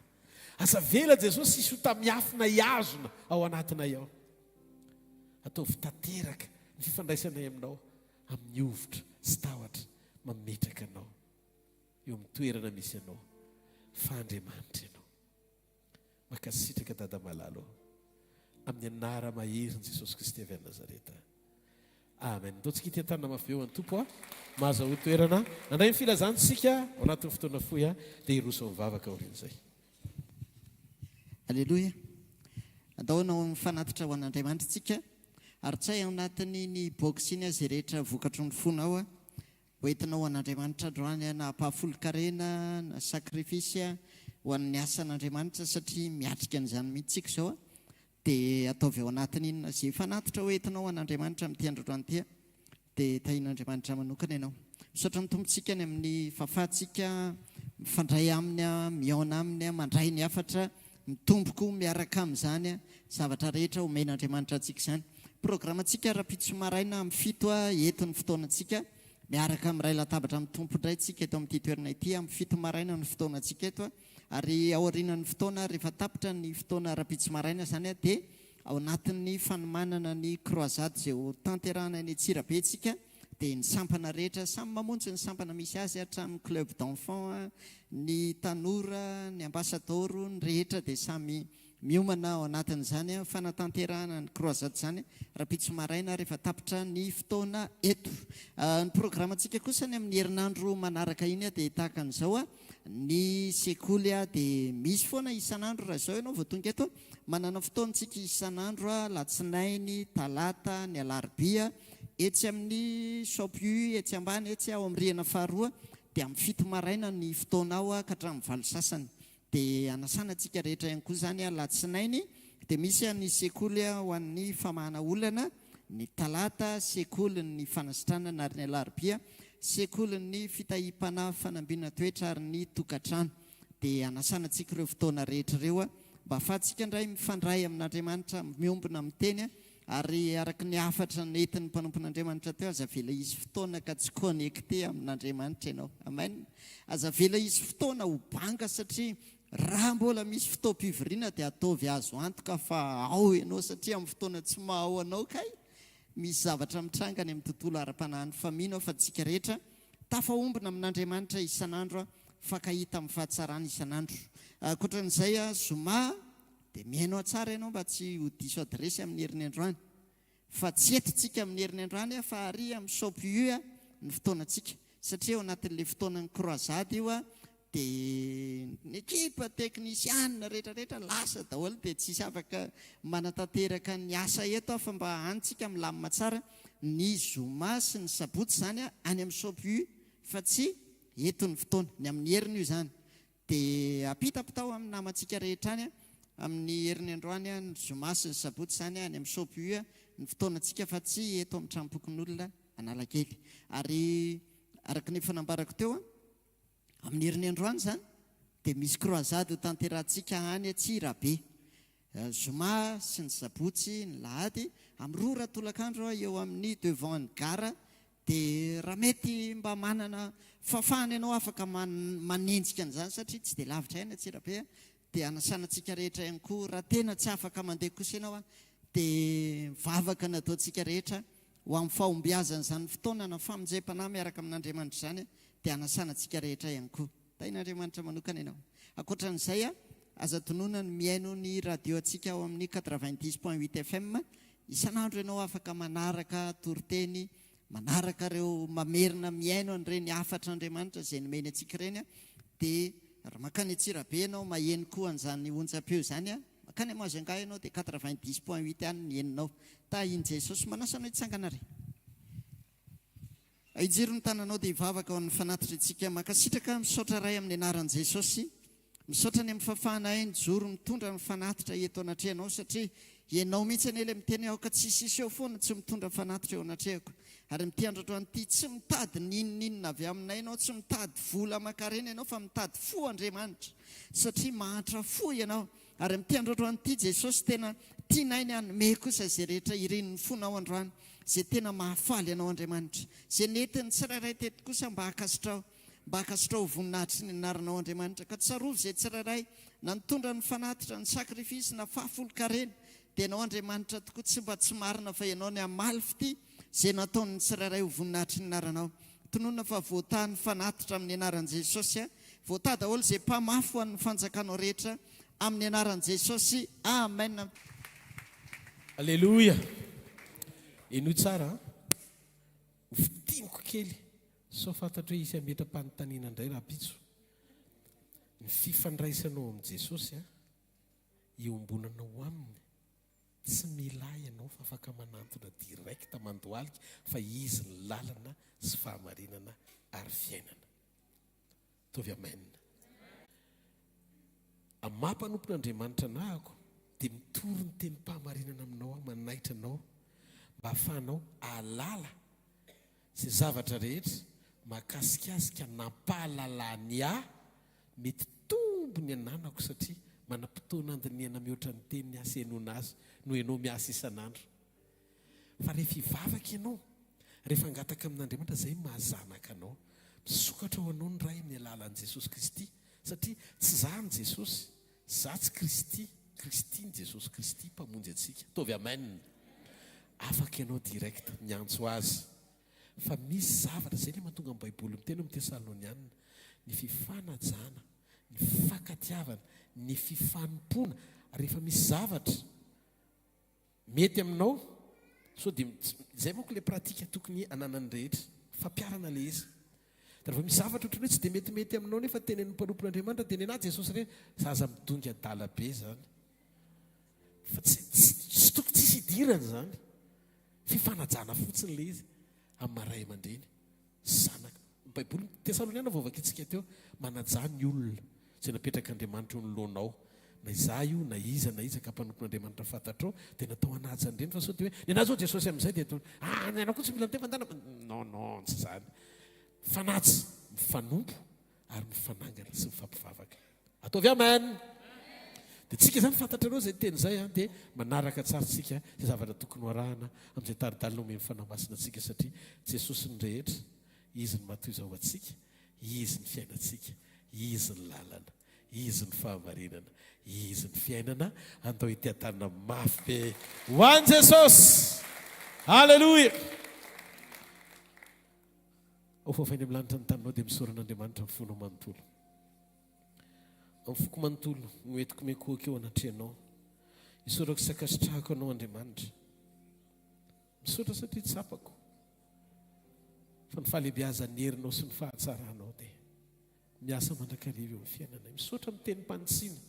asa vela Jesosy sisy ho tamiafina iazona ao anatinay ao ataovy tanteraka ny fifandraisanay aminao amin'ny ovitra sy tahotra mametraka anao eo amin'ny toerana misy anao fa Andriamanitra ianao makasitraka dada malalo amin'ny anara maherin Jesosy Kristy avy any Nazareta amen. Ndotsika ity tanana mafy eo any tompo mahaza ho toerana nandray ny filazantsika ao anatin'ny fotoana fohy dia hiroso mivavaka orin'izay alleloia andaonao mifanatitra ho an'Andriamanitra tsika ary tsay ao anatiny ny boksiny zay rehetra vokatry ny fonao hoentinao an'Andriamanitra androany na pahafolo-karena na sakrifisy ho an'ny asan'Andriamanitra satria miatrika an'izany mihitsy tsika zao dia ataovy ao anatiny inona zay fanatitra hoentinao an'Andriamanitra amin'ity androany ity dia tahin'Andriamanitra manokana ianao misaotra ny tompontsika ny amin'ny fahafahantsika mifandray aminy miaona aminy mandray ny afatra mitomboko miaraka amin'izany zavatra rehetra omen'Andriamanitra antsika izany programantsika rapitso maraina amin'ny fito entin'ny fotoanantsika miaraka amin'ray latabatra amin'ny tompo indray tsika eto amin'ity toerana ity amin'ny fito maraina ny fotoanantsika eto ary aorianan'ny fotoana rehefa tapitra ny fotoana rapitso maraina izany dia ao anatin'ny fanomanana ny croisade izay ho tanterahana ny Antsirabe tsika dia ny sampana rehetra samy mamonjy ny sampana misy azy hatramin'ny club d'enfant ny tanora ny ambassador ny rehetra dia samy miomana ao anatin'izany fanatanterahana ny croisade izany rapitso maraina rehefa tapitra ny fotoana eto ny programantsika kosa ny amin'ny herinandro manaraka iny dia tahaka an'izao ny sekoly dia misy foana isan'andro raha izao ianao vao tonga eto manana fotoantsika isan'andro latsinainy talata ny alarobia etsy amin'ny sopu etsy ambany etsy ao amin'ny rihana faharoa dia amin'ny fito maraina ny fotoanao ka hatramin'ny valo sasany dia anasana tsika rehetra ihany koa zany latsinainy dia misy ny sekoly ho an'ny famahana olana ny talata sekoly ny fanasitranana ary ny alarobia sekoly ny fitahipana fanambina toetra ary ny tokatrano dia anasana tsika ireo fotoana rehetra ireo mba ahafahantsika indray mifandray amin'Andriamanitra miombona amin'ny teny ary araka ny afatra nentin'ny mpanompon'Andriamanitra teo aza vela izy fotoana ka tsy connecté amin'Andriamanitra ianao amen aza vela izy fotoana ho banga satria raha mbola misy fotoam-pivoriana dia ataovy azo antoka fa ao ianao satria amin'ny fotoana tsy mahao anao kay misy zavatra mitrangany amin'ny tontolo ara-panahany fa mino fa tsika rehetra tafaombona amin'Andriamanitra isan'andro fakahita amin'ny fahatsarana isan'andro ankoatran'izay zoma dia miaino tsara ianao mba tsy ho diso adresy amin'ny herin'ny androany fa tsy etintsika amin'ny herin'ny androany fa ary amin'ny sopu ny fotoanantsika satria ao anatin'ilay fotoanany croisade io dia ny ekipa teknisiana rehetrarehetra lasa daholo dia tsisy afaka manatanteraka ny asa eto fa mba antsika milamina tsara ny zoma sy ny sabotsy izany any amin'ny sopu fa tsy etony fotoana ny amin'ny heriny io zany dia apitapitao amin'ny namantsika rehetra any amin'ny heriny androany ny zomasy ny sabotsy zany any amin'ny sopia ny fotoanantsika fa tsy eto amin'ny trampokon'olona analakely ary araka ny fanambarako teo amin'ny heriny androany zany dia misy croisade tanterantsika any Tsirabe zoma sy ny sabotsy ny lahady amin'ny roa ratolakandro eo amin'ny devant ny gara dia raha mety mba manana fafahana ianao afaka manenjika an'izany satria tsy dia lavitra aina Tsirabe dia anasanantsika rehetra ihany koa raha tena tsy afaka mandeha kosa ianao dia vavaka nataontsika rehetra ho amin'ny fahombiazan'izany fotoana na famonjam-panahy miaraka amin'Andriamanitra zany dia anasanantsika rehetra ihany koa tain'Andriamanitra manokana ianao ankoatran'izay aza tonoana ny miaino ny radio antsika ao amin'ny 90.8 FM isan'andro ianao afaka manaraka toriteny manaraka ireo mamerina miaino an'ireny afatra Andriamanitra izay nomeny antsika ireny dia raha makany Tsirabe ianao maheno koa an'izany onjam-peo zany makany Majunga ianao dia 90.8 any ny heninao iny Jesosy manasanao hitsangana re hijiry ny tananao dia hivavaka ao amin'ny fanatitra antsika makasitraka misaotra ray amin'ny anaran'i Jesosy misaotra ny amin'ny fafahana ny joro mitondra ny fanatitra eto anatrehanao satria ianao mihitsy any ele miteny aho ka tsy sisy eo foana tsy mitondra fanatitra eo anatrehako ary mitiandro an'ity tsy mitady ninninina avy aminay ianao tsy mitady vola aman-karena ianao fa mitady fo Andriamanitra satria mahatra fo ianao ary mitiandro an'ity Jesosy tena tianay ny anome kosa izay rehetra iren'ny fonao androany izay tena mahafaly ianao Andriamanitra izay netiny tsirairay teto kosa mba hakasitrao voninahitry ny anaranao Andriamanitra ka tsarovy izay tsirairay na nitondra ny fanatitra ny sakrifisy na fahafolo-karena dia ianao Andriamanitra tokoa tsy mba tsy marina fa ianao ny amalify ity izay nataony tsirairay ho voninahitry ny anaranao tononona fa voatany fanatitra amin'ny anaran'i Jesosy voata daholo izay mpamafy ho an'ny fanjakanao rehetra amin'ny anaran'i Jesosy amen. Alleluia. Eno tsara fitiniko kely so fantatra hoe isy ametra-panontaniana indray raha pitso ny fifandraisanao amin'i Jesosy iombonanao aminy tsy mila ianao fa afaka manantona direkta mandohalika fa izy ny lalana sy fahamarinana ary fiainana tovy amen. Amin'ny mampanompon'Andriamanitra nahako dia mitoro ny tenim-pahamarinana aminao manaitra anao mba ahafahanao alala izay zavatra rehetra mahakasikasika nampahalalany mety tombony ananako satria manam-potoana andiniana mihoatra ny teniny asa ianona azy no ianao miasa isan'andro fa rehefa hivavaka ianao rehefa angataka amin'Andriamanitra izay mahazanaka anao misokatra ho anao ny ray amin'ny alalan'i Jesosy Kristy satria tsy zany Jesosy za tsy Kristy Kristiny Jesosy Kristy mpamonjy antsika tovy amen. Afaka ianao direct miantso azy fa misy zavatra izay ilay mahatonga amin'ny Baiboly miteny amin'ny Tesalonianina ny fifanajana ny fankatiavana ny fifanompona rehefa misy zavatra mety aminao so dia izay manko ilay pratika tokony ananany rehetra fampiarana ilay izy da rehefa misy zavatra ohatrany hoe tsy dia metimety aminao nefa tenen'ny mpanompon'Andriamanitra dia nenahy Jesosy re zaza midongy adala be zany fa tsy tokony tsisy idirana zany fifanajana fotsiny ilay izy amin'ny maray aman-dreny zanaka Baiboly Tesaloniana vaovaka itsika teo manaja ny olona izay napetraka Andriamanitra eo nolonao na iza io na iza ka mpanompon'Andriamanitra fantatrao dia natao anaja andreny fa sao dia hoe nenazy ao Jesosy amin'izay dia atao anao koa tsy mila miteny mandana non tsy zany fanatsy mifanompo ary mifanangana sy mifampivavaka ataovy amen. Dia tsika zany fantatrareo izay teny izay dia manaraka tsara tsika izay zavatra tokony hoarahana amin'izay taridalina omeny fanamasina antsika satria Jesosy ny rehetra izy ny matoiza ho antsika izy ny fiainantsika izy ny lalana izy ny fahamarinana izy ny fiainana andao itiatanana mafy be ho an'i Jesosy. Halleluia. Ao fahafainy amin'ny lanitra ny taninao dia misoran'Andriamanitra amin'ny fonao manontolo amin'ny foko manontolo no entiko mekoaka eo anatrehanao isorako sakasitrahako anao Andriamanitra misaotra satria tsapako fa ny fahalebiazan'ny herinao sy ny fahatsaranao dia miasa mandrakariva eo amin'ny fiainanay misaotra amin'ny tenim-panitsina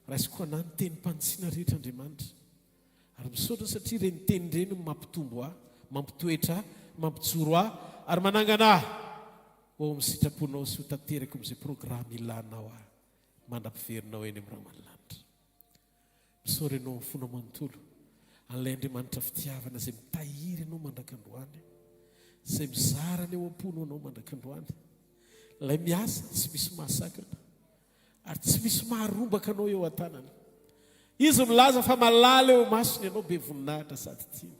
raisiko anahy ny tenim-panitsina rehetra Andriamanitra ary misaotra satria ireny teny ireny mampitombo ahy mampitoetra ahy mampijoro ahy ary manangana ahy ho amin'ny sitraponao sy ho tanteraka amin'izay programa ilanao a mandram-piverinao eny amin'ny Ramalanitra. Misaory ianao amin'ny fona manontolo an'ilay Andriamanitra fitiavana izay mitahiry ianao mandrakandroany, izay mizara ny eo am-pony anao mandrakandroany. Ilay miasa tsy misy mahasakana ary tsy misy maharombaka anao eo an-tanany. Izy milaza fa malala eo masony ianao be voninahitra sady tiany.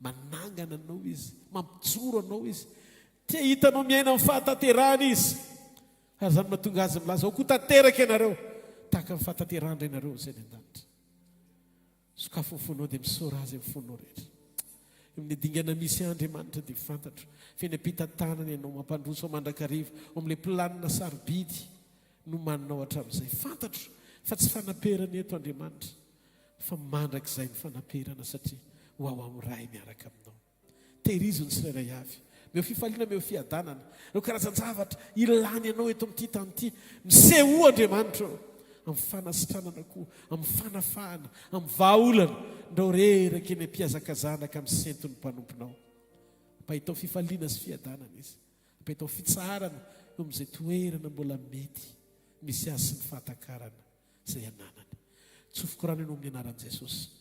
Manangana anao izy, mampijoro anao izy. Tia hitanao miaina amin'ny fahatanterahana izy. Ary izany mahatonga azy milaza ho tanteraka ianareo tahaka amin'ny fahatanterahana ianareo izay ny an-danitra. Sokafo ny fonao dia misaora azy amin'ny fonao rehetra. Amin'ny dingana misy Andriamanitra dia fantatro feny ampitantanana ianao mampandroso ao mandrakariva ao amin'ilay planina sarobidy no maninao hatramin'izay. Fantatro fa tsy fanaperana eto Andriamanitra fa mandrakizay ny fanaperana satria ho ao amin'ny ray miaraka aminao. Tehirizony tsirairay avy meo fifaliana meo fiadanana no karazan-javatra ilany ianao eto amin'ity tany ity. Miseho Andriamanitra amin'ny fanasitranana koa, amin'ny fanafahana, amin'ny vahaolana ndao reraka eny am-piazakazanaka amin'ny senton'ny mpanomponao. Mpahitao fifaliana sy fiadanana izy, mpahitao fitsarana eo amin'izay toerana mbola mety misy azy sy ny fahatakarana izay ananany. Tsofoko rano ianao amin'ny anaran'i Jesosy.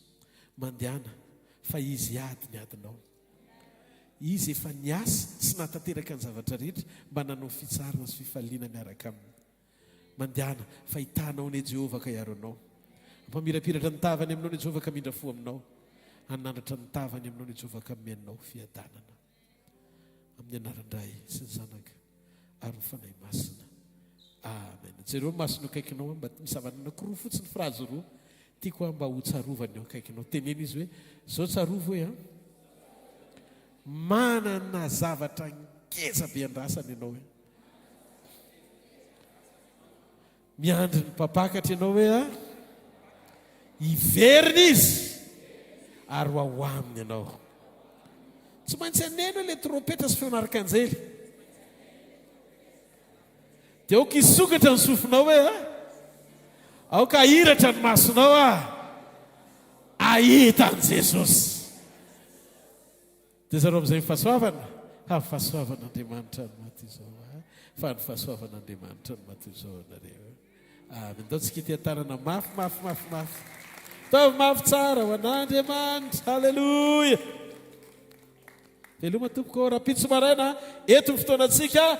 Mandehana fa izy ady ny adinao. Izy efa niasa sy natanteraka ny zavatra rehetra mba nanao fitsarana sy fifaliana miaraka aminy. Mandehana fa hitanao ny Jehovah ka hiaro anao. Ampamirapiratra ny tavany aminao ny Jehovah ka mindra fo aminao. Anandratra ny tavany aminao ny Jehovah ka mianao fiadanana. Amin'ny anaran-dray sy ny zanaka ary ny fanahy masina. Amen. Jereo masina akaikinao mba misavana anankiroa fotsiny frazy roa. Tiako mba ho tsarovany eo akaikinao. Teneny izy hoe zao tsarovo hoe manana zavatra ngeza be andrasany ianao hoe. Miandry ny mpapakatra ianao hoe hiverina izy ary ho ao aminy ianao. Tsy maintsy aneno ilay trompetra sy feonaraka anjely. Dia aoka hisokatra ny sofinao hoe aoka hiratra ny masonao ahita an' Jesosy. Dia zareo amin'izay fahasoavana, amin'ny fahasoavan'Andriamanitra no maty izao. Fa ny fahasoavan'Andriamanitra no maty izao nareo. Amen. Ndao tsika ity tanana mafy. Taovy mafy tsara ho an'Andriamanitra. Halleluja. Veloma tompoko raha pitso maraina eto ny fotoanantsika.